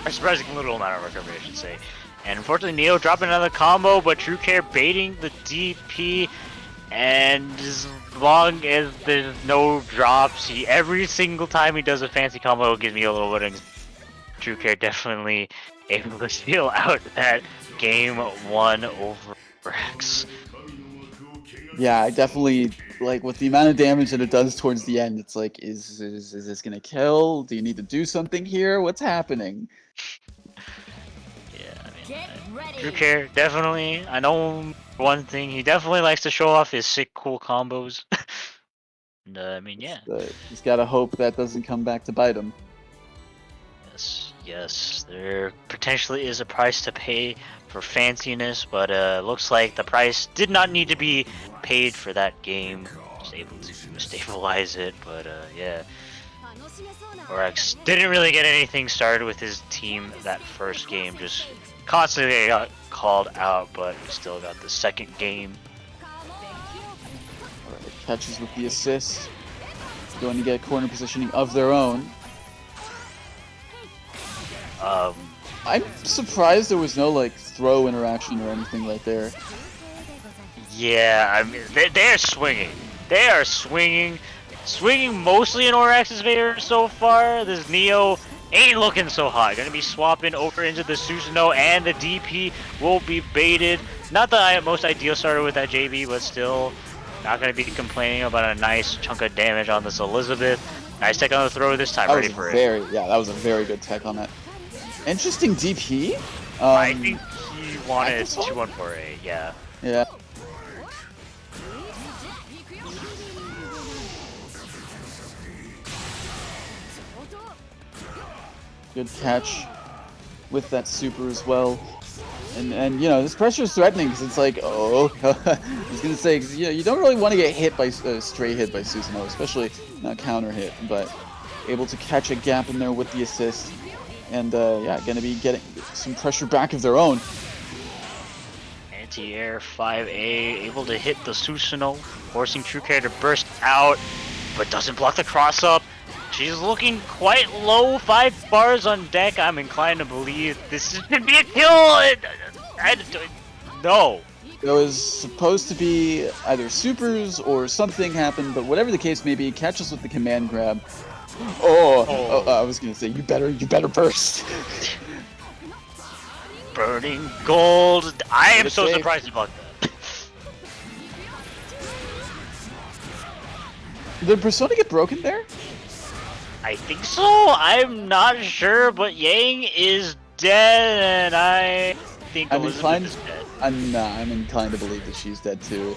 A surprising little amount of recovery, I should say. And unfortunately, Neo dropping another combo, but True Care baiting the DP. And as long as there's no drops, every single time he does a fancy combo, it gives me a little bit of True Care definitely able to steal out that game 1 over Rex.
Yeah, I definitely like with the amount of damage that it does towards the end. It's like, is this gonna kill? Do you need to do something here? What's happening?
Get ready.
True Care, definitely. I know one thing, he definitely likes to show off his sick, cool combos. And, I mean, yeah.
He's gotta hope that doesn't come back to bite him.
Yes, there potentially is a price to pay for fanciness, but looks like the price did not need to be paid for that game. Just able to stabilize it, but yeah. Orax didn't really get anything started with his team that first game, just constantly got called out, but we still got the second game.
Alright, catches with the assist. Going to get corner positioning of their own. I'm surprised there was no like throw interaction or anything right there.
Yeah, I mean, they're swinging. They are swinging. Swinging mostly in Orax's favor so far. This Neo ain't looking so hot. Gonna be swapping over into the Susanoo, and the DP will be baited. Not the most ideal starter with that JB, but still not gonna be complaining about a nice chunk of damage on this Elizabeth. Nice tech on the throw this time, ready for it.
Yeah, that was a very good tech on that. Interesting DP.
I think he wanted 2-1-4-A, yeah.
Yeah. Good catch with that super as well. And you know, this pressure is threatening because it's like, oh, I was gonna say, cause, you know, you don't really want to get hit by stray hit by Susanoo, especially not counter hit, but able to catch a gap in there with the assist, and yeah, gonna be getting some pressure back of their own.
Anti-air 5A, able to hit the Susanoo, forcing True Care to burst out, but doesn't block the cross up. She's looking quite low, 5 bars on deck. I'm inclined to believe this is gonna be a kill. No.
There was supposed to be either supers or something happened, but whatever the case may be, catches with the command grab. Oh, I was gonna say, you better burst.
Burning gold. I am so surprised about that.
Did Persona get broken there?
I think so. I'm not sure, but Yang is dead, and I think Elizabeth is dead.
I'm inclined to believe that she's dead too.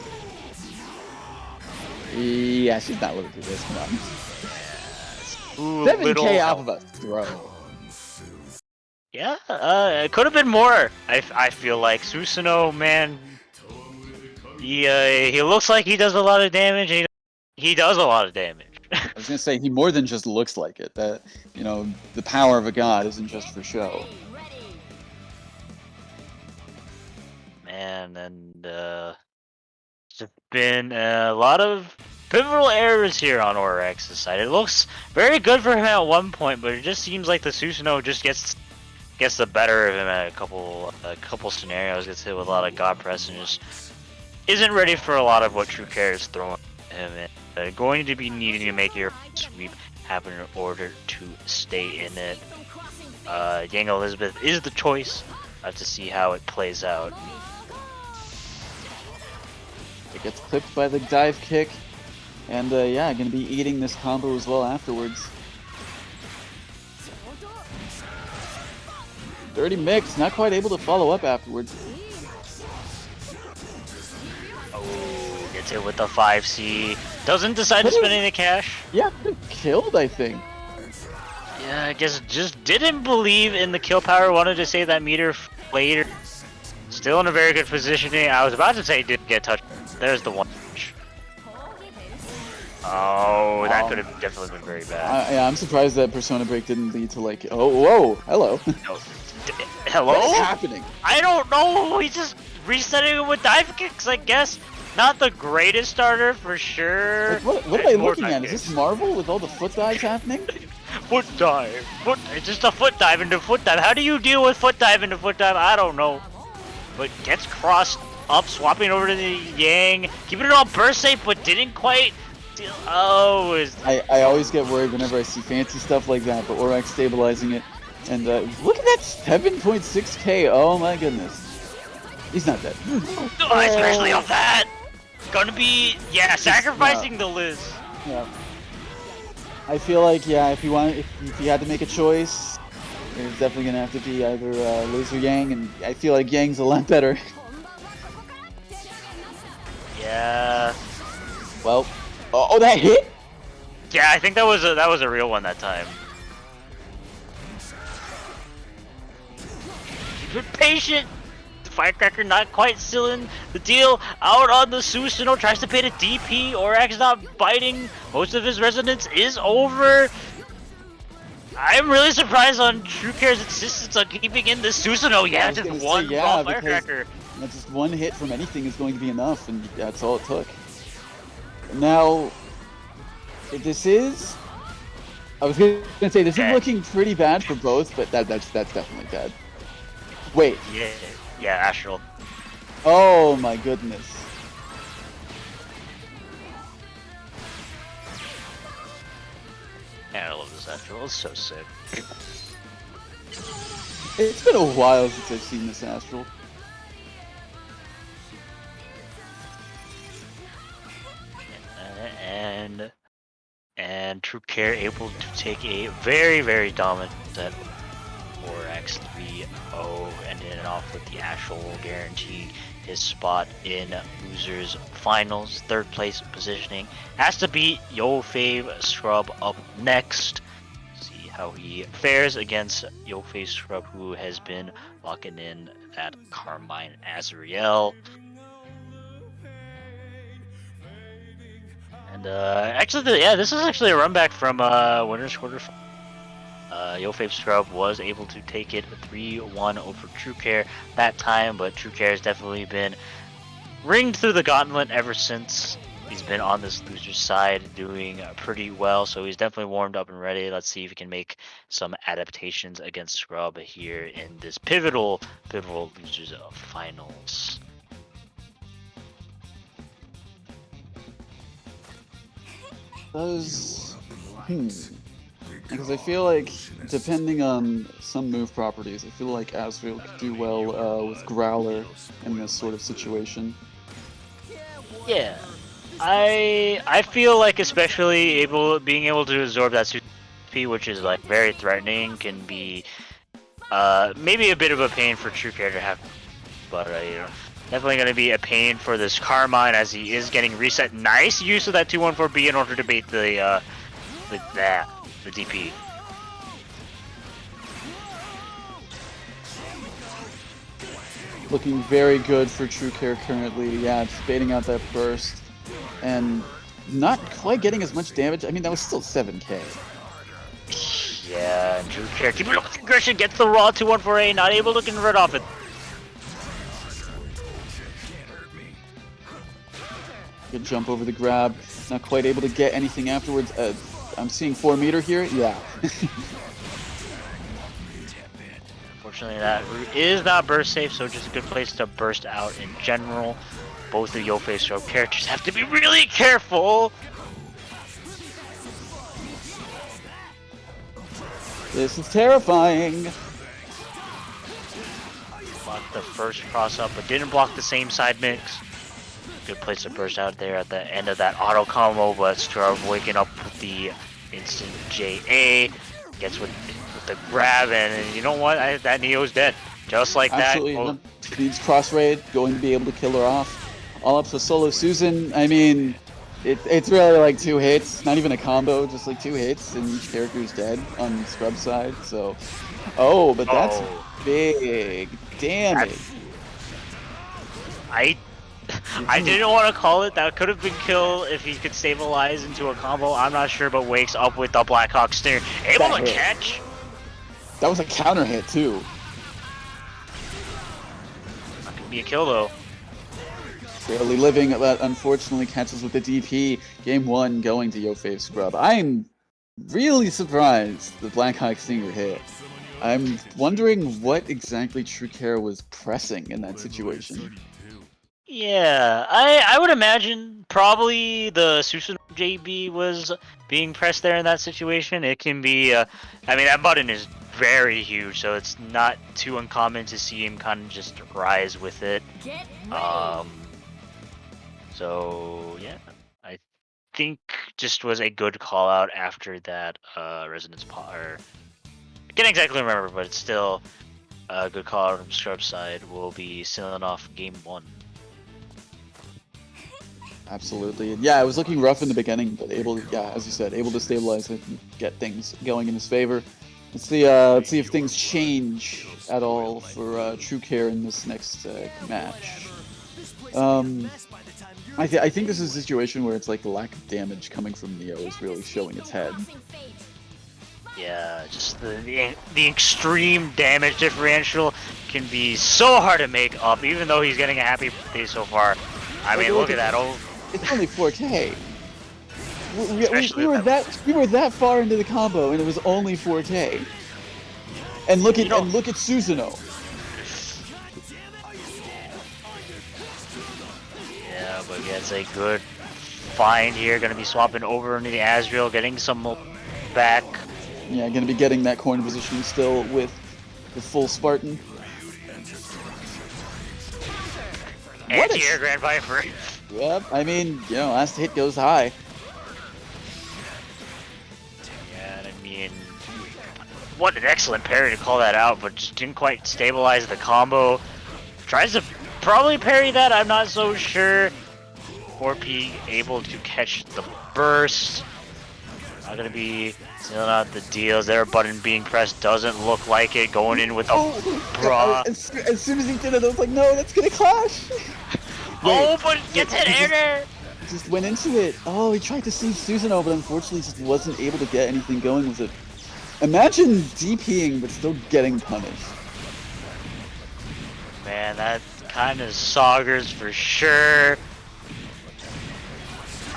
Yeah, she's not living through this. Come on. 7K off of a throw.
Yeah, it could have been more. I feel like Susanoo, man. He looks like he does a lot of damage. He does a lot of damage.
I was gonna say he more than just looks like it. That, you know, the power of a god isn't just for show.
Man, and there's been a lot of pivotal errors here on Orax's side. It looks very good for him at one point, but it just seems like the Susanoo just gets the better of him at a couple scenarios. Gets hit with a lot of god press and just isn't ready for a lot of what True Care is throwing him in. Going to be needing to make your sweep happen in order to stay in it. Yang Elizabeth is the choice. I have to see how it plays out.
It gets clipped by the dive kick. And yeah, gonna be eating this combo as well afterwards. Dirty mix, not quite able to follow up afterwards.
Oh, gets hit with the 5C. Doesn't decide to spend any cash.
Yeah, killed, I think.
Yeah, I guess just didn't believe in the kill power. Wanted to save that meter later. Still in a very good positioning. I was about to say didn't get touched. There's the one. Oh, that could have definitely been very bad.
Yeah, I'm surprised that Persona Break didn't lead to like, oh, whoa, hello.
No. Hello?
What is happening?
I don't know. He's just resetting it with dive kicks, I guess. Not the greatest starter for sure.
Like, what am I
More
looking
dive
at? Is
kicks.
this Marvel with all the foot dives happening?
Foot dive. It's just a foot dive into foot dive. How do you deal with foot dive into foot dive? I don't know. But gets crossed up, swapping over to the Yang, keeping it on burst safe, but didn't quite. Oh,
I always get worried whenever I see fancy stuff like that, but Orak stabilizing it. And look at that 7.6k. Oh my goodness. He's not dead.
especially off that. Gonna be, yeah, sacrificing the Liz.
Yeah. I feel like, yeah, if you had to make a choice, it's definitely gonna have to be either Liz or Yang, and I feel like Yang's a lot better.
Yeah.
Well, oh, that hit?
Yeah, I think that was a real one that time. Keep it patient. The Firecracker not quite sealing the deal. Out on the Susanoo, tries to bait a DP. Orak's not biting. Most of his resonance is over. I'm really surprised on TrueCare's insistence on keeping in the Susanoo. Yeah, just one raw Firecracker.
Just one hit from anything is going to be enough, and that's all it took. Now, if this is, I was gonna say this is looking pretty bad for both, but that's definitely bad. Wait.
Yeah, Astral.
Oh my goodness.
Yeah, I love this Astral. It's so sick.
It's been a while since I've seen this Astral.
And TrueCare able to take a very, very dominant set. 4x 3-0, ending it off with the Astral will guarantee his spot in losers finals. Third place positioning. Has to beat Yofave Scrub up next. See how he fares against Yofave Scrub, who has been locking in that Carmine Azrael. And actually, this is actually a run back from winners quarterfinal. Yofave Scrub was able to take it 3-1 over TrueCare that time, but TrueCare has definitely been ringed through the gauntlet ever since. He's been on this loser side doing pretty well, so he's definitely warmed up and ready. Let's see if he can make some adaptations against Scrub here in this pivotal losers finals.
Because I feel like, depending on some move properties, I feel like Azrael could do well with Growler in this sort of situation.
Yeah, I feel like especially being able to absorb that CP, which is like very threatening, can be maybe a bit of a pain for TrueCare to have, but you know, definitely going to be a pain for this Carmine as he is getting reset. Nice use of that 214B in order to bait the DP.
Looking very good for TrueCare currently. Yeah, it's baiting out that burst. And not quite getting as much damage. I mean, that was still 7k.
Yeah, and TrueCare keeping up with the aggression, gets the raw 214A, not able to convert off it.
Good jump over the grab. Not quite able to get anything afterwards. I'm seeing 4 meter here. Yeah.
Unfortunately, that route is not burst safe, so just a good place to burst out in general. Both the Yofave Scrub characters have to be really careful.
This is terrifying.
Blocked the first cross up, but didn't block the same side mix. good place to burst out there at the end of that auto combo, but Scrub waking up with the instant JA, gets with the grab, and you know what? That Neo's dead. Just like
Absolutely.
that. Oh,
Speed's cross raid, going to be able to kill her off. All up to solo Susan. I mean, it's really like 2 hits, not even a combo, just like 2 hits, and each character's dead on Scrub's side. So, oh, but that's big damage.
I didn't want to call it. That could have been kill if he could stabilize into a combo. I'm not sure, but wakes up with the Blackhawk Snare. Able to catch.
That was a counter hit too.
That could be a kill though.
Barely living, but unfortunately catches with the DP. Game 1 going to Yofave Scrub. I'm really surprised the Blackhawk Stinger hit. I'm wondering what exactly True Care was pressing in that situation.
Yeah, I would imagine probably the Susan JB was being pressed there in that situation. It can be, I mean, that button is very huge, so it's not too uncommon to see him kind of just rise with it. So yeah, I think just was a good call out after that Resonance or I can't exactly remember, but it's still a good call out from Scrub's side. We'll be sealing off game 1.
Absolutely. And yeah, it was looking rough in the beginning, but able to, yeah, as you said, able to stabilize it and get things going in his favor. Let's see if things change at all for True Care in this next match. I think this is a situation where it's like the lack of damage coming from Neo is really showing its head.
Yeah, just the extreme damage differential can be so hard to make up, even though he's getting a happy birthday so far. I mean, look at that. Oh,
it's only 4K. We were that far into the combo, and it was only 4K. And look at Susanoo.
Yeah, but gets a good find here. Gonna be swapping over into the Asriel, getting some back.
Yeah, gonna be getting that corner positioning still with the full Spartan.
Anti-air Grand Viper.
Yep, I mean, you know, last hit goes high.
Yeah, I mean, what an excellent parry to call that out, but just didn't quite stabilize the combo. Tries to probably parry that, I'm not so sure. 4P able to catch the burst. Not gonna be sealing out the deals there. Button being pressed doesn't look like it. Going in with a bra.
As soon as he did it, I was like, no, that's gonna clash.
Oh, but gets hit air.
Just went into it. Oh, he tried to see Susanoo, but unfortunately just wasn't able to get anything going with it. Imagine DPing, but still getting punished.
Man, that kind of saugers for sure.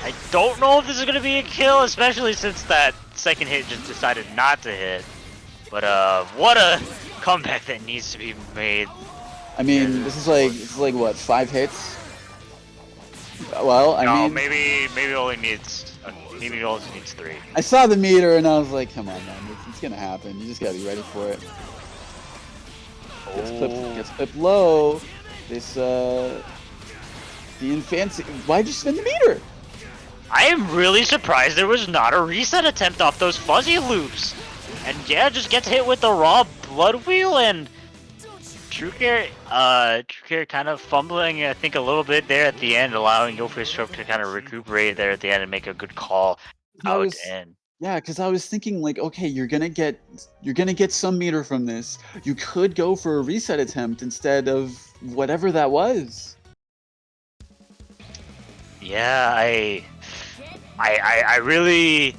I don't know if this is going to be a kill, especially since that second hit just decided not to hit. But what a comeback that needs to be made.
I mean, this is like what, 5 hits? Well, I mean,
maybe only needs 3.
I saw the meter and I was like, come on, man, it's gonna happen. You just gotta be ready for it. Gets clipped low. This the Infancy. Why'd you spin the meter?
I am really surprised there was not a reset attempt off those fuzzy loops. And yeah, just gets hit with the raw blood wheel, and True Care kind of fumbling, I think, a little bit there at the end, allowing Yofave Scrub to kind of recuperate there at the end and make a good call out in.
Yeah, because I was thinking like, okay, you're gonna get some meter from this. You could go for a reset attempt instead of whatever that was.
Yeah, I really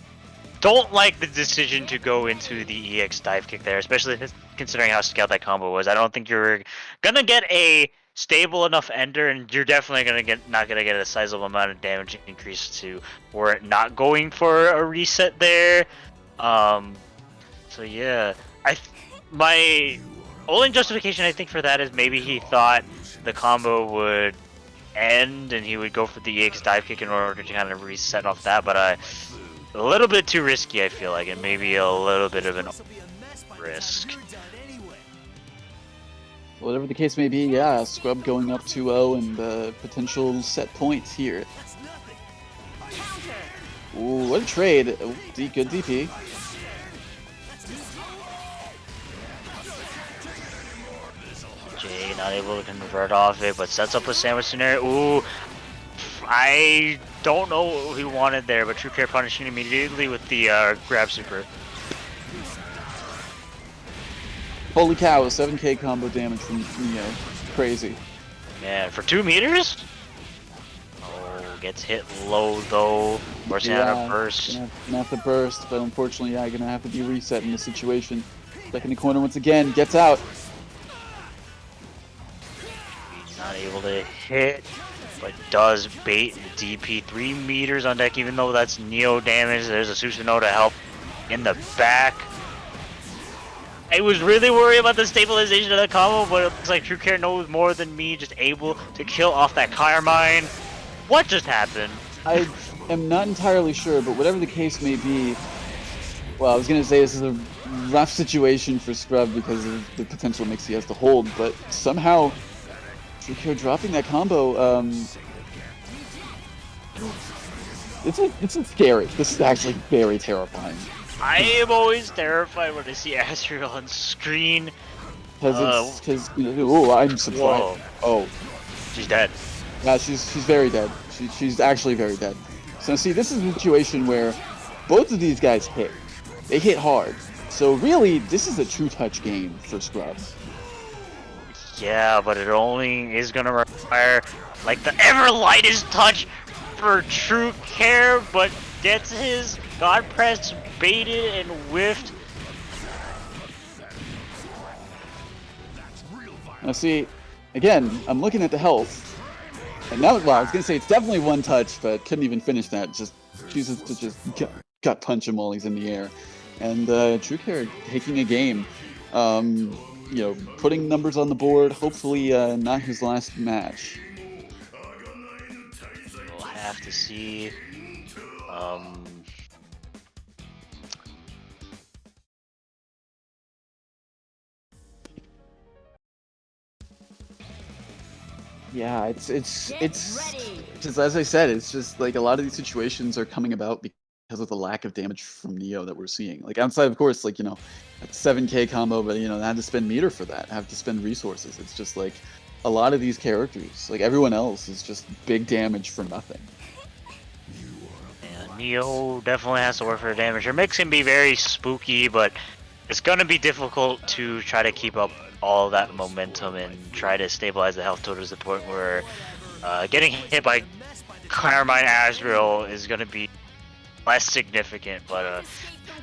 don't like the decision to go into the EX dive kick there, especially considering how scaled that combo was. I don't think you're gonna get a stable enough ender, and you're definitely not gonna get a sizable amount of damage increase to warrant not going for a reset there. So yeah, my only justification I think for that is maybe he thought the combo would end and he would go for the EX dive kick in order to kind of reset off that, but a little bit too risky, I feel like, and maybe a little bit of an risk.
Whatever the case may be, yeah, Scrub going up 2-0 and potential set points here. Ooh, what a trade. Ooh, good DP.
Jay not able to convert off it, but sets up a sandwich scenario. Ooh, I don't know what he wanted there, but True Care punishing immediately with the grab super.
Holy cow, a 7k combo damage from Neo. Crazy.
Man, for 2 meters? Oh, gets hit low though. Forcing out a burst.
Gonna have to burst, but unfortunately, yeah, gonna have to be reset in this situation. Stuck in the corner once again, gets out.
Not able to hit, but does bait the DP 3 meters on deck, even though that's Neo damage. There's a Susanoo to help in the back. I was really worried about the stabilization of the combo, but it looks like True Care knows more than me, just able to kill off that Carmine. What just happened?
I am not entirely sure, but whatever the case may be, well, I was gonna say this is a rough situation for Scrub because of the potential mix he has to hold, but somehow True Care dropping that combo, it's scary. This is actually very terrifying.
I am always terrified when I see Astrid on screen.
Because oh, I'm surprised.
Whoa.
Oh,
She's dead.
yeah, she's very dead. She's actually very dead. So see, this is a situation where both of these guys hit. They hit hard. So really, this is a true touch game for Scrub.
Yeah, but it only is gonna require like the ever lightest touch for True Care, but gets his God Press baited and whiffed.
Now see, again, I'm looking at the health, and now, well, I was gonna say it's definitely one touch, but couldn't even finish that. Just chooses to just gut punch him while he's in the air, and True Care taking a game. You know, putting numbers on the board. Hopefully, not his last match.
We'll have to see.
Yeah, it's just as I said, it's just like a lot of these situations are coming about because of the lack of damage from Neo that we're seeing. Like outside, of course, like that's 7k combo, but I had to spend meter for that. I have to spend resources. It's just like a lot of these characters, like everyone else, is just big damage for nothing.
Yeah, Neo definitely has to work for the damage. Her mix can be very spooky, but it's gonna be difficult to try to keep up all that momentum and try to stabilize the health total to the point where getting hit by Carmine Azrael is gonna be less significant. But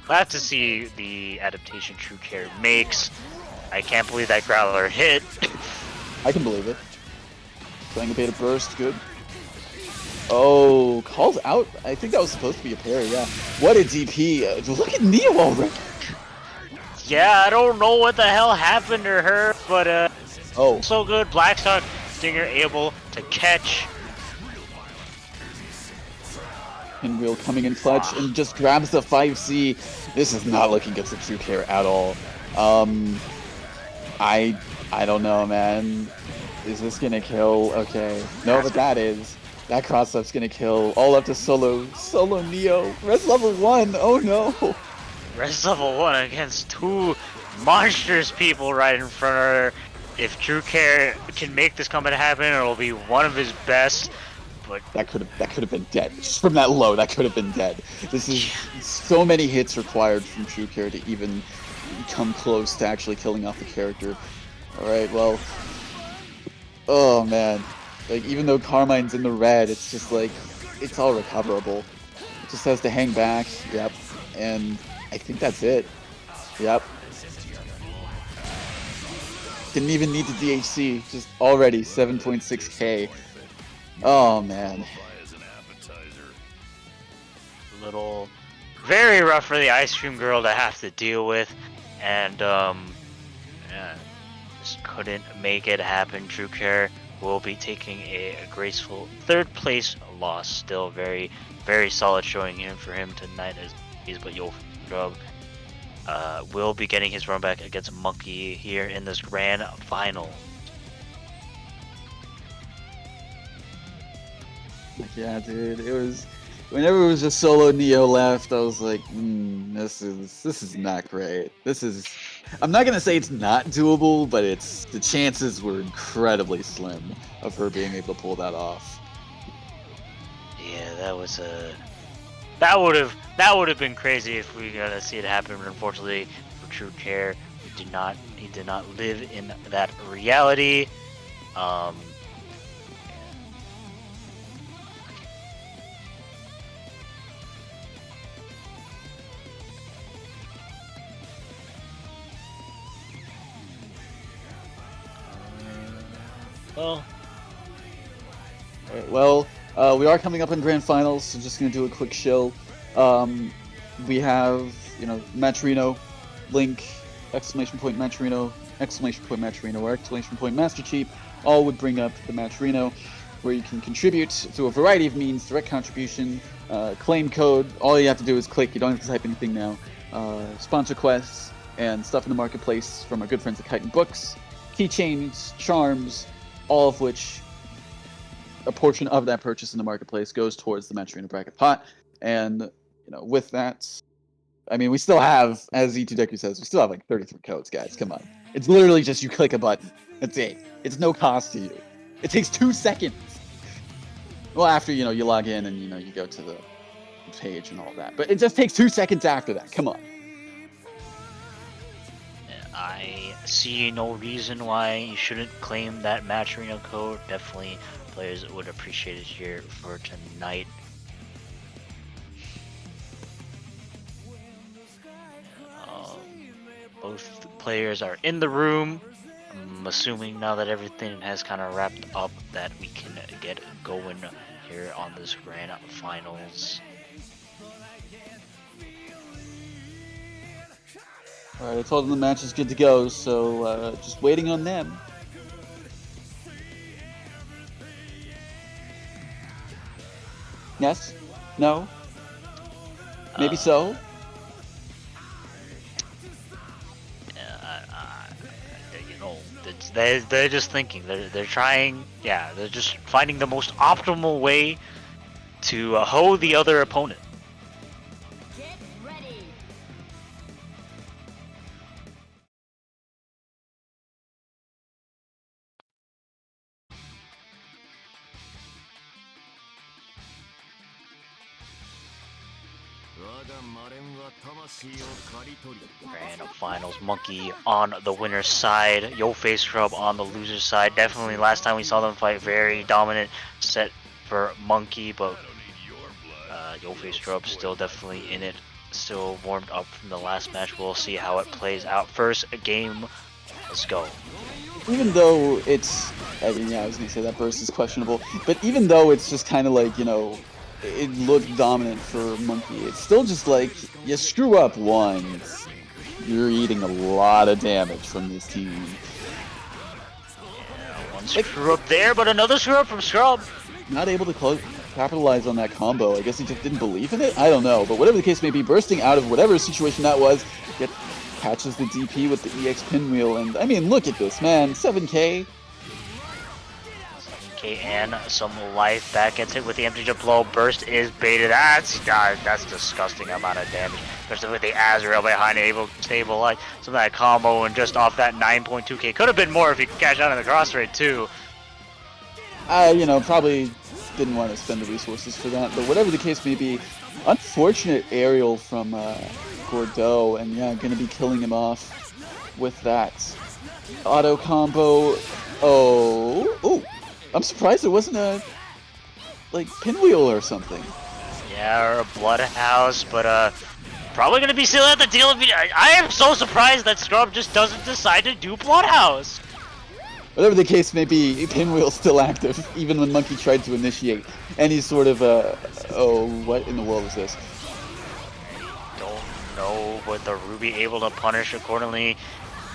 we'll have to see the adaptation True Care makes. I can't believe that Growler hit.
I can believe it. Playing a beta burst, good. Oh, calls out. I think that was supposed to be a parry. Yeah. What a DP! Look at Neo already.
Yeah, I don't know what the hell happened to her, but
Oh,
so good. Blackstar Stinger able to catch.
Pinwheel coming in clutch and just grabs the 5C. This is not looking good for True Care at all. I don't know, man. Is this gonna kill? Okay. No, but that cross-up's gonna kill. All up to solo Neo. Res level 1. Oh no.
Res level 1 against 2 monstrous people right in front of her. If True Care can make this combat happen, it'll be one of his best. But
That could have been dead. Just from that low, that could have been dead. This is so many hits required from True Care to even come close to actually killing off the character. Alright, well. Oh man. Like even though Carmine's in the red, it's just like it's all recoverable. It just has to hang back. Yep. And I think that's it. Yep. Didn't even need the DHC, just already 7.6k. Oh man.
little, very rough for the ice cream girl to have to deal with, and yeah, just couldn't make it happen. True Care will be taking a graceful 3rd place loss. Still very, very solid showing him for him tonight as he's but you'll rub. will be getting his run back against Monkey here in this grand final.
Yeah, dude, it was. Whenever it was just solo Neo left, I was like, this is not great. This is. I'm not gonna say it's not doable, but the chances were incredibly slim of her being able to pull that off.
Yeah, that was that would have been crazy if we got to see it happen. But unfortunately, for True Care, he did not live in that reality. Well,
Alright, well, we are coming up on grand finals, so just gonna do a quick show. We have, Matcherino, Link, Matcherino, Matcherino, or Master Chief, all would bring up the Matcherino, where you can contribute through a variety of means, direct contribution, claim code. All you have to do is click, you don't have to type anything now. Sponsor quests, and stuff in the marketplace from our good friends at Kite Books, keychains, charms, all of which a portion of that purchase in the marketplace goes towards the Matcherino bracket pot. And with that, I mean, we still have, as E2 Deku says, we still have like 33 codes, guys. Come on, it's literally just you click a button. That's it. It's no cost to you. It takes 2 seconds. Well, after you log in and you go to the page and all that, but it just takes 2 seconds after that. Come on.
I see no reason why you shouldn't claim that Matcherino code. Definitely, players would appreciate it here for tonight. Both players are in the room. I'm assuming now that everything has kind of wrapped up that we can get going here on this grand finals.
Alright, I told them the match is good to go, so just waiting on them. Yes? No? Maybe so?
They're just thinking. They're trying. Yeah, they're just finding the most optimal way to hoe the other opponent.
Get ready.
Grand finals, Monkey on the winner's side, Yo Face Scrub on the loser's side. Definitely last time we saw them fight, very dominant set for Monkey, but Yo Face Scrub still definitely in it, still warmed up from the last match. We'll see how it plays out. First game, let's go.
Even though it's, I mean, yeah, I was gonna say that burst is questionable, but even though it's just kind of like, it looked dominant for Monkey, it's still just like, you screw up once, you're eating a lot of damage from this team.
Yeah, one screw up there, but another screw up from Scrub.
Not able to capitalize on that combo. I guess he just didn't believe in it? I don't know, but whatever the case may be, bursting out of whatever situation that was, catches the DP with the EX pinwheel, and I mean, look at this, man, 7k.
And some life back, gets hit with the empty jump blow. Burst is baited. That's disgusting amount of damage. Especially with the Azrael behind it, able to stabilize some of that combo, and just off that 9.2k. Could have been more if he could cash out on the cross trade too.
Probably didn't want to spend the resources for that, but whatever the case may be, unfortunate aerial from Gordeau, and yeah, gonna be killing him off with that auto combo. Oh, I'm surprised it wasn't a pinwheel or something.
Yeah, or a Bloodhouse, but probably gonna be still at the deal. I am so surprised that Scrub just doesn't decide to do Bloodhouse.
Whatever the case may be, pinwheel's still active, even when Monkey tried to initiate any sort of what in the world is this?
Don't know, but the Ruby able to punish accordingly.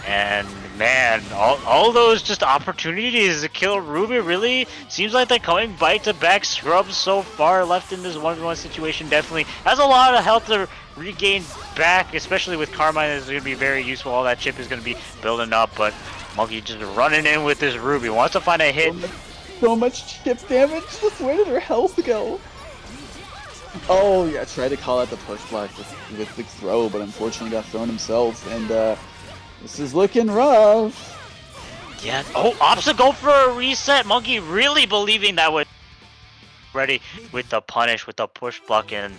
And man, all those just opportunities to kill Ruby really seems like they're coming bite to back. Scrub so far left in this 1v1 situation definitely has a lot of health to regain back, especially with Carmine is going to be very useful. All that chip is going to be building up, but Monkey just running in with this Ruby. Wants to find a hit.
So much chip damage. Just where did her health go? Oh yeah, tried to call out the push block with the throw, but unfortunately got thrown himself, and this is looking rough.
Yeah. Oh, Ops to go for a reset. Monkey really believing that would ready with the punish, with the push block, and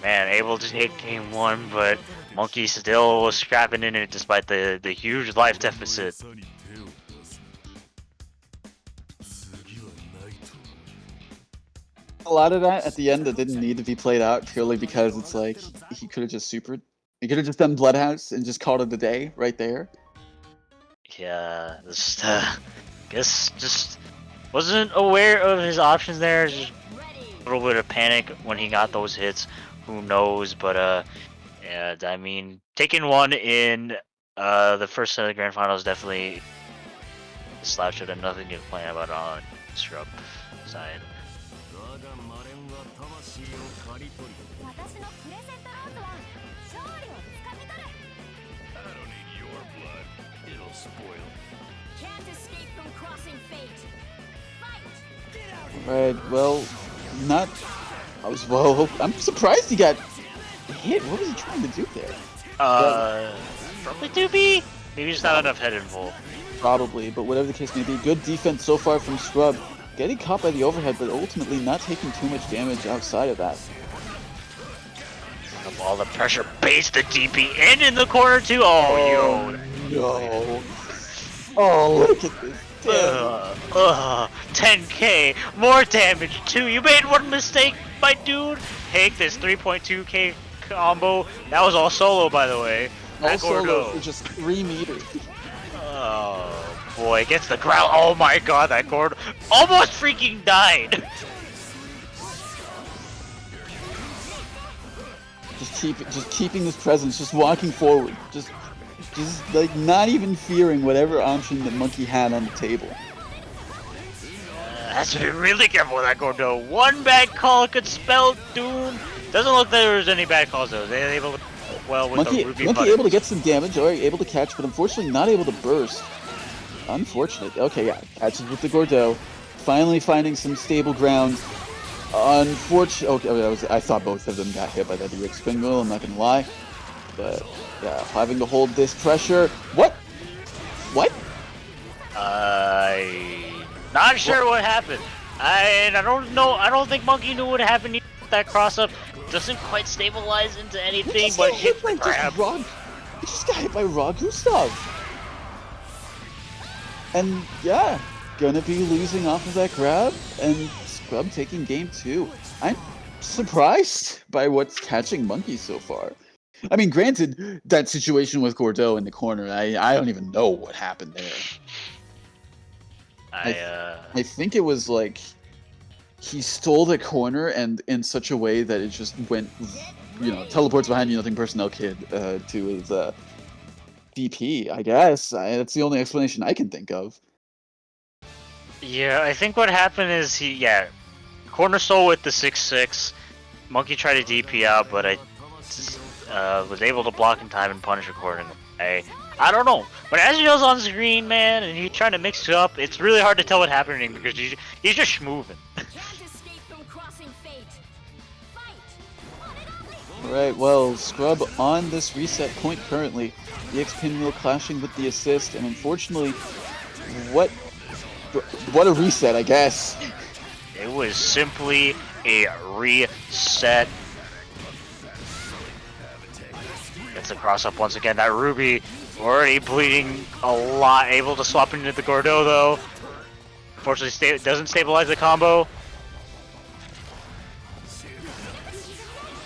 man, able to take game 1, but Monkey still was scrapping in it despite the huge life deficit.
A lot of that at the end that didn't need to be played out purely because it's like he could have just supered. He could have just done Bloodhouse and just called it a day right there.
Yeah, just guess just wasn't aware of his options there. Just a little bit of panic when he got those hits. Who knows? But yeah, I mean, taking one in the first set of the grand finals definitely slouched it and nothing to complain about on Scrub side.
私のプレゼントローズは勝利をつかみ取る
I don't need your blood. It'll spoil.
Can't escape from crossing fate. Fight!
Right. Well, not. I'm surprised he got hit. What was he trying to do there?
Probably 2B. Maybe just not enough head involved.
Probably, but whatever the case may be, good defense so far from Scrub. Getting caught by the overhead, but ultimately not taking too much damage outside of that.
Up all the pressure, base the DP in the corner too. Oh, yo.
No. Oh, look at this.
10k, more damage too. You made one mistake, my dude. Take this 3.2k combo. That was all solo, by the way.
All solo for just 3 meters.
Oh boy, gets the ground. Oh my god, that Gordo almost freaking died.
Just keeping this presence, just walking forward, just like not even fearing whatever option that Monkey had on the table.
Has to be really careful with that Gordo. One bad call could spell doom. Doesn't look like there was any bad calls though. They were able to well with the Ruby
Monkey able to get some damage, alright, able to catch, but unfortunately not able to burst. Unfortunate. Okay, yeah, catches with the Gordo. Finally finding some stable ground. Unfortunately, okay, I thought both of them got hit by that EX spin wheel, I'm not gonna lie. But yeah, having to hold this pressure. What? What?
Not sure what happened. I don't know. I don't think Monkey knew what happened with that cross up. Doesn't quite stabilize into anything, but hit the grab.
He just got hit by Raw Gustav. And yeah, gonna be losing off of that grab, and Scrub taking game 2. I'm surprised by what's catching Monkey so far. I mean, granted, that situation with Gordo in the corner, I don't even know what happened there. I think it was like he stole the corner and in such a way that it just went, teleports behind you, nothing personnel kid to his DP, I guess. That's the only explanation I can think of.
Yeah, I think what happened is corner stole with the 6-6. Monkey tried to DP out, but I was able to block in time and punish accordingly. I don't know, but as he goes on screen, man, and he's trying to mix it up, it's really hard to tell what's happening because he's just moving.
Alright, well, Scrub on this reset point currently. The X pinwheel clashing with the assist, and unfortunately, what a reset, I guess.
It was simply a reset. Gets a cross up once again. That Ruby already bleeding a lot. Able to swap into the Gordo though. Unfortunately, doesn't stabilize the combo.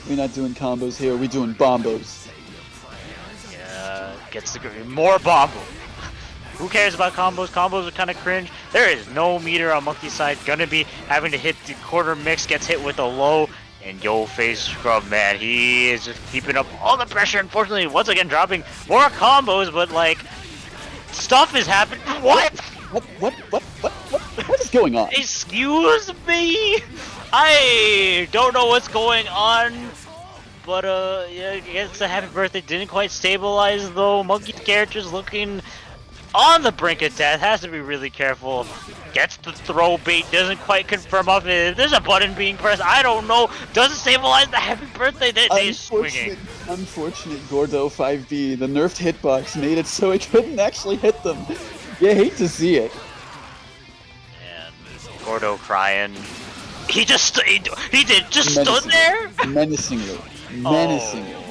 We're not doing combos here. We're doing bombos.
Yeah, gets the more bombo. Who cares about combos? Combos are kind of cringe. There is no meter on Monkey's side. Gonna be having to hit the quarter mix. Gets hit with a low. And yo face Scrub, man, he is just keeping up all the pressure. Unfortunately, once again dropping more combos, but like Stuff is happening. What?
What is going on?
Excuse me? I don't know what's going on. But yeah, I guess the happy birthday didn't quite stabilize though. Monkey's character's looking on the brink of death. Has to be really careful. Gets the throw bait, doesn't quite confirm up. If there's a button being pressed, I don't know. Doesn't stabilize the happy birthday. They're swinging.
Unfortunate Gordo 5B. The nerfed hitbox made it so it couldn't actually hit them. You hate to see it.
And Gordo crying. He just stood there.
Menacingly.
Oh.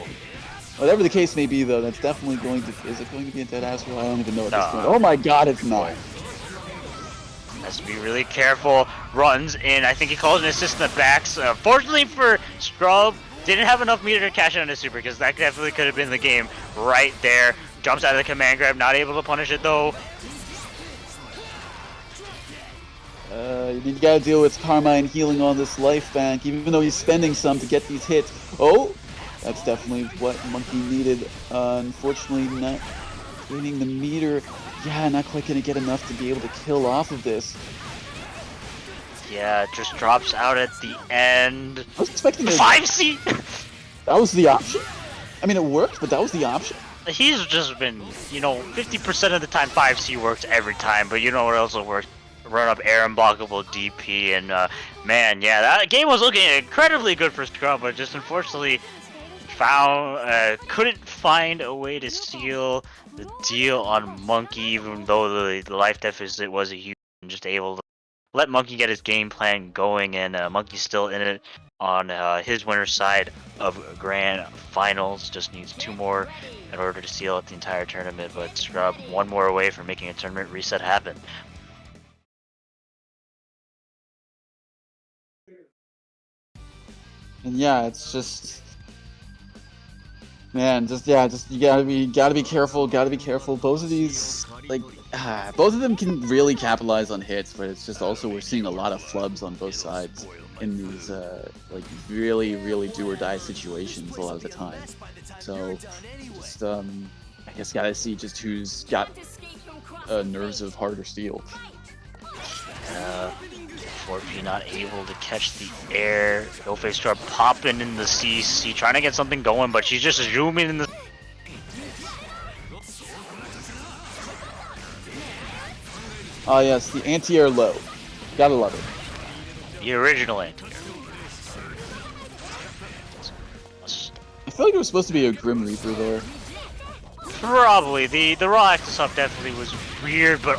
Whatever the case may be, though, that's definitely going to. Is it going to be a dead ass roll? I don't even know at this
No.
point. Oh my god, it's not.
Has to be really careful. Runs in. I think he calls an assist in the backs. Fortunately for Scrub, didn't have enough meter to cash in on his super because that definitely could have been the game right there. Jumps out of the command grab, not able to punish it though.
You gotta deal with karma and healing on this life bank, even though he's spending some to get these hits. Oh, that's definitely what Monkey needed. Unfortunately, not gaining the meter. Yeah, not quite gonna get enough to be able to kill off of this.
Yeah, just drops out at the end.
I was expecting a
5C!
That was the option. I mean, it worked, but that was the option.
He's just been, 50% of the time 5C works every time, but you know what also works? Run up air unblockable DP, and man, yeah, that game was looking incredibly good for Scrub, but just unfortunately couldn't find a way to seal the deal on Monkey, even though the life deficit was a huge, and just able to let Monkey get his game plan going, and Monkey's still in it on his winner's side of Grand Finals. Just needs 2 more in order to seal out the entire tournament, but Scrub 1 more away from making a tournament reset happen.
And yeah, it's just, man, just you gotta be careful. Both of these, both of them can really capitalize on hits, but it's just also we're seeing a lot of flubs on both sides in these really do or die situations a lot of the time. So just I guess gotta see just who's got nerves of harder steel.
4P not able to catch the air. Yofe start popping in the CC, trying to get something going, but she's just zooming in the.
Oh yes, the anti-air low. Gotta love it.
The original anti-air.
I feel like it was supposed to be a Grim Reaper there.
Probably. The raw Exosoft definitely was weird, but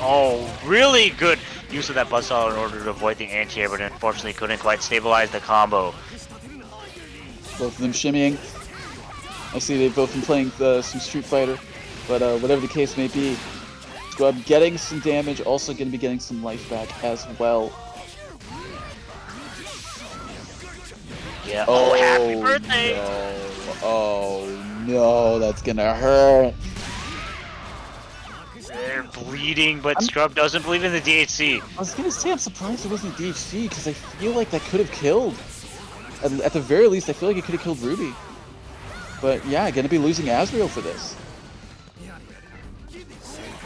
really good use of that buzzsaw in order to avoid the anti-air, but unfortunately couldn't quite stabilize the combo.
Both of them shimmying. I see they've both been playing some Street Fighter, but whatever the case may be, Scrub getting some damage, also going to be getting some life back as well.
Yeah. Oh, happy birthday!
No. Oh no, that's gonna hurt.
They're bleeding, but Scrub doesn't believe in the DHC.
I was gonna say I'm surprised it wasn't DHC because I feel like that could have killed. At the very least, I feel like it could have killed Ruby. But yeah, gonna be losing Asriel for this.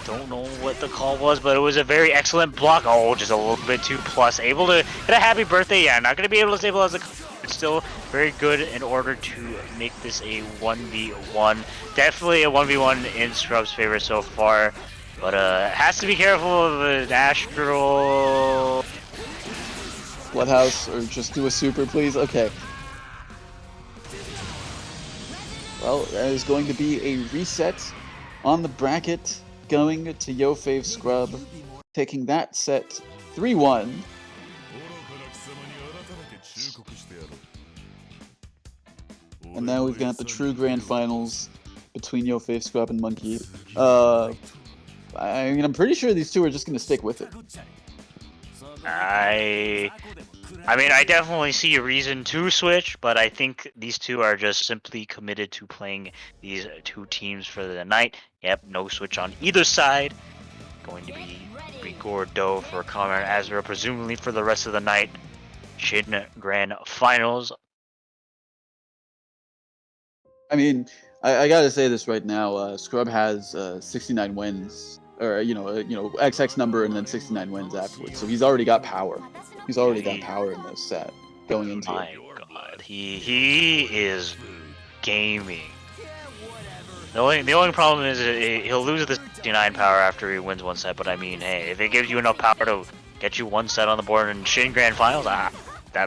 Don't know what the call was, but it was a very excellent block. Oh, just a little bit too plus. Able to hit a happy birthday. Yeah, not gonna be able to stabilize the. It's still very good in order to make this a 1v1. Definitely a 1v1 in Scrub's favor so far. But has to be careful of an Astral.
Bloodhouse, or just do a super, please? Okay. Well, that is going to be a reset on the bracket, going to Yofave Scrub, taking that set 3-1. And now we've got the true grand finals between Yofave Scrub and Monkey. I'm pretty sure these two are just going to stick with it.
I mean, I definitely see a reason to switch, but I think these two are just simply committed to playing these 2 teams for the night. Yep, no switch on either side. Going to be Gordo for Conrad Azra, presumably for the rest of the night. Shin Grand Finals.
I mean, I gotta say this right now. Scrub has 69 wins, or XX number and then 69 wins afterwards. So he's already got power. He's already got power in this set going into
My
it.
God, he is gaming. The only problem is he'll lose the 69 power after he wins one set. But I mean, hey, if it gives you enough power to get you one set on the board in Shin Grand Finals, that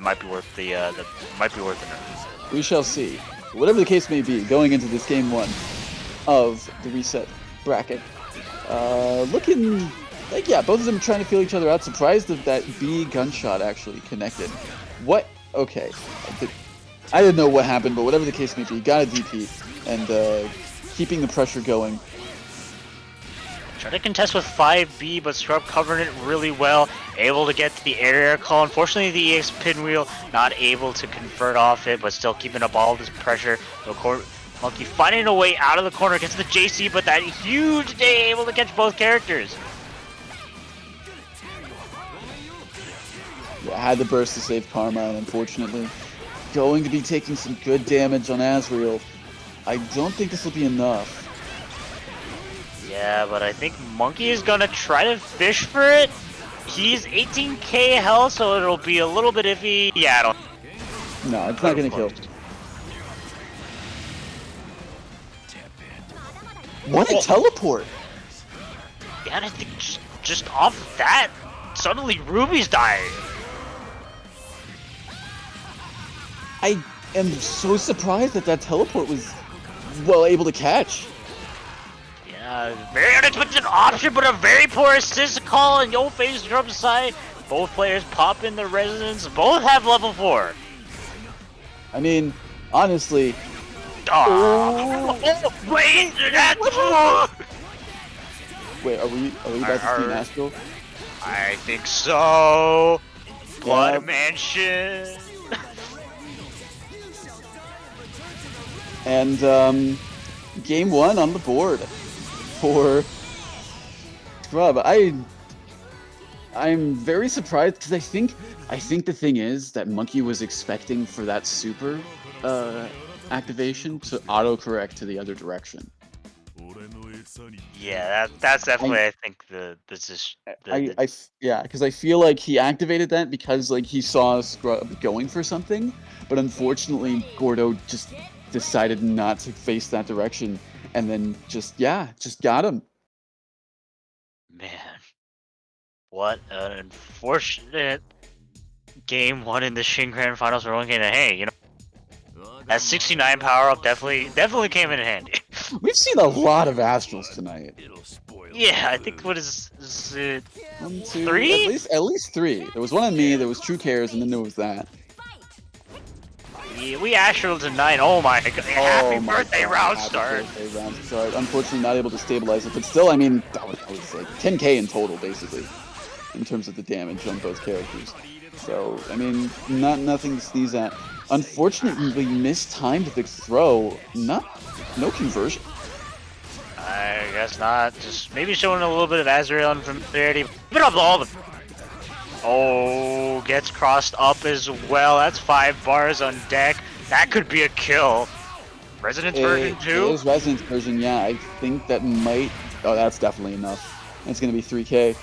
might be worth the nerve.
We shall see. Whatever the case may be, going into this game 1 of the reset bracket, looking like, yeah, both of them trying to feel each other out. Surprised that B gunshot actually connected. What? Okay. I didn't know what happened, but whatever the case may be, got a DP and keeping the pressure going.
Try to contest with 5B, but Scrub covering it really well. Able to get to the air call. Unfortunately, the EX pinwheel not able to convert off it, but still keeping up all of this pressure. So Monkey finding a way out of the corner, gets the JC, but that huge day able to catch both characters.
Yeah, had the burst to save Karma, and unfortunately, going to be taking some good damage on Azrael. I don't think this will be enough.
Yeah, but I think Monkey is gonna try to fish for it. He's 18k health, so it'll be a little bit iffy. Yeah, I don't.
No, it's not gonna kill. What a teleport!
Yeah, and I think just off that, suddenly Ruby's dying.
I am so surprised that teleport was well able to catch.
Yeah, very unexpected option, but a very poor assist call, and Yo Face drum side. Both players pop in the resonance. Both have level 4.
I mean, honestly.
Oh, wait, that's
Wait, are we about to see Astral?
I think so. Blood
Yep.
Mansion.
And game 1 on the board for Scrub. I'm very surprised because I think the thing is that Monkey was expecting for that super activation to autocorrect to the other direction.
Yeah, that's definitely I think
Yeah, because I feel like he activated that because like he saw Scrub going for something, but unfortunately Gordo just decided not to face that direction, and then just got him.
Man, what an unfortunate game 1 in the Shin Grand Finals for one game. Hey, you know, that 69 power up definitely came in handy.
We've seen a lot of Astrals tonight.
Yeah, I think what is it?
1, 2,
3?
at least 3. There was one on me, there was True Cares, and then there was that.
Yeah, we Astral tonight. Oh my god! Happy birthday round start.
Birthday round start. Unfortunately, not able to stabilize it, but still, I mean, that was like 10k in total, basically, in terms of the damage on both characters. So, I mean, nothing to sneeze at. Unfortunately, mistimed the throw. No conversion.
I guess not. Just maybe showing a little bit of Azrael unfamiliarity. Keep it up all the. Oh, gets crossed up as well. That's 5 bars on deck. That could be a kill. Resonance version 2?
It is Resonance version, yeah. I think that might... Oh, that's definitely enough. It's going to be 3k.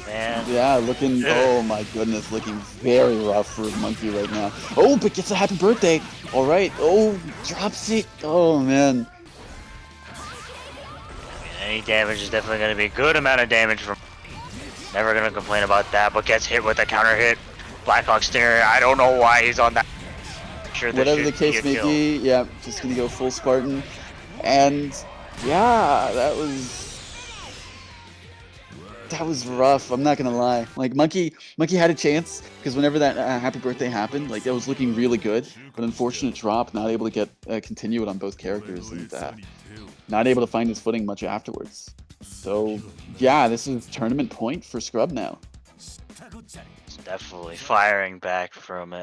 Man.
Yeah, looking... Oh my goodness, looking very rough for Monkey right now. Oh, but gets a happy birthday. All right. Oh, drops it. Oh, man.
Any damage is definitely going to be a good amount of damage from. Never going to complain about that, but gets hit with a counter hit. Blackhawk Stinger, I don't know why he's on that. Sure,
Whatever the case may be, yeah, just going to go full Spartan. And, yeah, that was rough. I'm not gonna lie. Like Monkey had a chance because whenever that happy birthday happened, like that was looking really good. But unfortunate drop, not able to get continue it on both characters, and not able to find his footing much afterwards. So yeah, this is tournament point for Scrub now.
It's definitely firing back from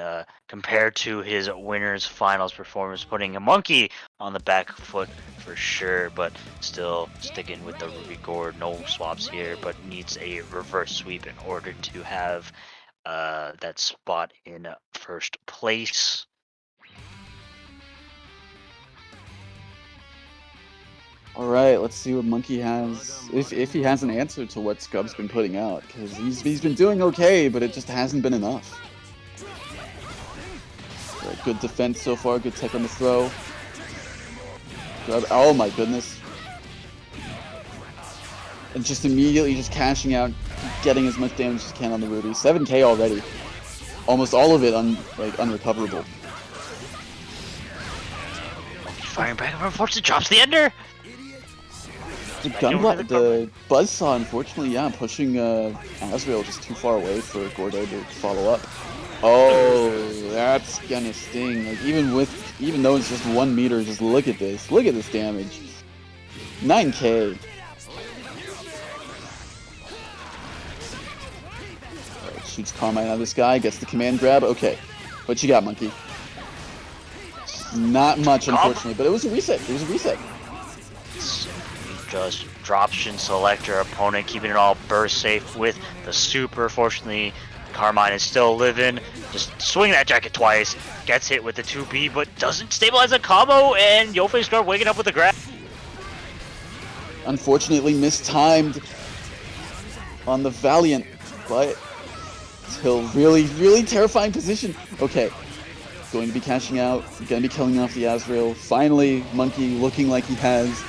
compared to his winners finals performance, putting a Monkey on the back foot for sure, but still sticking with the Ruby Gord. No swaps here, but needs a reverse sweep in order to have that spot in first place.
All right, let's see what Monkey has. If he has an answer to what Scrub's been putting out, because he's been doing okay, but it just hasn't been enough. Right, good defense so far. Good tech on the throw. Scrub, oh my goodness. And just immediately just cashing out, getting as much damage as he can on the Ruby. 7k already. Almost all of it unrecoverable.
Firing back, unfortunately, drops the ender.
The buzzsaw, unfortunately, yeah, pushing Azrael just too far away for Gordo to follow up. Oh, that's gonna sting. Like even though it's just 1 meter, just look at this. Look at this damage. 9k. Right, shoots Carmine out of the sky, gets the command grab. Okay, what you got, Monkey? Not much, unfortunately, but it was a reset. It was a reset.
Just dropshin select your opponent, keeping it all burst safe with the super. Fortunately, Carmine is still living. Just swing that jacket twice, gets hit with the 2B, but doesn't stabilize the combo, and Yofei start waking up with the grab.
Unfortunately mistimed on the Valiant, but still really terrifying position. Okay, going to be cashing out, going to be killing off the Azrael. Finally, Monkey looking like he has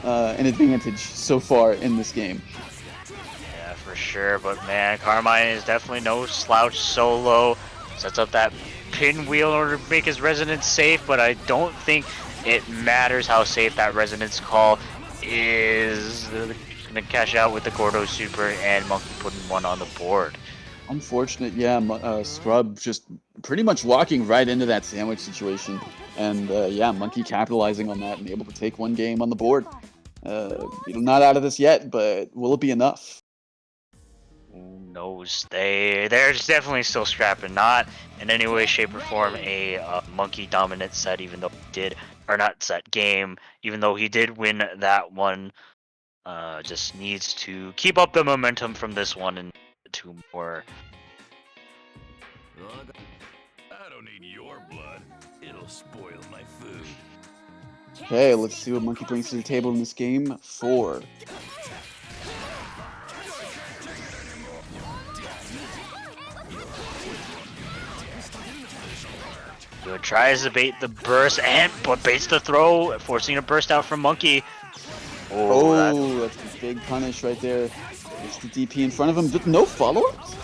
an advantage so far in this game.
Yeah, for sure, but man, Carmine is definitely no slouch solo. Sets up that pinwheel in order to make his resonance safe, but I don't think it matters how safe that resonance call is. Gonna cash out with the Gordo super and Monkey putting one on the board.
Unfortunate, yeah, Scrub just pretty much walking right into that sandwich situation. And yeah, Monkey capitalizing on that and able to take 1 game on the board. Not out of this yet, but will it be enough?
Who knows? They're definitely still scrapping. Not in any way, shape, or form a Monkey dominant set, even though he did, or not set game, even though he did win that one. Just needs to keep up the momentum from this one and 2 more.
I don't need your blood. It'll spoil my food.
Okay, let's see what Monkey brings to the table in this game. 4.
Good, tries to bait the burst, but baits the throw, forcing a burst out from Monkey.
Oh, that's a big punish right there. It's the DP in front of him, but no follow-ups?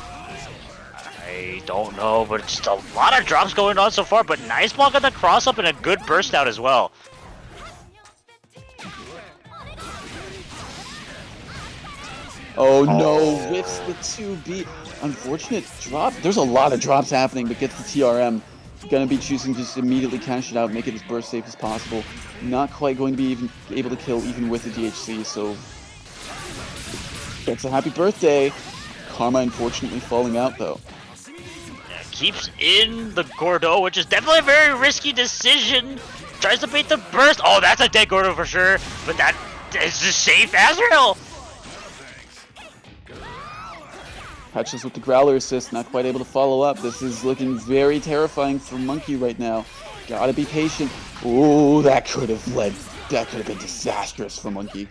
I don't know, but just a lot of drops going on so far, but nice block on the cross-up and a good burst out as well.
Oh no, whiffs the 2B. Unfortunate drop. There's a lot of drops happening, but gets the TRM. Gonna be choosing to just immediately cash it out, make it as burst safe as possible. Not quite going to be even able to kill even with the DHC, so it's a happy birthday. Karma unfortunately falling out though.
Yeah, keeps in the Gordo, which is definitely a very risky decision. Tries to bait the burst. Oh, that's a dead Gordo for sure, but that is just safe Azrael.
Patches with the Growler assist, not quite able to follow up. This is looking very terrifying for Monkey right now. Gotta be patient. Ooh, that could have been disastrous for Monkey.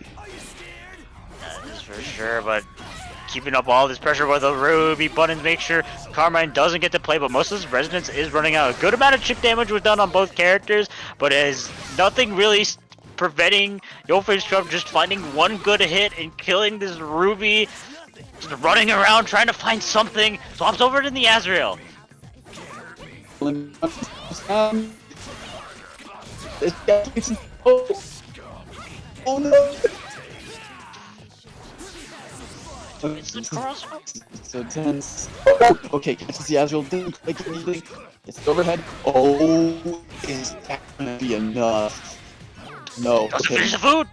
That is for sure, but keeping up all this pressure with the Ruby buttons, make sure Carmine doesn't get to play, but most of his resonance is running out. A good amount of chip damage was done on both characters, but is nothing really preventing Yofei Scrub just finding one good hit and killing this Ruby. Just running around trying to find something. Swaps over to the Azrael.
Oh no!
It's the cross.
So tense. Okay, catches the Azrael, didn't quite get anything. Gets the overhead. Oh, is that gonna be enough? No.
Doesn't
Okay.
finish the food.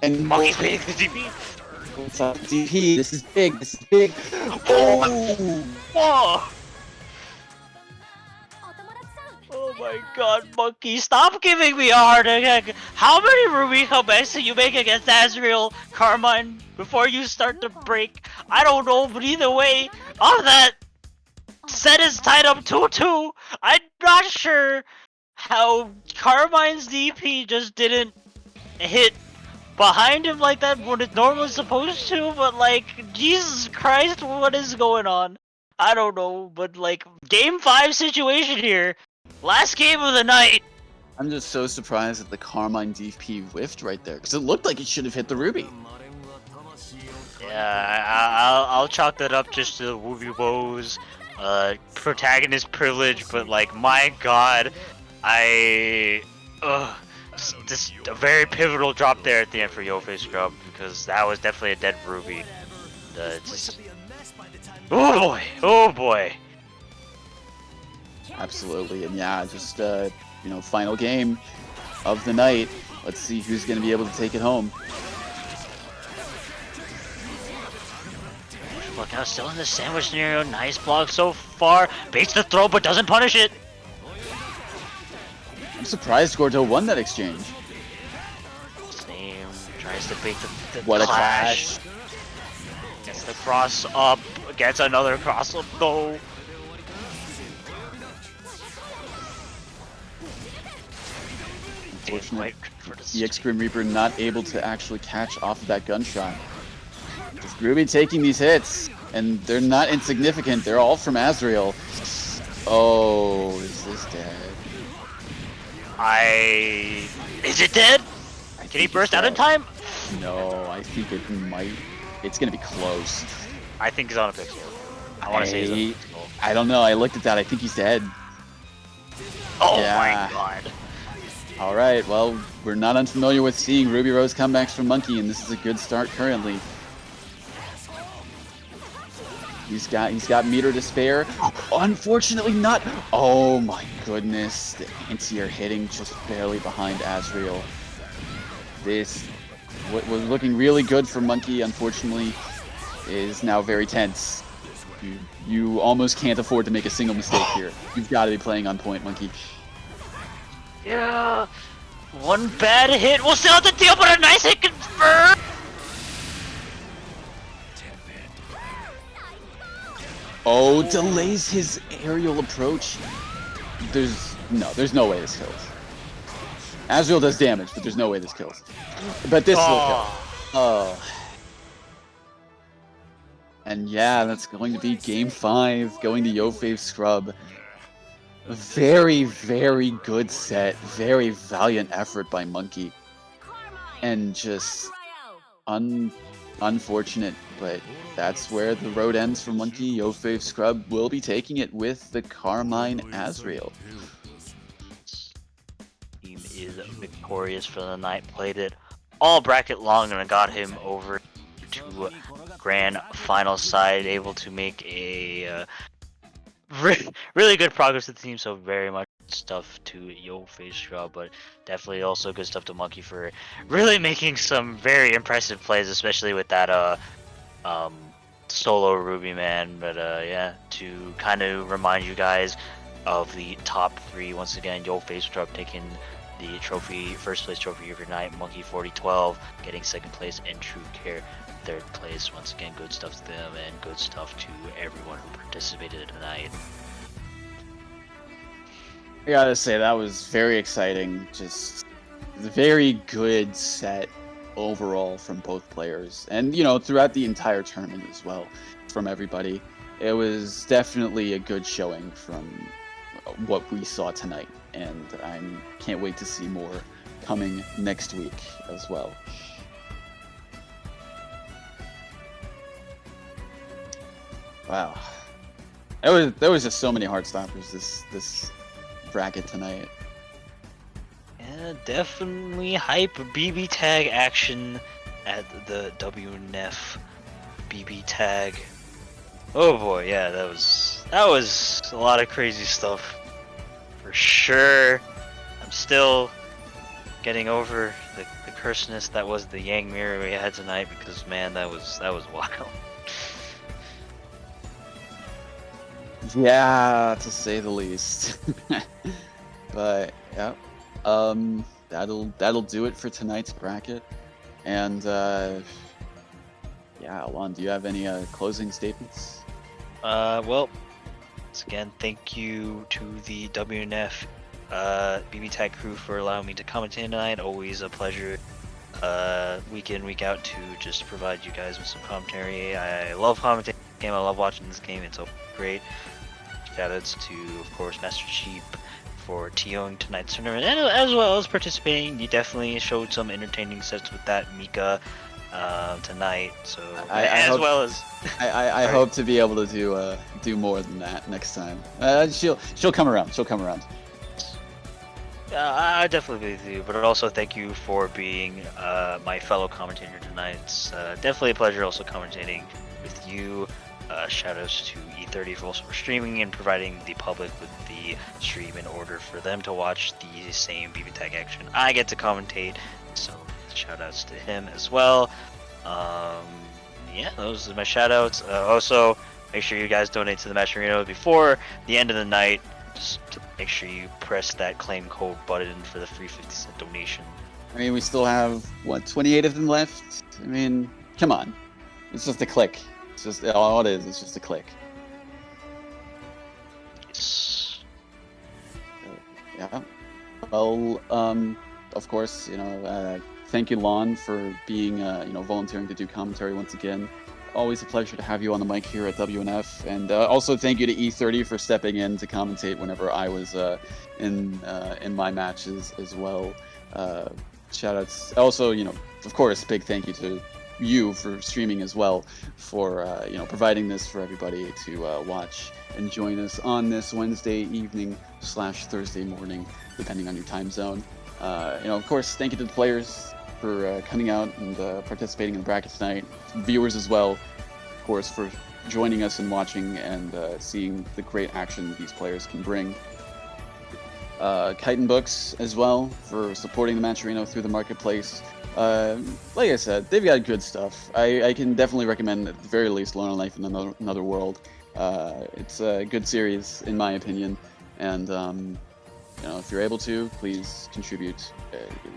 And
Monkey's beating the DP.
what's up, DP? This is big. This is big. Oh!
Oh! Oh my god, Monkey, stop giving me a heart attack! How many Ruby comebacks do you make against Azrael, Carmine, before you start to break? I don't know, but either way, all that set is tied up 2-2. I'm not sure how Carmine's DP just didn't hit behind him like that when it's normally supposed to, but like, Jesus Christ, what is going on? I don't know, but like, game 5 situation here. Last game of the night.
I'm just so surprised that the Carmine DP whiffed right there, because it looked like it should have hit the Ruby.
Yeah, I'll chalk that up just to the Wooby Woes, protagonist privilege, but like, my god, just a very pivotal drop there at the end for Yofe Scrub, because that was definitely a dead Ruby. Oh boy, oh boy.
Absolutely, and yeah, just you know, final game of the night. Let's see who's going to be able to take it home.
Look out, still in the sandwich scenario. Nice block so far. Baits the throw, but doesn't punish it.
I'm surprised Gordo won that exchange.
Same. Tries to bait the
What a
clash.
clash.
Gets the cross up. Gets another cross up though.
Unfortunate. The X-Grim Reaper not able to actually catch off of that gunshot. Just Ruby taking these hits, and they're not insignificant. They're all from Azrael. Oh, is this dead?
Is it dead? Can he burst out in time?
No, I think it might. It's gonna be close.
I think he's on a pixel. I want to say he's on a pixel.
I don't know. I looked at that. I think he's dead.
Oh
Yeah.
my god.
All right. Well, we're not unfamiliar with seeing Ruby Rose comebacks from Monkey, and this is a good start currently. He's got meter to spare. Unfortunately not. Oh my goodness. The anti-air hitting just barely behind Azrael. This, what was looking really good for Monkey, unfortunately, is now very tense. You almost can't afford to make a single mistake here. You've got to be playing on point, Monkey.
Yeah. One bad hit will still have to deal, but a nice hit confirmed.
Oh, delays his aerial approach. There's no way this kills. Azrael does damage, but there's no way this kills. But this will kill. Oh. And yeah, that's going to be game 5, going to Yofe Scrub. Very, very good set. Very valiant effort by Monkey. And just unfortunate, but that's where the road ends for Monkey. Yofe Scrub will be taking it with the Carmine Azrael.
Team is victorious for the night. Played it all bracket long and got him over to grand final side. Able to make a really good progress with the team. So very much stuff to Yofe Scrub, but definitely also good stuff to Monkey for really making some very impressive plays, especially with that solo Ruby man. But yeah, to kind of remind you guys of the top 3 once again, Yofe Scrub taking the trophy, first place trophy of your night, Monkey 4012 getting second place, and True Care third place. Once again, good stuff to them and good stuff to everyone who participated tonight.
I gotta say, that was very exciting. Just very good set overall from both players. And, you know, throughout the entire tournament as well, from everybody. It was definitely a good showing from what we saw tonight. And I can't wait to see more coming next week as well. Wow. There was just so many heart stoppers this bracket tonight.
Yeah, definitely hype BB tag action at the WNF BB tag. Oh boy, yeah, that was a lot of crazy stuff for sure. I'm still getting over the curseness that was the Yang mirror we had tonight, because man, that was wild.
Yeah, to say the least. But yeah, that'll do it for tonight's bracket. And yeah, Alon, do you have any closing statements?
Well, once again, thank you to the WNF BBTAG crew for allowing me to commentate tonight. Always a pleasure, week in, week out, to just provide you guys with some commentary. I love commentating this game. I love watching this game. It's so great. Shoutouts to, of course, Master Cheap for TOing tonight's tournament, and as well as participating. You definitely showed some entertaining sets with that Mika tonight. So
I hope to be able to do more than that next time. She'll come around. She'll come around.
I definitely do, but also thank you for being my fellow commentator tonight. It's definitely a pleasure also commentating with you. Shoutouts to E30 for also for streaming and providing the public with the stream in order for them to watch the same BB Tag action I get to commentate. So shoutouts to him as well. Yeah, those are my shoutouts. Also, make sure you guys donate to the Match Arena before the end of the night. Just to make sure you press that claim code button for the free 50-cent donation.
I mean, we still have, what, 28 of them left? I mean, come on. It's just a click. It's just, all it is, it's just a click.
Yes.
Yeah. Well, of course, thank you, Lon, for being, volunteering to do commentary once again. Always a pleasure to have you on the mic here at WNF, and also thank you to E30 for stepping in to commentate whenever I was in my matches as well. Shoutouts. Also, of course, big thank you to you for streaming as well, for providing this for everybody to watch and join us on this Wednesday evening / Thursday morning, depending on your time zone. Of course, thank you to the players for coming out and participating in the bracket tonight. Viewers as well, of course, for joining us and watching and seeing the great action these players can bring. Kite and Books as well for supporting the Matcherino through the marketplace. Like I said, they've got good stuff. I can definitely recommend, at the very least, Lone on Life in Another World. It's a good series, in my opinion, and if you're able to, please contribute,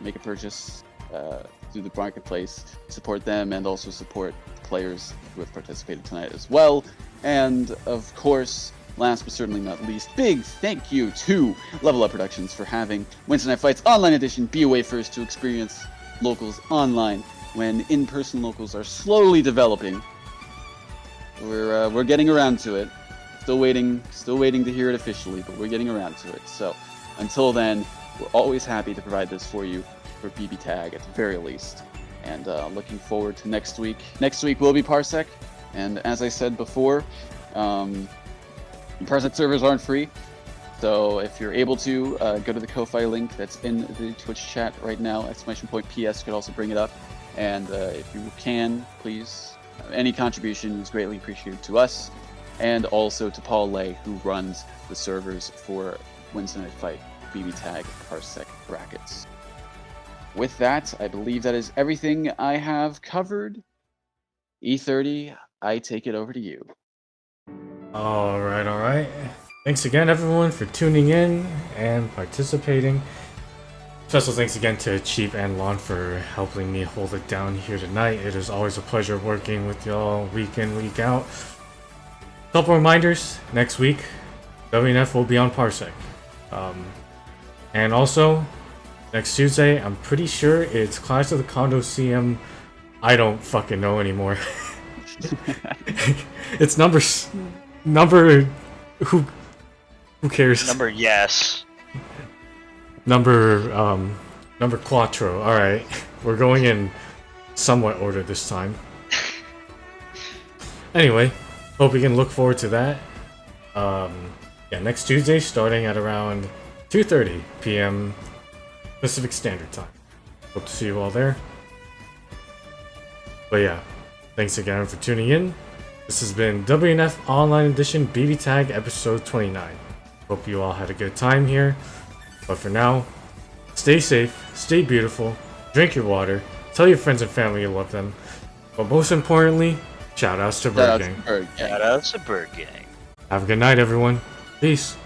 make a purchase through the marketplace, support them, and also support the players who have participated tonight as well. And of course, last but certainly not least, big thank you to Level Up Productions for having Wednesday Night Fights Online Edition be a way for us to experience locals online when in-person locals are slowly developing. We're getting around to it. Still waiting to hear it officially, but we're getting around to it. So until then, we're always happy to provide this for you for BB Tag at the very least. And looking forward to next week. Next week will be Parsec, and as I said before, Parsec servers aren't free. So if you're able to, go to the Ko-Fi link that's in the Twitch chat right now, !PS could also bring it up. And if you can, please, any contribution is greatly appreciated to us, and also to Paul Lay, who runs the servers for Wednesday Night Fight BB Tag Parsec brackets. With that, I believe that is everything I have covered. E30, I take it over to you.
Alright. Thanks again, everyone, for tuning in and participating. Special thanks again to Cheap and Lon for helping me hold it down here tonight. It is always a pleasure working with y'all week in, week out. Couple reminders, next week, WNF will be on Parsec. And also, next Tuesday, I'm pretty sure it's Clash of the Condo CM. I don't fucking know anymore. It's number who cares?
Yes.
Number Quattro. All right, we're going in somewhat order this time. Anyway, hope we can look forward to that. Next Tuesday, starting at around 2:30 p.m. Pacific Standard Time. Hope to see you all there. But yeah, thanks again for tuning in. This has been WNF Online Edition BB Tag episode 29. Hope you all had a good time here. But for now, stay safe, stay beautiful, drink your water, tell your friends and family you love them. But most importantly, shout outs to Bird Gang.
Shout outs to Bird Gang.
Have a good night, everyone. Peace.